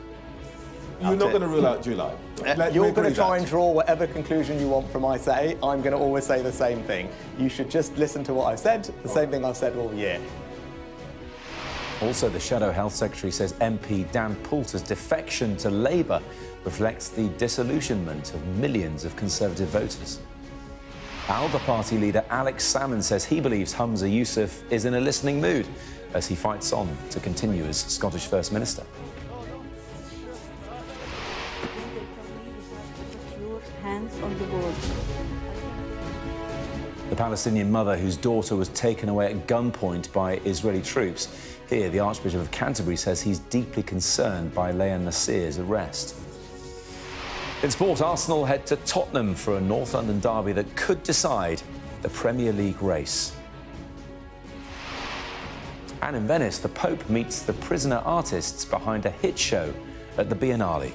You're not going to rule out July. You're going to try and draw whatever conclusion you want from I say. I'm going to always say the same thing. You should just listen to what I've said, the same thing I've said all year. Also, the Shadow Health Secretary says MP Dan Poulter's defection to Labour reflects the disillusionment of millions of Conservative voters. ALBA party leader Alex Salmond says he believes Humza Yousaf is in a listening mood as he fights on to continue as Scottish First Minister. The Palestinian mother whose daughter was taken away at gunpoint by Israeli troops. Here, the Archbishop of Canterbury says he's deeply concerned by Leah Nasir's arrest. In sport, Arsenal head to Tottenham for a North London derby that could decide the Premier League race. And in Venice, the Pope meets the prisoner artists behind a hit show at the Biennale.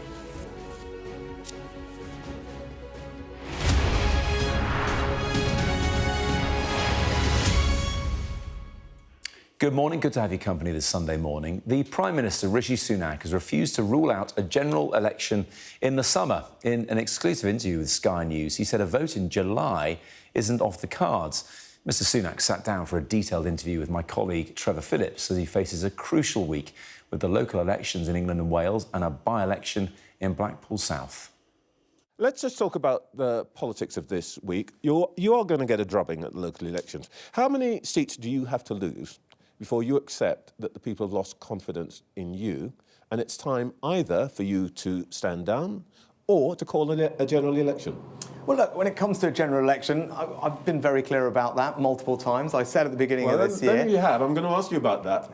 Good morning, good to have your company this Sunday morning. The Prime Minister, Rishi Sunak, has refused to rule out a general election in the summer. In an exclusive interview with Sky News, he said a vote in July isn't off the cards. Mr Sunak sat down for a detailed interview with my colleague Trevor Phillips as he faces a crucial week with the local elections in England and Wales and a by-election in Blackpool South. Let's just talk about the politics of this week. You are going to get a drubbing at the local elections. How many seats do you have to lose before you accept that the people have lost confidence in you, and it's time either for you to stand down or to call a general election? Well, look, when it comes to a general election, I've been very clear about that multiple times. I said at the beginning of this year... Well, then you have. I'm going to ask you about that.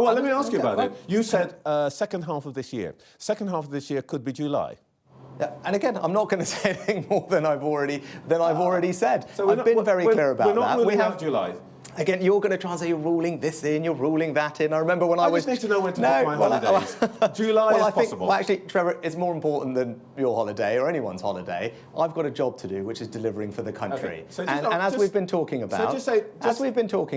Let me ask you about it. You said second half of this year. Second half of this year could be July. Yeah, and again, I'm not going to say anything more than I've already said. So I've been very clear about that. We're not ruling out July. Again, you're going to try and say you're ruling this in, you're ruling that in. I remember when I was... just need to know when to book my holidays. July is possible. Well, actually, Trevor, it's more important than your holiday or anyone's holiday. I've got a job to do, which is delivering for the country. Okay. So and as we've been talking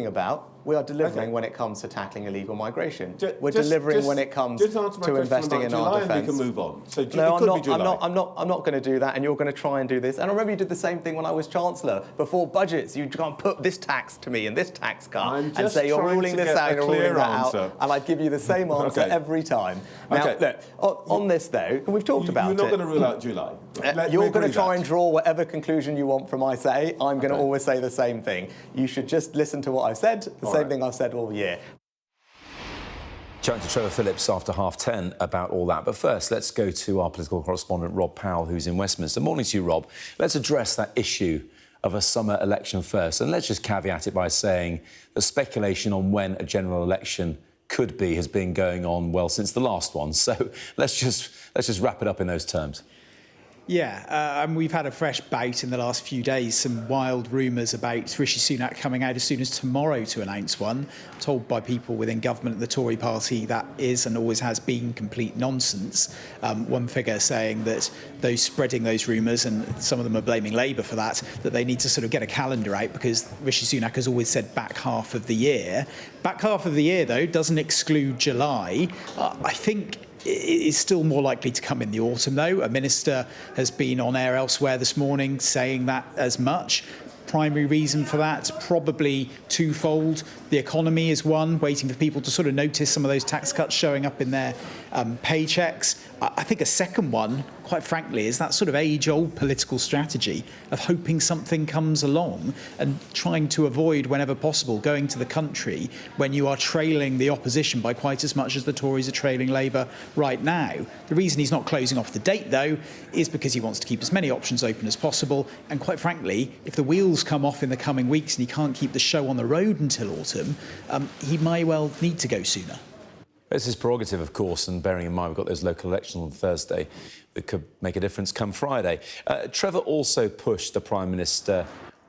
about, we are delivering when it comes to tackling illegal migration. We're delivering when it comes to investing in our defence. We can move on. So it no, could be July. I'm not going to do that, and you're going to try and do this. And I remember you did the same thing when I was Chancellor. Before budgets, you can't put this tax to me and this tax cut and say you're ruling this out, you're ruling that out, and I'd give you the same answer every time. Now, look, on this though, we've talked about it. You're not going to rule out July. You're going to try and draw whatever conclusion you want from I say. I'm going to always say the same thing. You should just listen to what I've said, the same thing I've said all year. Chatting to Trevor Phillips after 10:30 about all that. But first, let's go to our political correspondent, Rob Powell, who's in Westminster. Morning to you, Rob. Let's address that issue of a summer election first. And let's just caveat it by saying the speculation on when a general election could be has been going on, well, since the last one. So let's just wrap it up in those terms. Yeah, and we've had a fresh bout in the last few days, some wild rumours about Rishi Sunak coming out as soon as tomorrow to announce one, told by people within government and the Tory party that is and always has been complete nonsense. One figure saying that those spreading those rumours, and some of them are blaming Labour for that they need to sort of get a calendar out because Rishi Sunak has always said back half of the year. Back half of the year, though, doesn't exclude July. I think is still more likely to come in the autumn, though. A minister has been on air elsewhere this morning saying that as much. Primary reason for that, probably twofold. The economy is one, waiting for people to sort of notice some of those tax cuts showing up in their paychecks. I think a second one, quite frankly, is that sort of age-old political strategy of hoping something comes along and trying to avoid, whenever possible, going to the country when you are trailing the opposition by quite as much as the Tories are trailing Labour right now. The reason he's not closing off the date, though, is because he wants to keep as many options open as possible. And quite frankly, if the wheels come off in the coming weeks and he can't keep the show on the road until autumn, he may well need to go sooner. It's his prerogative, of course, and bearing in mind we've got those local elections on Thursday that could make a difference come Friday. Trevor also pushed the Prime Minister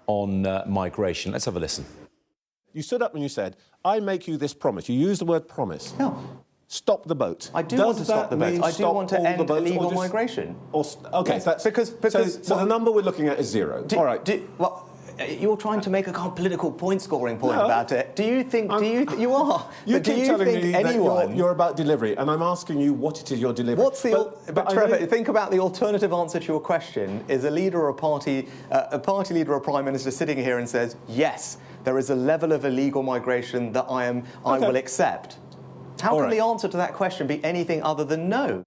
on migration. Let's have a listen. You stood up and you said, I make you this promise. You used the word promise. Yeah. Stop the boat. I do want to stop the boats. I do want to end illegal migration. Okay, yes, that's because so the number we're looking at is zero. All right. You're trying to make a kind of political point-scoring point about it. Do you think you are? You keep telling me anyone? that you're about delivery, and I'm asking you what it is you're delivering. But Trevor, think about the alternative answer to your question. Is a leader or a party leader or prime minister sitting here and says, yes, there is a level of illegal migration that I will accept? How can the answer to that question be anything other than no?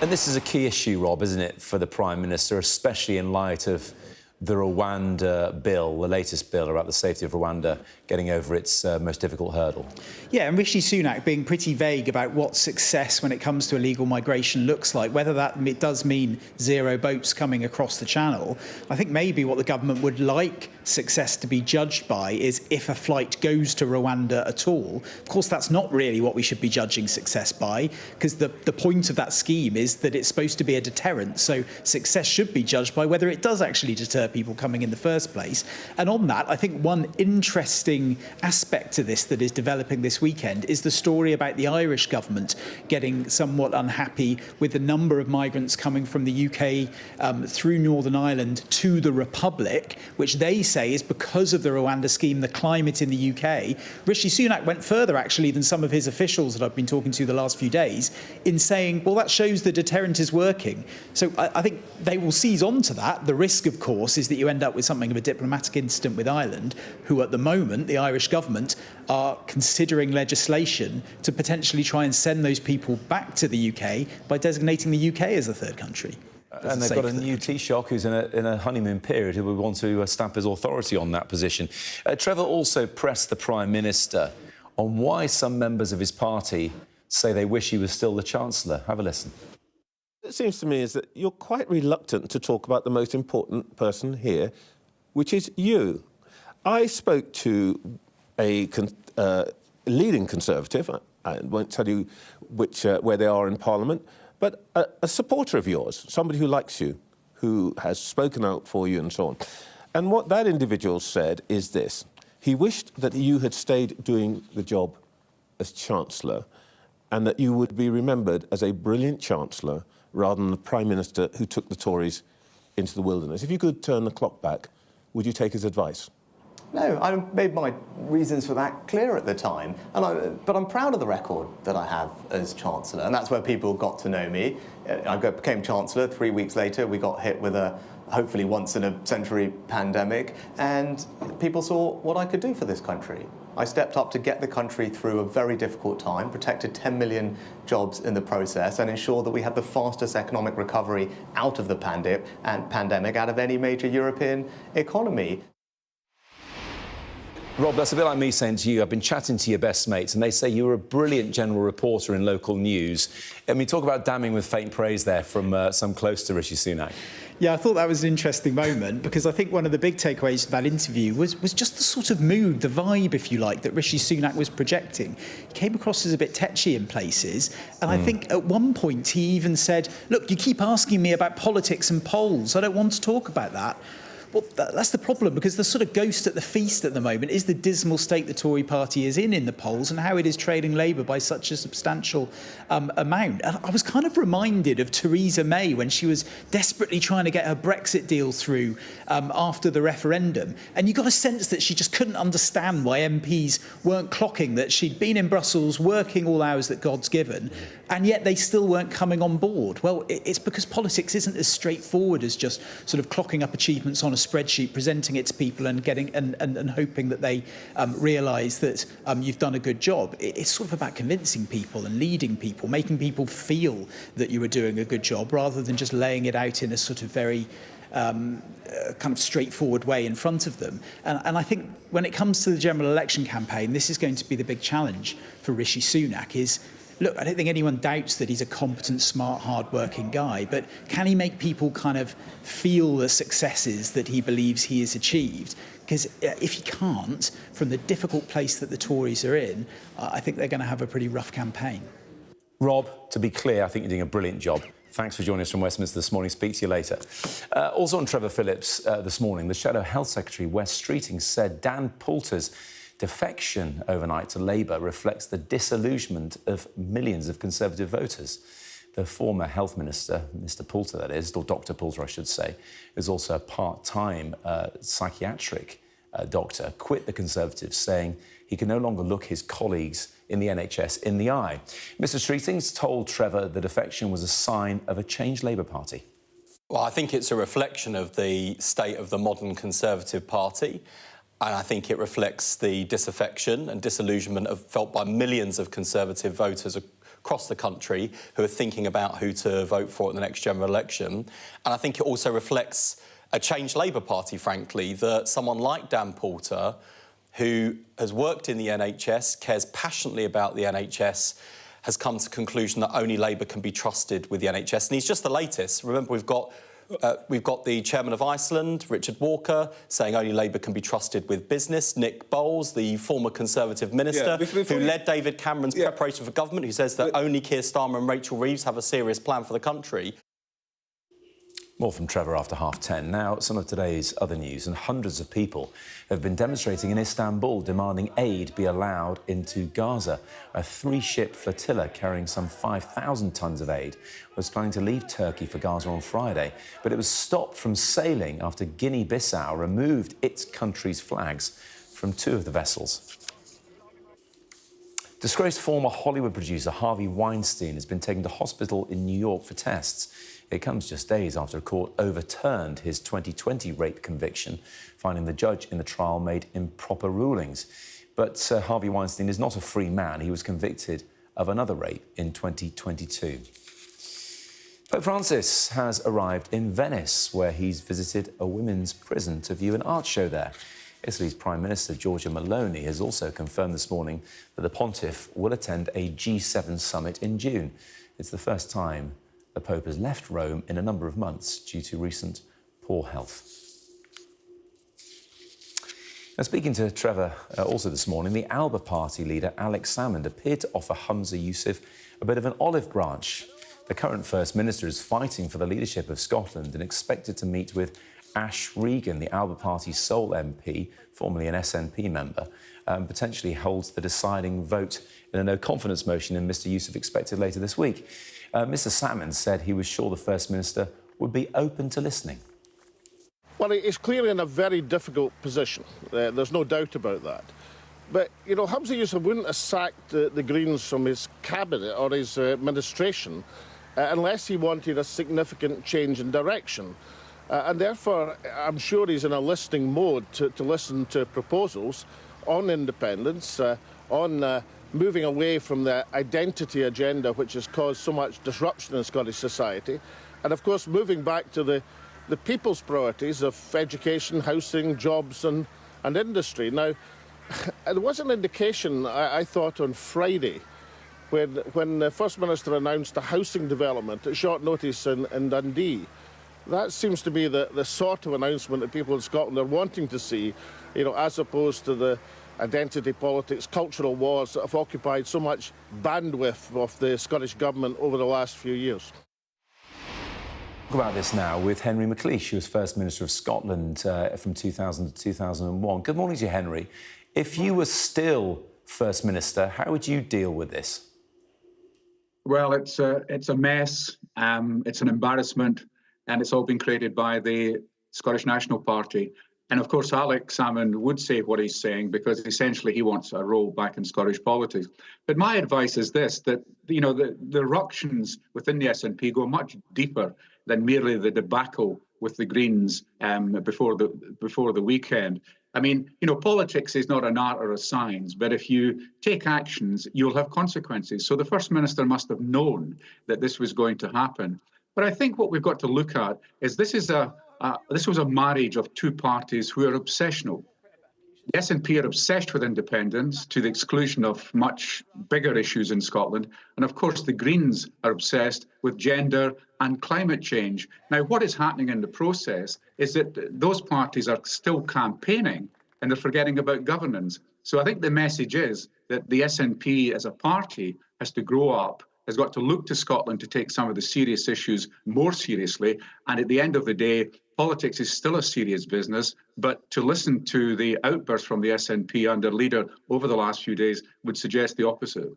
And this is a key issue, Rob, isn't it, for the Prime Minister, especially in light of the Rwanda bill, the latest bill about the safety of Rwanda getting over its most difficult hurdle. Yeah, and Rishi Sunak being pretty vague about what success when it comes to illegal migration looks like, whether that does mean zero boats coming across the channel. I think maybe what the government would like success to be judged by is if a flight goes to Rwanda at all. Of course, that's not really what we should be judging success by, because the point of that scheme is that it's supposed to be a deterrent. So success should be judged by whether it does actually deter people coming in the first place. And on that, I think one interesting aspect to this that is developing this weekend is the story about the Irish government getting somewhat unhappy with the number of migrants coming from the UK through Northern Ireland to the Republic, which they say is because of the Rwanda scheme, the climate in the UK. Rishi Sunak went further, actually, than some of his officials that I've been talking to the last few days in saying, well, that shows the deterrent is working. So I think they will seize on to that. The risk, of course, is that you end up with something of a diplomatic incident with Ireland, who at the moment, the Irish government, are considering legislation to potentially try and send those people back to the UK by designating the UK as a third country. And they've got a new Taoiseach who's in a honeymoon period who would want to stamp his authority on that position. Trevor also pressed the Prime Minister on why some members of his party say they wish he was still the Chancellor. Have a listen. It seems to me is that you're quite reluctant to talk about the most important person here, which is you. I spoke to a leading Conservative, I won't tell you where they are in Parliament, but a supporter of yours, somebody who likes you, who has spoken out for you and so on. And what that individual said is this: he wished that you had stayed doing the job as Chancellor and that you would be remembered as a brilliant Chancellor rather than the Prime Minister who took the Tories into the wilderness. If you could turn the clock back, would you take his advice? No, I made my reasons for that clear at the time, but I'm proud of the record that I have as Chancellor, and that's where people got to know me. I became Chancellor. 3 weeks later, we got hit with a hopefully once-in-a-century pandemic, and people saw what I could do for this country. I stepped up to get the country through a very difficult time, protected 10 million jobs in the process, and ensured that we had the fastest economic recovery out of the pandemic out of any major European economy. Rob, that's a bit like me saying to you, I've been chatting to your best mates and they say you were a brilliant general reporter in local news. I mean, talk about damning with faint praise there from some close to Rishi Sunak. Yeah, I thought that was an interesting moment because I think one of the big takeaways from that interview was just the sort of mood, the vibe, if you like, that Rishi Sunak was projecting. He came across as a bit tetchy in places, and I think at one point he even said, look, you keep asking me about politics and polls. I don't want to talk about that. Well, that's the problem, because the sort of ghost at the feast at the moment is the dismal state the Tory party is in the polls and how it is trailing Labour by such a substantial amount. And I was kind of reminded of Theresa May when she was desperately trying to get her Brexit deal through after the referendum. And you got a sense that she just couldn't understand why MPs weren't clocking that she'd been in Brussels working all hours that God's given, and yet they still weren't coming on board. Well, it's because politics isn't as straightforward as just sort of clocking up achievements on a spreadsheet, presenting it to people and getting and hoping that they realise that you've done a good job. It's sort of about convincing people and leading people, making people feel that you were doing a good job, rather than just laying it out in a sort of very kind of straightforward way in front of them. And I think when it comes to the general election campaign, this is going to be the big challenge for Rishi Sunak is, look, I don't think anyone doubts that he's a competent, smart, hard-working guy, but can he make people kind of feel the successes that he believes he has achieved? Because if he can't, from the difficult place that the Tories are in, I think they're going to have a pretty rough campaign. Rob, to be clear, I think you're doing a brilliant job. Thanks for joining us from Westminster this morning. Speak to you later. Also on Trevor Phillips this morning, the Shadow Health Secretary, Wes Streeting, said Dan Poulter's defection overnight to Labour reflects the disillusionment of millions of Conservative voters. The former health minister, Mr Poulter that is, or Dr Poulter I should say, is also a part-time psychiatric doctor, quit the Conservatives, saying he can no longer look his colleagues in the NHS in the eye. Mr Streeting's told Trevor the defection was a sign of a changed Labour Party. Well, I think it's a reflection of the state of the modern Conservative Party. And I think it reflects the disaffection and disillusionment felt by millions of Conservative voters across the country who are thinking about who to vote for at the next general election. And I think it also reflects a changed Labour Party, frankly, that someone like Dan Poulter, who has worked in the NHS, cares passionately about the NHS, has come to the conclusion that only Labour can be trusted with the NHS. And he's just the latest. Remember, we've got the chairman of Iceland, Richard Walker, saying only Labour can be trusted with business. Nick Bowles, the former Conservative minister, who led David Cameron's preparation for government, who says that only Keir Starmer and Rachel Reeves have a serious plan for the country. More from Trevor after 10:30. Now, some of today's other news, and hundreds of people have been demonstrating in Istanbul demanding aid be allowed into Gaza. A 3-ship flotilla carrying some 5,000 tonnes of aid was planning to leave Turkey for Gaza on Friday, but it was stopped from sailing after Guinea-Bissau removed its country's flags from 2 of the vessels. Disgraced former Hollywood producer Harvey Weinstein has been taken to hospital in New York for tests. It comes just days after a court overturned his 2020 rape conviction, finding the judge in the trial made improper rulings. But Harvey Weinstein is not a free man. He was convicted of another rape in 2022. Pope Francis has arrived in Venice, where he's visited a women's prison to view an art show there. Italy's Prime Minister Giorgia Meloni has also confirmed this morning that the pontiff will attend a G7 summit in June. It's the first time the Pope has left Rome in a number of months due to recent poor health. Now, speaking to Trevor also this morning, the Alba Party leader Alex Salmond appeared to offer Humza Yousaf a bit of an olive branch. The current First Minister is fighting for the leadership of Scotland and expected to meet with Ash Regan, the Alba Party's sole MP, formerly an SNP member, potentially holds the deciding vote in a no-confidence motion in Mr Yousaf expected later this week. Mr Salmond said he was sure the First Minister would be open to listening. Well, he's clearly in a very difficult position. There's no doubt about that. But, you know, Humza Yousaf wouldn't have sacked the Greens from his cabinet or his administration unless he wanted a significant change in direction. And therefore, I'm sure he's in a listening mode to listen to proposals on independence, on moving away from the identity agenda which has caused so much disruption in Scottish society, and of course moving back to the people's priorities of education, housing, jobs and industry. Now, there was an indication, I thought, on Friday when the First Minister announced a housing development at short notice in Dundee. That seems to be the sort of announcement that people in Scotland are wanting to see, you know, as opposed to the identity politics, cultural wars that have occupied so much bandwidth of the Scottish Government over the last few years. Talk about this now with Henry McLeish, who was First Minister of Scotland from 2000 to 2001. Good morning to you, Henry. If you were still First Minister, how would you deal with this? Well, it's a mess, it's an embarrassment, and it's all been created by the Scottish National Party. And of course, Alex Salmond would say what he's saying because essentially he wants a role back in Scottish politics. But my advice is this, that, you know, the ructions within the SNP go much deeper than merely the debacle with the Greens before the weekend. I mean, you know, politics is not an art or a science, but if you take actions, you'll have consequences. So the First Minister must have known that this was going to happen. But I think what we've got to look at is this was a marriage of two parties who are obsessional. The SNP are obsessed with independence to the exclusion of much bigger issues in Scotland. And of course, the Greens are obsessed with gender and climate change. Now, what is happening in the process is that those parties are still campaigning and they're forgetting about governance. So I think the message is that the SNP as a party has to grow up, has got to look to Scotland to take some of the serious issues more seriously. And at the end of the day, politics is still a serious business, but to listen to the outbursts from the SNP under leader over the last few days would suggest the opposite.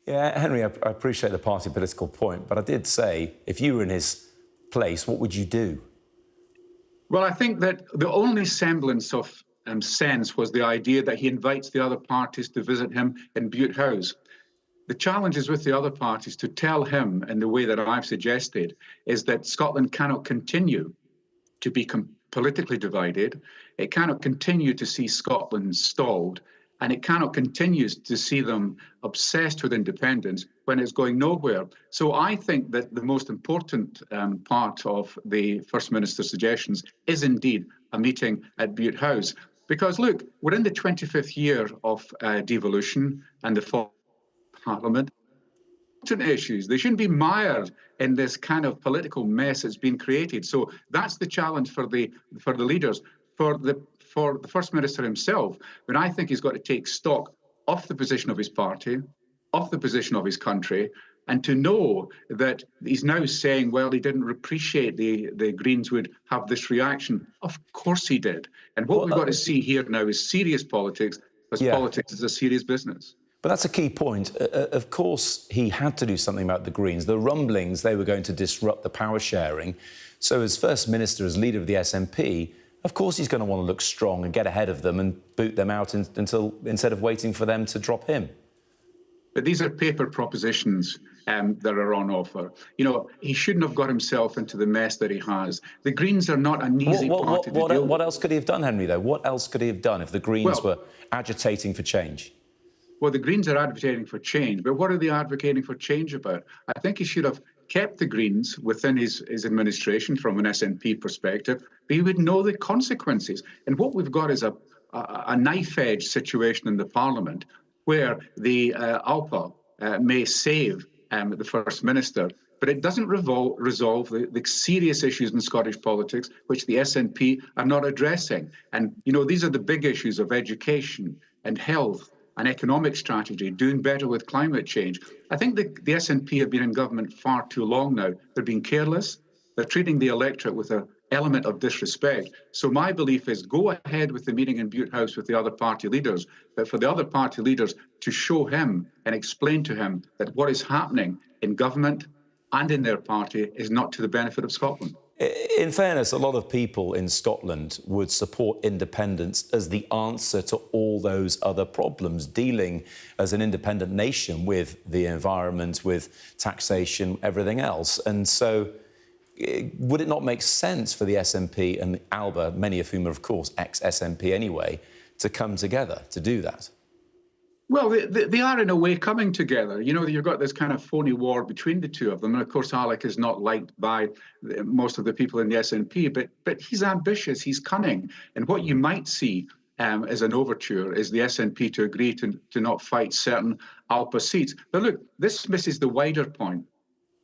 Yeah, Henry, I appreciate the party political point, but I did say, if you were in his place, what would you do? Well, I think that the only semblance of sense was the idea that he invites the other parties to visit him in Bute House. The challenge is with the other parties to tell him, in the way that I've suggested, is that Scotland cannot continue to be politically divided. It cannot continue to see Scotland stalled, and it cannot continue to see them obsessed with independence when it's going nowhere. So I think that the most important part of the First Minister's suggestions is indeed a meeting at Bute House. Because, look, we're in the 25th year of devolution and the fall of Parliament. Issues. They shouldn't be mired in this kind of political mess that's been created. So that's the challenge for the leaders. For the First Minister himself, but I think he's got to take stock of the position of his party, of the position of his country, and to know that he's now saying, well, he didn't appreciate the Greens would have this reaction. Of course he did. And what we've got to see here now is serious politics, because politics is a serious business. But that's a key point. Of course, he had to do something about the Greens. The rumblings, they were going to disrupt the power sharing. So as First Minister, as leader of the SNP, of course he's going to want to look strong and get ahead of them and boot them out instead of waiting for them to drop him. But these are paper propositions that are on offer. You know, he shouldn't have got himself into the mess that he has. The Greens are not an easy party to deal with. What else could he have done, Henry, though? What else could he have done if the Greens were agitating for change? Well, the Greens are advocating for change, but what are they advocating for change about? I think he should have kept the Greens within his administration from an SNP perspective, but he would know the consequences. And what we've got is a knife-edge situation in the Parliament where the ALPA may save the First Minister, but it doesn't resolve the serious issues in Scottish politics, which the SNP are not addressing. And, you know, these are the big issues of education and health and economic strategy, doing better with climate change. I think the SNP have been in government far too long now. They're being careless. They're treating the electorate with an element of disrespect. So my belief is go ahead with the meeting in Bute House with the other party leaders, but for the other party leaders to show him and explain to him that what is happening in government and in their party is not to the benefit of Scotland. In fairness, a lot of people in Scotland would support independence as the answer to all those other problems, dealing as an independent nation with the environment, with taxation, everything else. And so would it not make sense for the SNP and ALBA, many of whom are, of course, ex-SNP anyway, to come together to do that? Well, they are in a way coming together. You know, you've got this kind of phony war between the two of them. And of course, Alec is not liked by most of the people in the SNP, but he's ambitious, he's cunning. And what you might see as an overture is the SNP to agree to not fight certain ALPA seats. But look, this misses the wider point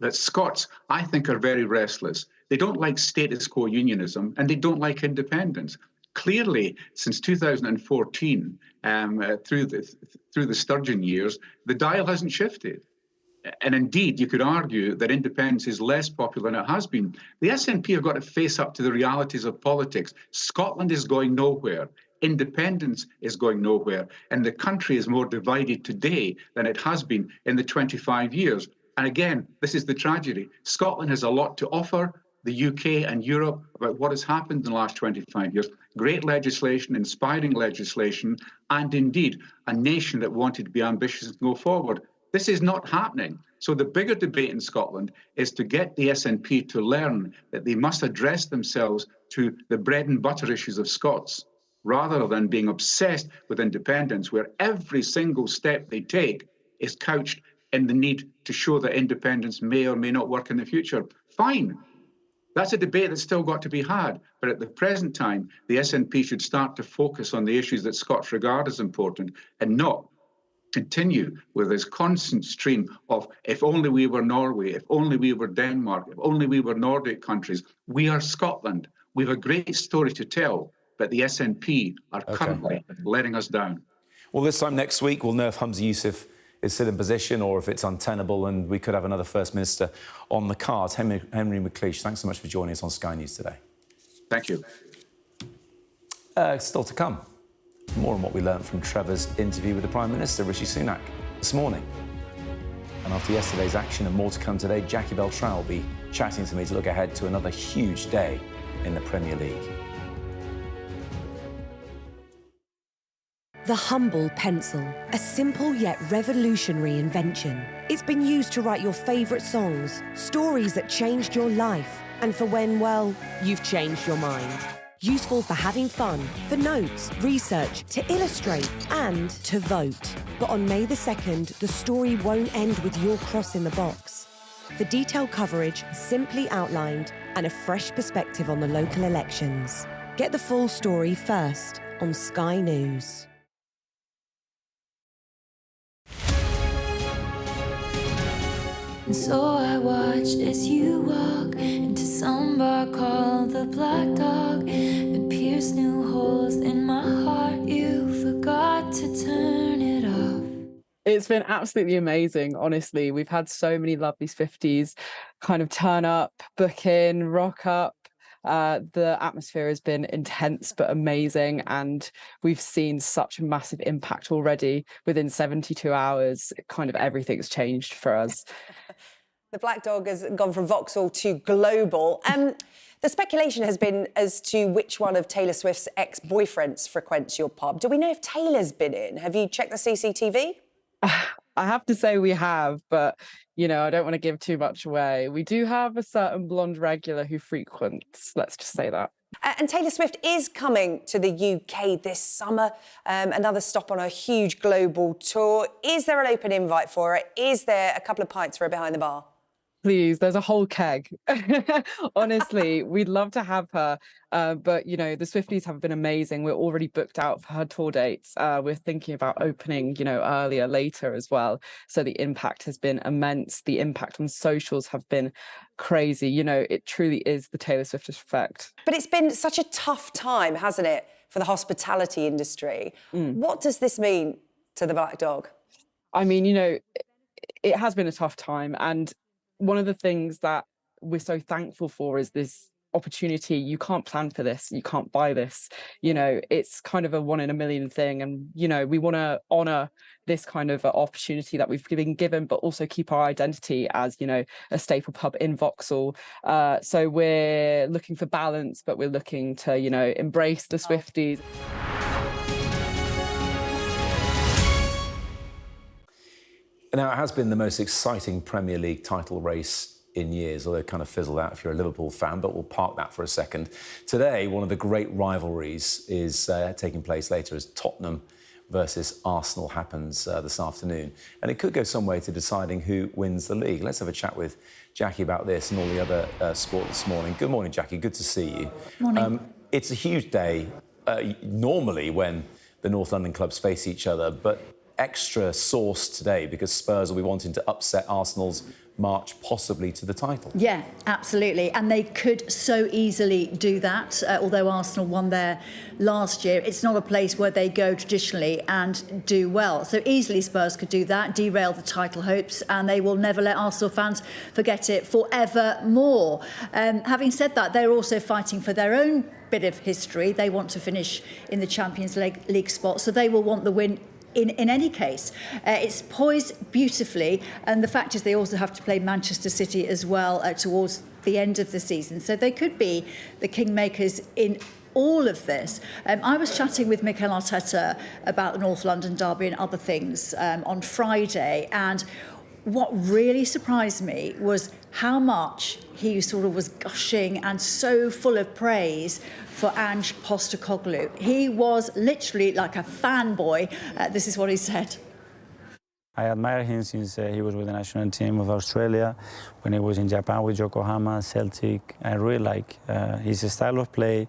that Scots, I think, are very restless. They don't like status quo unionism and they don't like independence. Clearly, since 2014, through the Sturgeon years, the dial hasn't shifted. And indeed, you could argue that independence is less popular than it has been. The SNP have got to face up to the realities of politics. Scotland is going nowhere. Independence is going nowhere. And the country is more divided today than it has been in the 25 years. And again, this is the tragedy. Scotland has a lot to offer the UK and Europe about what has happened in the last 25 years. Great legislation, inspiring legislation, and indeed a nation that wanted to be ambitious and go forward. This is not happening. So the bigger debate in Scotland is to get the SNP to learn that they must address themselves to the bread and butter issues of Scots, rather than being obsessed with independence, where every single step they take is couched in the need to show that independence may or may not work in the future. Fine. That's a debate that's still got to be had. But at the present time, the SNP should start to focus on the issues that Scots regard as important and not continue with this constant stream of if only we were Norway, if only we were Denmark, if only we were Nordic countries. We are Scotland. We have a great story to tell, but the SNP are currently letting us down. Well, this time next week, we'll know if Humza Yousaf is still in position or if it's untenable, and we could have another First Minister on the cards. Henry McLeish, thanks so much for joining us on Sky News today. Thank you. Still to come. More on what we learned from Trevor's interview with the Prime Minister, Rishi Sunak, this morning. And after yesterday's action and more to come today, Jackie Beltrán will be chatting to me to look ahead to another huge day in the Premier League. The humble pencil, a simple yet revolutionary invention. It's been used to write your favourite songs, stories that changed your life, and for when, well, you've changed your mind. Useful for having fun, for notes, research, to illustrate, and to vote. But on May the 2nd, the story won't end with your cross in the box. For detailed coverage, simply outlined, and a fresh perspective on the local elections. Get the full story first on Sky News. And so I watched as you walk into some bar called the Black Dog and pierced new holes in my heart. You forgot to turn it off. It's been absolutely amazing, honestly. We've had so many lovely Swifties kind of turn up, book in, rock up. The atmosphere has been intense but amazing, and we've seen such a massive impact already. Within 72 hours, kind of everything's changed for us. The Black Dog has gone from Vauxhall to global. The speculation has been as to which one of Taylor Swift's ex-boyfriends frequents your pub. Do we know if Taylor's been in? Have you checked the CCTV? I have to say we have, but, you know, I don't want to give too much away. We do have a certain blonde regular who frequents, let's just say that. And Taylor Swift is coming to the UK this summer, another stop on a huge global tour. Is there an open invite for her? Is there a couple of pints for her behind the bar? Please, there's a whole keg. Honestly, we'd love to have her. But, you know, the Swifties have been amazing. We're already booked out for her tour dates. We're thinking about opening, you know, earlier, later as well. So the impact has been immense. The impact on socials have been crazy. You know, it truly is the Taylor Swift effect. But it's been such a tough time, hasn't it, for the hospitality industry? What does this mean to the Black Dog? I mean, you know, it has been a tough time. And one of the things that we're so thankful for is this opportunity. You can't plan for this. You can't buy this. You know, it's kind of a one in a million thing. And, you know, we want to honour this kind of opportunity that we've been given, but also keep our identity as, you know, a staple pub in Vauxhall. So we're looking for balance, but we're looking to, you know, embrace the Swifties. Now, it has been the most exciting Premier League title race in years, although it kind of fizzled out if you're a Liverpool fan, but we'll park that for a second. Today, one of the great rivalries is taking place later as Tottenham versus Arsenal happens this afternoon. And it could go some way to deciding who wins the league. Let's have a chat with Jackie about this and all the other sport this morning. Good morning, Jackie. Good to see you. Morning. It's a huge day, normally, when the North London clubs face each other, but extra sauce today because Spurs will be wanting to upset Arsenal's march possibly to the title. Yeah, absolutely. And they could so easily do that, although Arsenal won there last year. It's not a place where they go traditionally and do well. So easily Spurs could do that, derail the title hopes, and they will never let Arsenal fans forget it forevermore. Having said that, they're also fighting for their own bit of history. They want to finish in the Champions League spot, so they will want the win in any case. It's poised beautifully, and the fact is they also have to play Manchester City as well towards the end of the season, so they could be the kingmakers in all of this. I was chatting with Mikel Arteta about the North London derby and other things on Friday, and what really surprised me was how much he sort of was gushing and so full of praise for Ange Postecoglou. He was literally like a fanboy. This is what he said. I admire him since he was with the national team of Australia, when he was in Japan with Yokohama, Celtic. I really like his style of play.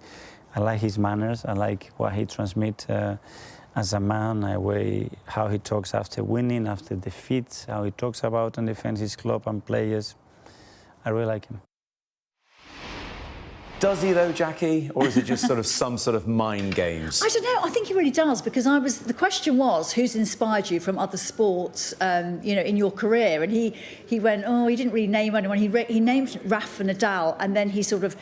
I like his manners. I like what he transmits as a man, how he talks after winning, after defeats, how he talks about and defends his club and players. I really like him. Does he though, Jackie, or is it just sort of some sort of mind games? I don't know. I think he really does, because the question was, who's inspired you from other sports, you know, in your career? And he went, he didn't really name anyone. He named Rafa Nadal, and then he sort of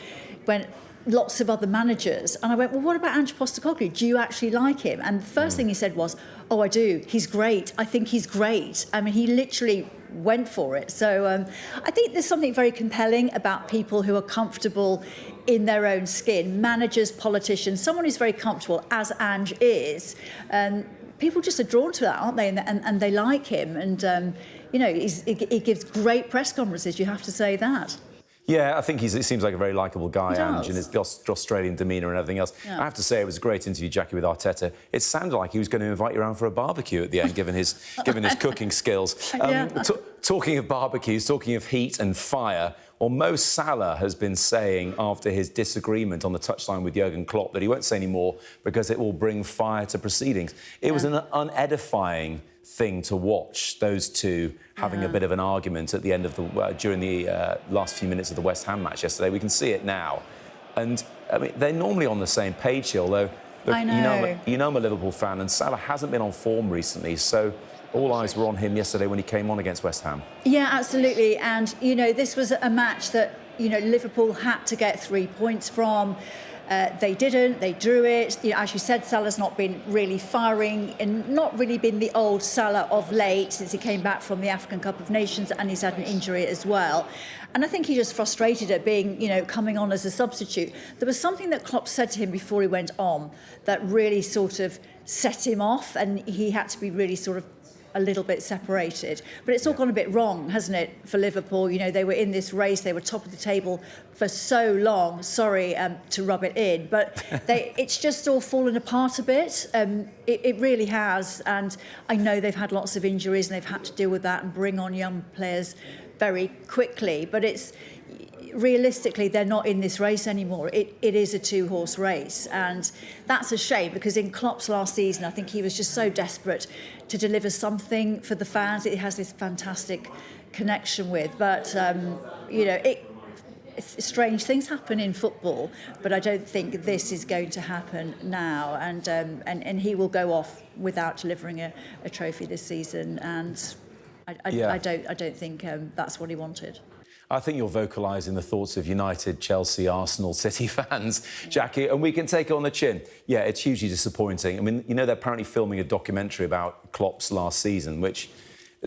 went lots of other managers. And I went, well, what about Ange Postecoglou? Do you actually like him? And the first thing he said was, oh, I do. He's great. I think he's great. I mean, he literally went for it. So I think there's something very compelling about people who are comfortable in their own skin, managers, politicians, someone who's very comfortable, as Ange is. People just are drawn to that, aren't they? And they like him. And, you know, he gives great press conferences, you have to say that. Yeah, I think he seems like a very likeable guy, He does. Ange, and his Australian demeanour and everything else. Yeah. I have to say, it was a great interview, Jackie, with Arteta. It sounded like he was going to invite you around for a barbecue at the end, given his cooking skills. Yeah. Talking of barbecues, talking of heat and fire, well, Mo Salah has been saying after his disagreement on the touchline with Jurgen Klopp that he won't say any more because it will bring fire to proceedings. It was an unedifying thing to watch, those two having a bit of an argument at the end of during the last few minutes of the West Ham match yesterday. We can see it now. And, I mean, they're normally on the same page here, although, look, I know. you know I'm a Liverpool fan, and Salah hasn't been on form recently, so all eyes were on him yesterday when he came on against West Ham. Yeah, absolutely. And, you know, this was a match that, you know, Liverpool had to get 3 points from. They didn't, they drew it. You know, as you said, Salah's not been really firing and not really been the old Salah of late since he came back from the African Cup of Nations, and he's had an injury as well. And I think he's just frustrated at being, you know, coming on as a substitute. There was something that Klopp said to him before he went on that really sort of set him off, and he had to be really sort of a little bit separated. But it's all gone a bit wrong, hasn't it, for Liverpool? You know, they were in this race, they were top of the table for so long. Sorry to rub it in, but it's just all fallen apart a bit. It really has, and I know they've had lots of injuries and they've had to deal with that and bring on young players very quickly, but it's realistically they're not in this race anymore. It is a two-horse race, and that's a shame, because in Klopp's last season I think he was just so desperate to deliver something for the fans. It has this fantastic connection with, but you know, strange things happen in football, but I don't think this is going to happen now, and he will go off without delivering a trophy this season, and I don't think that's what he wanted. I think you're vocalising the thoughts of United, Chelsea, Arsenal, City fans, Jackie, and we can take it on the chin. Yeah, it's hugely disappointing. I mean, you know, they're apparently filming a documentary about Klopp's last season, which,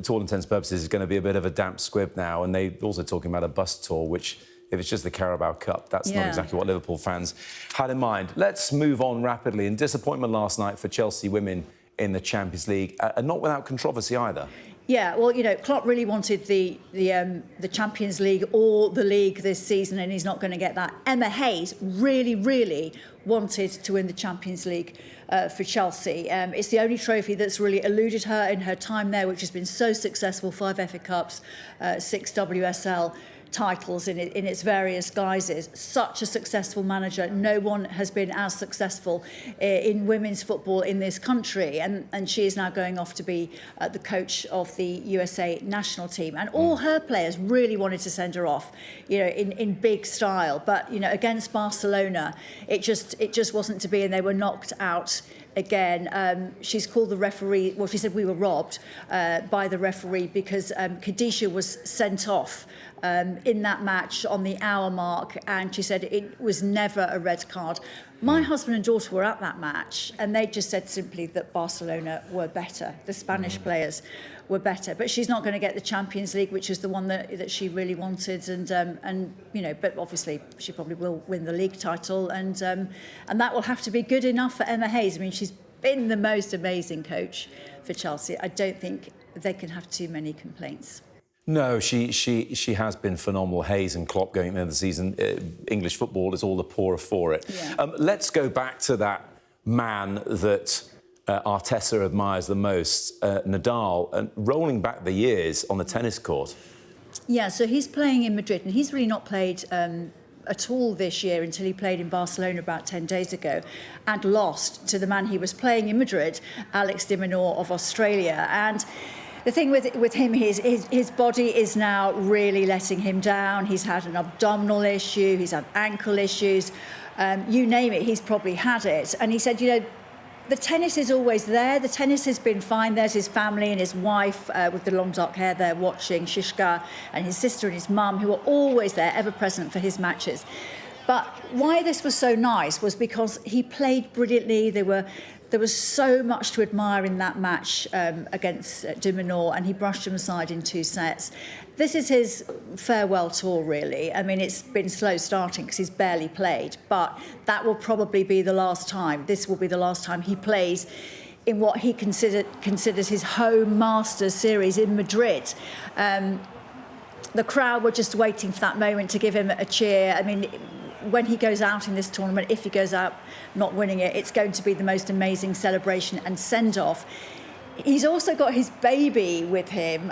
to all intents and purposes, is going to be a bit of a damp squib now, and they're also talking about a bus tour, which, if it's just the Carabao Cup, that's not exactly what Liverpool fans had in mind. Let's move on rapidly. And disappointment last night for Chelsea women in the Champions League, and not without controversy either. Yeah, well, you know, Klopp really wanted the Champions League or the league this season, and he's not going to get that. Emma Hayes really wanted to win the Champions League for Chelsea. It's the only trophy that's really eluded her in her time there, which has been so successful: 5 FA Cups, 6 WSL titles in its various guises. Such a successful manager. No one has been as successful in women's football in this country, and she is now going off to be the coach of the USA national team, and all her players really wanted to send her off, you know, in big style, but, you know, against Barcelona it just wasn't to be, and they were knocked out again. She's called the referee, well, she said we were robbed by the referee because Khadisha was sent off in that match on the hour mark, and she said it was never a red card. My husband and daughter were at that match, and they just said simply that Barcelona were better. The Spanish players were better, but she's not going to get the Champions League, which is the one that she really wanted, and you know, but obviously she probably will win the league title, and that will have to be good enough for Emma Hayes. I mean, she's been the most amazing coach for Chelsea. I don't think they can have too many complaints. No, she has been phenomenal. Hayes and Klopp going into the season. English football is all the poorer for it. Yeah. Let's go back to that man that Arteta admires the most, Nadal, and rolling back the years on the tennis court. Yeah, so he's playing in Madrid, and he's really not played at all this year until he played in Barcelona about 10 days ago and lost to the man he was playing in Madrid, Alex de Minaur of Australia. And the thing with him is his body is now really letting him down. He's had an abdominal issue, he's had ankle issues, you name it, he's probably had it. And he said, you know, the tennis is always there. The tennis has been fine. There's his family and his wife with the long dark hair there watching, Shishka, and his sister and his mum, who are always there, ever present for his matches. But why this was so nice was because he played brilliantly. There was so much to admire in that match against de Minaur, and he brushed him aside in 2 sets. This is his farewell tour, really. I mean, it's been slow starting because he's barely played, but that will probably be the last time. This will be the last time he plays in what he considers his home Masters series in Madrid. The crowd were just waiting for that moment to give him a cheer. I mean, when he goes out in this tournament, if he goes out not winning it, it's going to be the most amazing celebration and send-off. He's also got his baby with him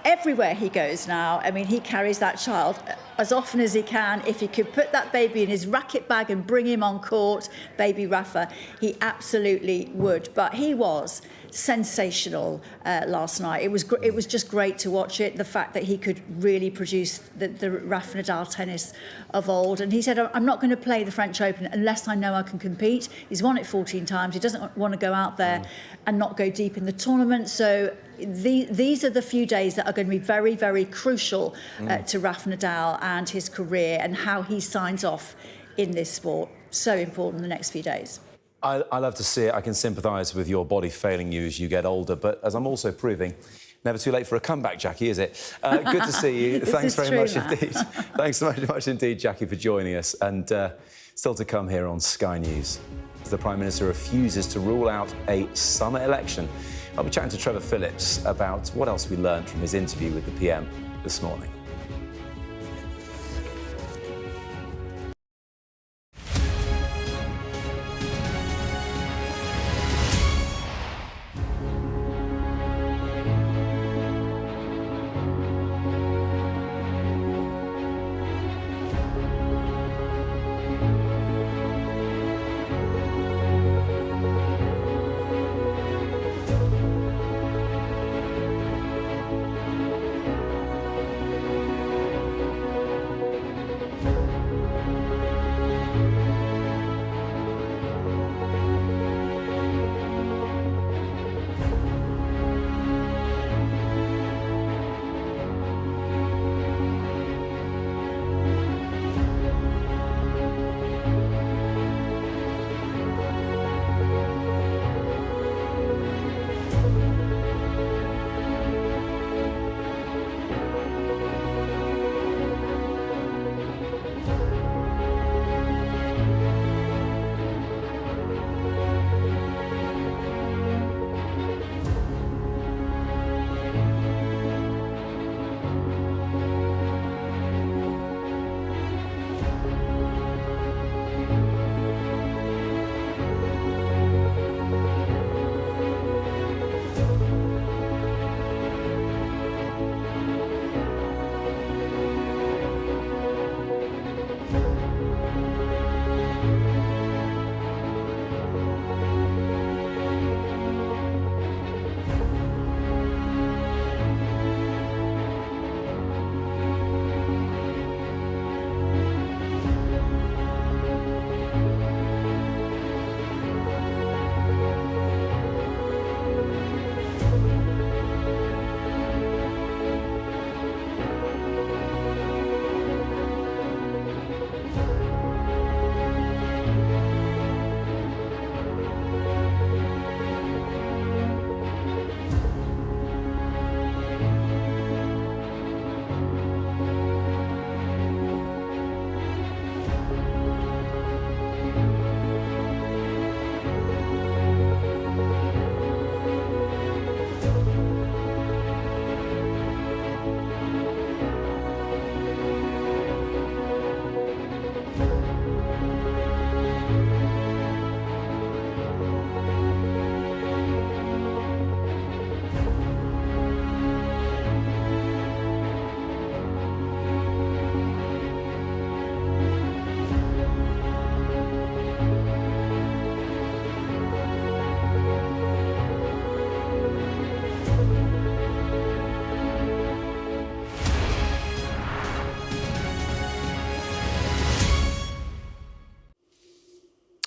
everywhere he goes now. I mean, he carries that child as often as he can. If he could put that baby in his racket bag and bring him on court, baby Rafa, he absolutely would. But he was sensational last night. It was just great to watch it. The fact that he could really produce the Rafa Nadal tennis of old. And he said, I'm not going to play the French Open unless I know I can compete. He's won it 14 times. He doesn't want to go out there and not go deep in the tournament. So these are the few days that are going to be very, very crucial to Rafa Nadal and his career and how he signs off in this sport. So important in the next few days. I love to see it. I can sympathise with your body failing you as you get older, but as I'm also proving, never too late for a comeback, Jackie, is it? Good to see you. Thanks very much indeed. Thanks very much indeed, Jackie, for joining us. And still to come here on Sky News, as the Prime Minister refuses to rule out a summer election. I'll be chatting to Trevor Phillips about what else we learned from his interview with the PM this morning.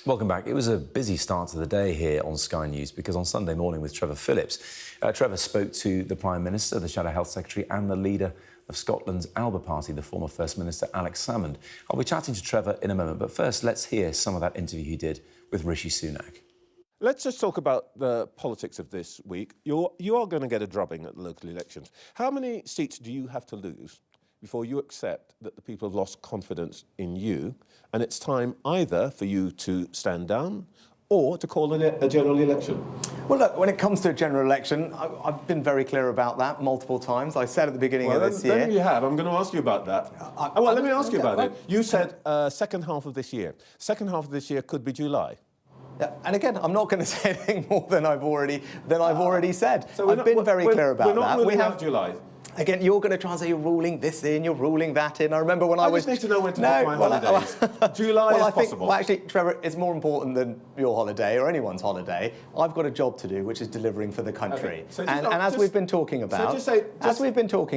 Welcome back. It was a busy start to the day here on Sky News because on Sunday morning with Trevor Phillips, Trevor spoke to the Prime Minister, the Shadow Health Secretary and the leader of Scotland's Alba Party, the former First Minister Alex Salmond. I'll be chatting to Trevor in a moment, but first let's hear some of that interview he did with Rishi Sunak. Let's just talk about the politics of this week. You are going to get a drubbing at the local elections. How many seats do you have to lose before you accept that the people have lost confidence in you, and it's time either for you to stand down or to call a general election? Well, look, when it comes to a general election, I've been very clear about that multiple times. I said at the beginning of this year... Then you have. I'm going to ask you about that. Let me ask you about it. You said second half of this year. Second half of this year could be July. Yeah, and again, I'm not going to say anything more than I've already said. So I've been very clear about that. We're not ruling out July. Again, you're going to try and say you're ruling this in, you're ruling that in. I remember when I was... just need to know when to book my holidays. July is possible. Well, actually, Trevor, it's more important than your holiday or anyone's holiday. I've got a job to do, which is delivering for the country. Okay. So as we've been talking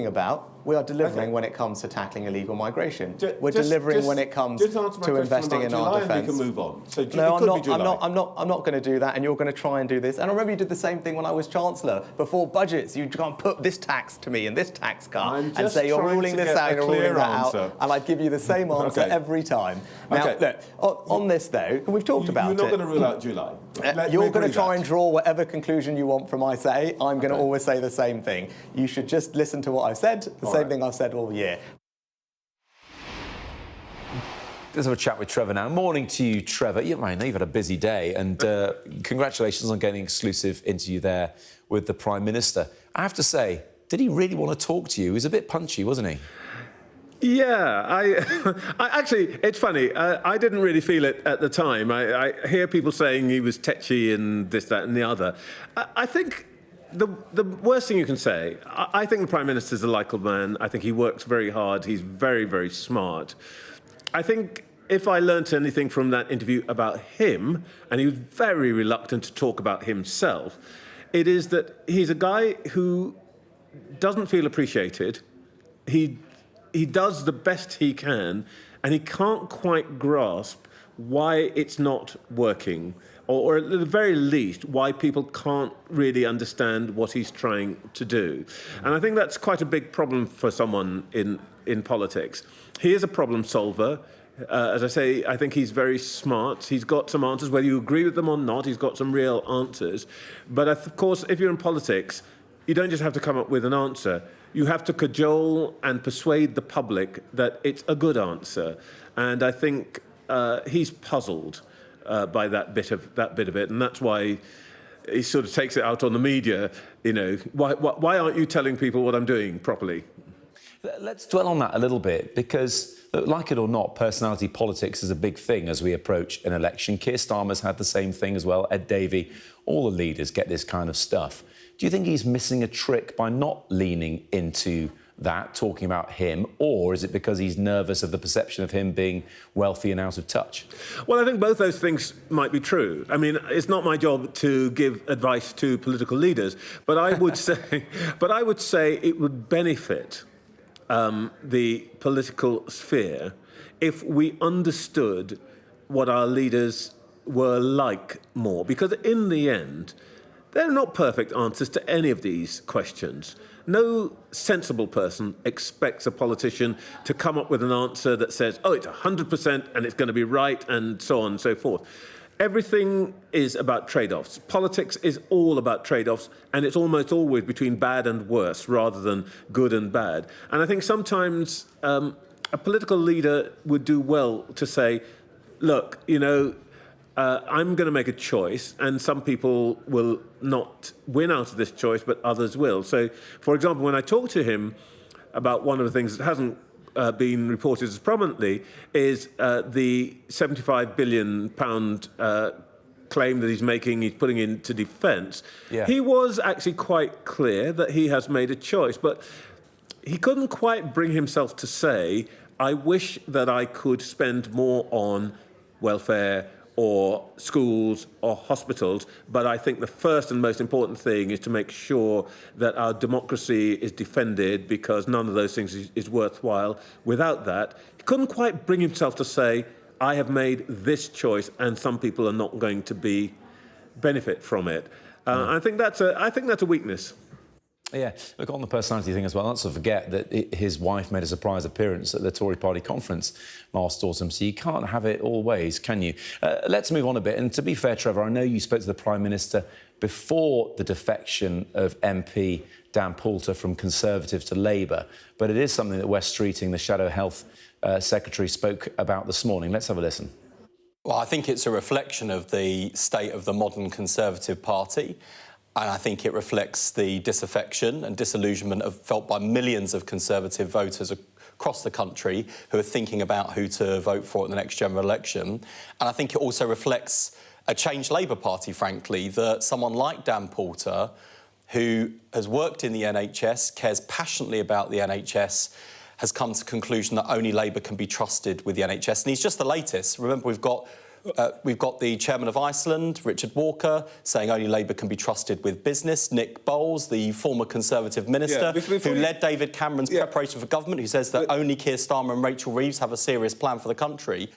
about, we are delivering when it comes to tackling illegal migration. We're delivering when it comes to investing in our defence. We can move on. So no, I'm not going to do that, and you're going to try and do this. And I remember you did the same thing when I was Chancellor. Before budgets, you can't put this tax to me and this tax cut and say you're ruling this out, you're ruling that out, and I'd give you the same answer every time. Now, look, on this though, we've talked about it. You're not going to rule out July. You're going to try and draw whatever conclusion you want from I say. I'm going to always say the same thing. You should just listen to what I've said, the same thing I've said all year. Let's have a chat with Trevor now. Morning to you, Trevor. I know you've had a busy day, and congratulations on getting an exclusive interview there with the Prime Minister. I have to say, did he really want to talk to you? He was a bit punchy, wasn't he? Yeah, I actually, it's funny. I didn't really feel it at the time. I hear people saying he was tetchy and this, that, and the other. I think the worst thing you can say. I think the Prime Minister's a likeable man. I think he works very hard. He's very, very smart. I think if I learnt anything from that interview about him, and he was very reluctant to talk about himself, it is that he's a guy who doesn't feel appreciated. He does the best he can, and he can't quite grasp why it's not working, or at the very least, why people can't really understand what he's trying to do. And I think that's quite a big problem for someone in politics. He is a problem solver. As I say, I think he's very smart. He's got some answers, whether you agree with them or not, he's got some real answers. But of course, if you're in politics, you don't just have to come up with an answer. You have to cajole and persuade the public that it's a good answer. And I think he's puzzled by that bit of it, and that's why he sort of takes it out on the media. You know, why aren't you telling people what I'm doing properly? Let's dwell on that a little bit, because, like it or not, personality politics is a big thing as we approach an election. Keir Starmer's had the same thing as well. Ed Davey, all the leaders get this kind of stuff. Do you think he's missing a trick by not leaning into that, talking about him, or is it because he's nervous of the perception of him being wealthy and out of touch? Well, I think both those things might be true. I mean, it's not my job to give advice to political leaders, but I would say, it would benefit the political sphere if we understood what our leaders were like more, because in the end, they're not perfect answers to any of these questions. No sensible person expects a politician to come up with an answer that says, oh, it's 100% and it's going to be right, and so on and so forth. Everything is about trade-offs. Politics is all about trade-offs, and it's almost always between bad and worse rather than good and bad. And I think sometimes a political leader would do well to say, look, you know, I'm going to make a choice, and some people will not win out of this choice, but others will. So, for example, when I talked to him about one of the things that hasn't been reported as prominently is the £75 billion claim that he's putting into defence. Yeah. He was actually quite clear that he has made a choice, but he couldn't quite bring himself to say, I wish that I could spend more on welfare or schools or hospitals, but I think the first and most important thing is to make sure that our democracy is defended, because none of those things is worthwhile without that. He couldn't quite bring himself to say, I have made this choice and some people are not going to benefit from it. I think that's a weakness. Yeah, look, on the personality thing as well, let's not forget that his wife made a surprise appearance at the Tory party conference last autumn, so you can't have it all ways, can you? Let's move on a bit, and to be fair, Trevor, I know you spoke to the Prime Minister before the defection of MP Dan Poulter from Conservative to Labour, but it is something that Wes Streeting, the Shadow Health Secretary, spoke about this morning. Let's have a listen. Well, I think it's a reflection of the state of the modern Conservative Party. And I think it reflects the disaffection and disillusionment felt by millions of Conservative voters across the country who are thinking about who to vote for at the next general election. And I think it also reflects a changed Labour Party, frankly, that someone like Dan Poulter, who has worked in the NHS, cares passionately about the NHS, has come to the conclusion that only Labour can be trusted with the NHS. And he's just the latest. Remember, we've got the chairman of Iceland, Richard Walker, saying only Labour can be trusted with business. Nick Bowles, the former Conservative minister, who led David Cameron's preparation for government, who says that only Keir Starmer and Rachel Reeves have a serious plan for the country.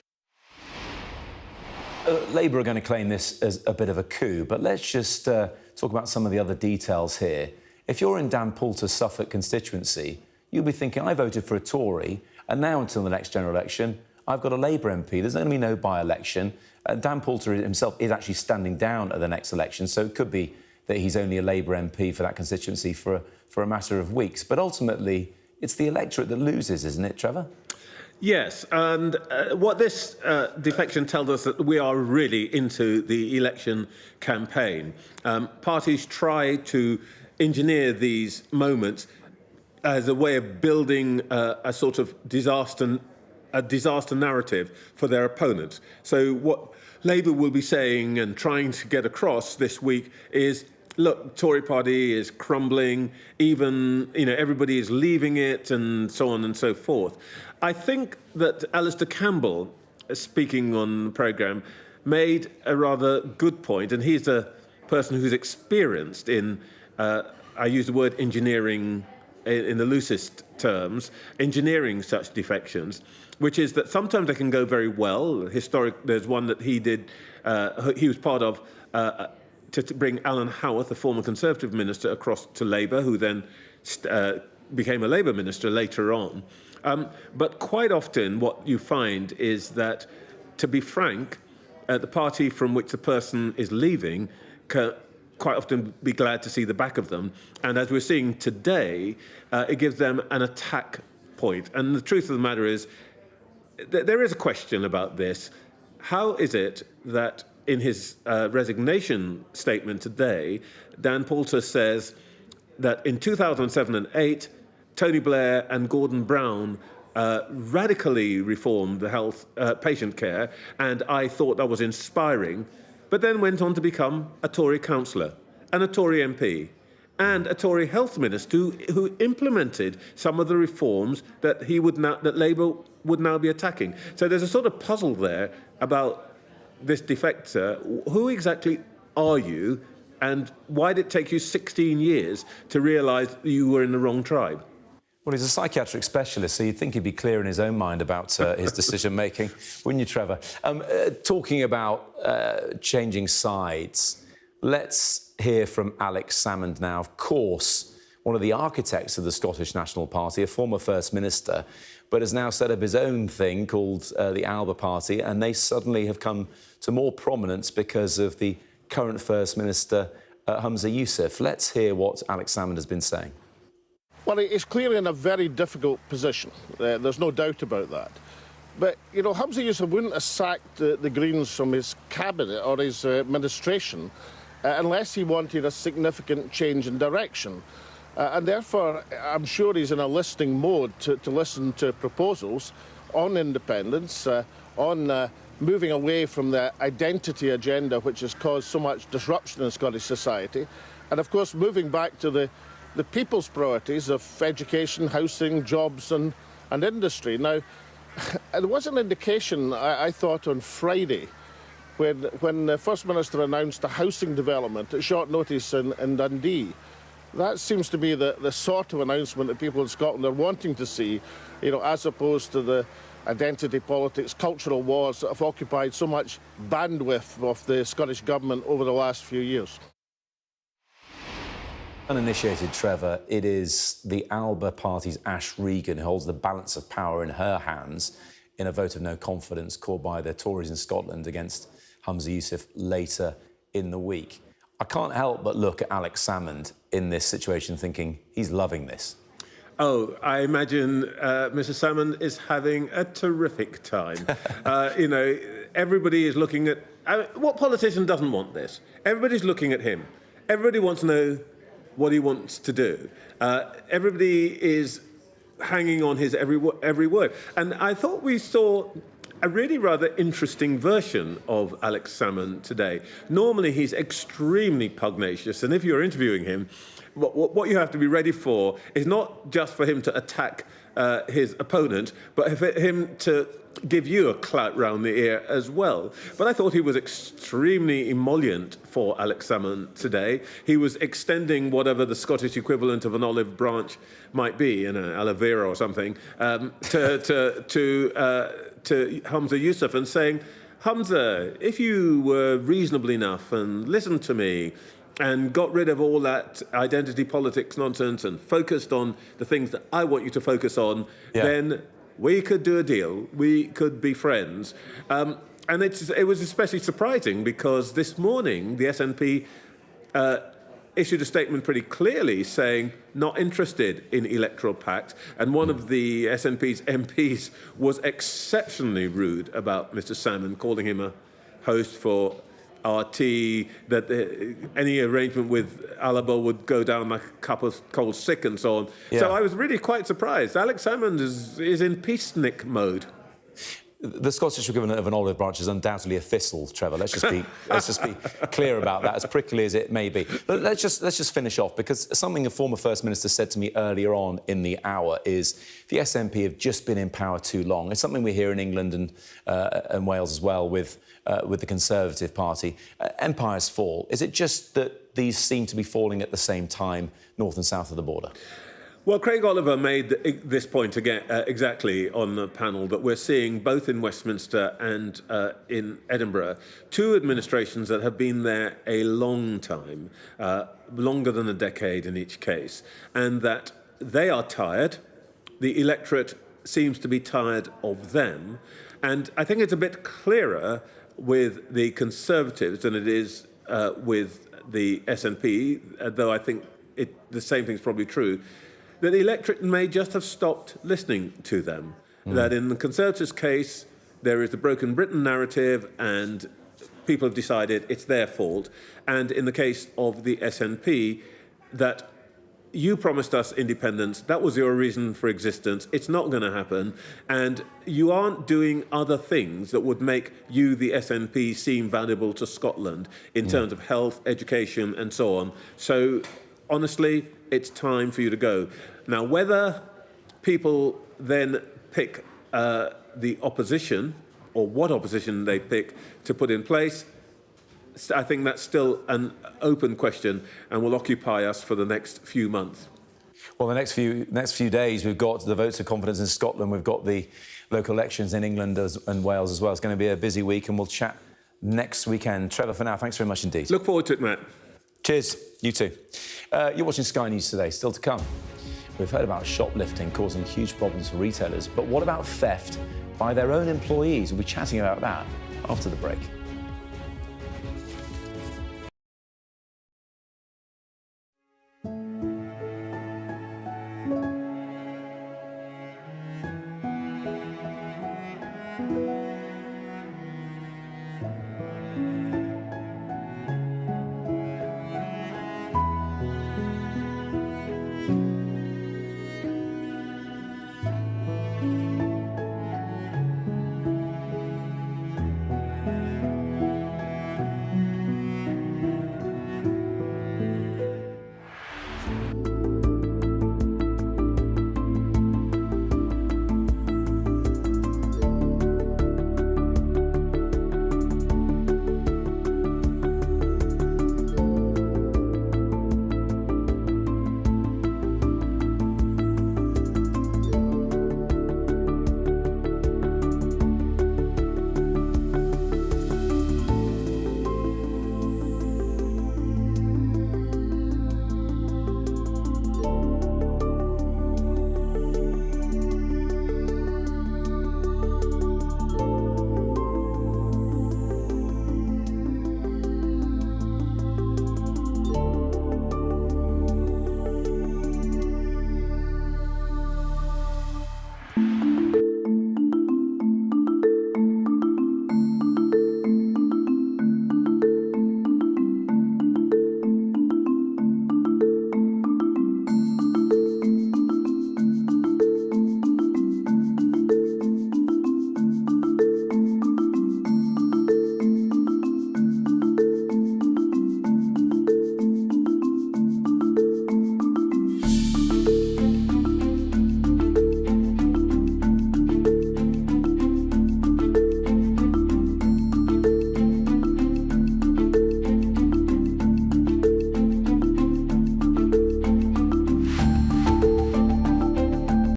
Labour are going to claim this as a bit of a coup, but let's just talk about some of the other details here. If you're in Dan Poulter's Suffolk constituency, you'll be thinking, I voted for a Tory, and now until the next general election, I've got a Labour MP. There's going to be no by-election. Dan Poulter himself is actually standing down at the next election, so it could be that he's only a Labour MP for that constituency for a matter of weeks. But ultimately, it's the electorate that loses, isn't it, Trevor? Yes, and what this defection tells us that we are really into the election campaign. Parties try to engineer these moments as a way of building a sort of disaster narrative for their opponents. So what Labour will be saying and trying to get across this week is, look, Tory party is crumbling, even, everybody is leaving it, and so on and so forth. I think that Alastair Campbell, speaking on the programme, made a rather good point, and he's a person who's experienced in, I use the word engineering in the loosest terms, engineering such defections, which is that sometimes they can go very well. There's one that he did, he was part of, to bring Alan Howarth, the former Conservative minister, across to Labour, who then became a Labour minister later on. But quite often what you find is that, to be frank, the party from which the person is leaving can quite often be glad to see the back of them. And as we're seeing today, it gives them an attack point. And the truth of the matter is, there is a question about this. How is it that in his resignation statement today, Dan Poulter says that in 2007 and 8, Tony Blair and Gordon Brown radically reformed the health patient care, and I thought that was inspiring, but then went on to become a Tory councillor and a Tory MP and a Tory health minister who implemented some of the reforms that Labour would now be attacking. So there's a sort of puzzle there about this defector. Who exactly are you, and why did it take you 16 years to realise you were in the wrong tribe? Well, he's a psychiatric specialist, so you'd think he'd be clear in his own mind about his decision-making, wouldn't you, Trevor? Talking about changing sides, let's hear from Alex Salmond now. Of course, one of the architects of the Scottish National Party, a former First Minister, but has now set up his own thing called the Alba Party, and they suddenly have come to more prominence because of the current First Minister, Humza Yousaf. Let's hear what Alex Salmond has been saying. Well, he's clearly in a very difficult position. There's no doubt about that. But, Humza Yousaf wouldn't have sacked the Greens from his cabinet or his administration unless he wanted a significant change in direction. And therefore, I'm sure he's in a listening mode to listen to proposals on independence, on moving away from the identity agenda which has caused so much disruption in Scottish society, and of course moving back to the people's priorities of education, housing, jobs and industry. Now, there was an indication, I thought, on Friday when the First Minister announced a housing development at short notice in Dundee. That seems to be the sort of announcement that people in Scotland are wanting to see, as opposed to the identity politics, cultural wars that have occupied so much bandwidth of the Scottish Government over the last few years. Uninitiated, Trevor, it is the Alba Party's Ash Regan who holds the balance of power in her hands in a vote of no confidence called by the Tories in Scotland against Humza Yousaf later in the week. I can't help but look at Alex Salmond in this situation thinking he's loving this. Oh, I imagine Mr. Salmond is having a terrific time. You know, everybody is looking at... what politician doesn't want this? Everybody's looking at him. Everybody wants to know what he wants to do. Everybody is hanging on his every word. And I thought we saw a really rather interesting version of Alex Salmond today. Normally, he's extremely pugnacious, and if you're interviewing him, what you have to be ready for is not just for him to attack his opponent, but for him to give you a clout round the ear as well. But I thought he was extremely emollient for Alex Salmond today. He was extending whatever the Scottish equivalent of an olive branch might be, an aloe vera or something, to Humza Yousaf and saying, Humza, if you were reasonable enough and listened to me and got rid of all that identity politics nonsense and focused on the things that I want you to focus on, then we could do a deal. We could be friends. And it was especially surprising because this morning the SNP issued a statement pretty clearly saying not interested in electoral pact, and one of the SNP's MPs was exceptionally rude about Mr. Salmond, calling him a host for RT, that any arrangement with Alba would go down like a cup of cold sick and so on. Yeah. So I was really quite surprised. Alex Salmond is in peacenik mode. The Scottish equivalent of an olive branch is undoubtedly a thistle, Trevor. Let's just be clear about that, as prickly as it may be. But let's just finish off, because something a former First Minister said to me earlier on in the hour is the SNP have just been in power too long. It's something we hear in England and Wales as well with the Conservative Party. Empires fall. Is it just that these seem to be falling at the same time, north and south of the border? Well, Craig Oliver made this point again exactly on the panel, that we're seeing both in Westminster and in Edinburgh two administrations that have been there a long time, longer than a decade in each case, and that they are tired. The electorate seems to be tired of them. And I think it's a bit clearer with the Conservatives than it is with the SNP, though I think the same thing's probably true, that the electorate may just have stopped listening to them. That in the Conservatives' case, there is the broken Britain narrative and people have decided it's their fault. And in the case of the SNP, that you promised us independence, that was your reason for existence, it's not going to happen, and you aren't doing other things that would make you, the SNP, seem valuable to Scotland in terms of health, education and so on. So, honestly, it's time for you to go. Now, whether people then pick the opposition, or what opposition they pick to put in place, I think that's still an open question and will occupy us for the next few months. Well, the next few days, we've got the votes of confidence in Scotland, we've got the local elections in England and Wales as well. It's going to be a busy week, and we'll chat next weekend. Trevor, for now, thanks very much indeed. Look forward to it, Matt. Cheers. You too. You're watching Sky News Today. Still to come. We've heard about shoplifting causing huge problems for retailers, but what about theft by their own employees? We'll be chatting about that after the break.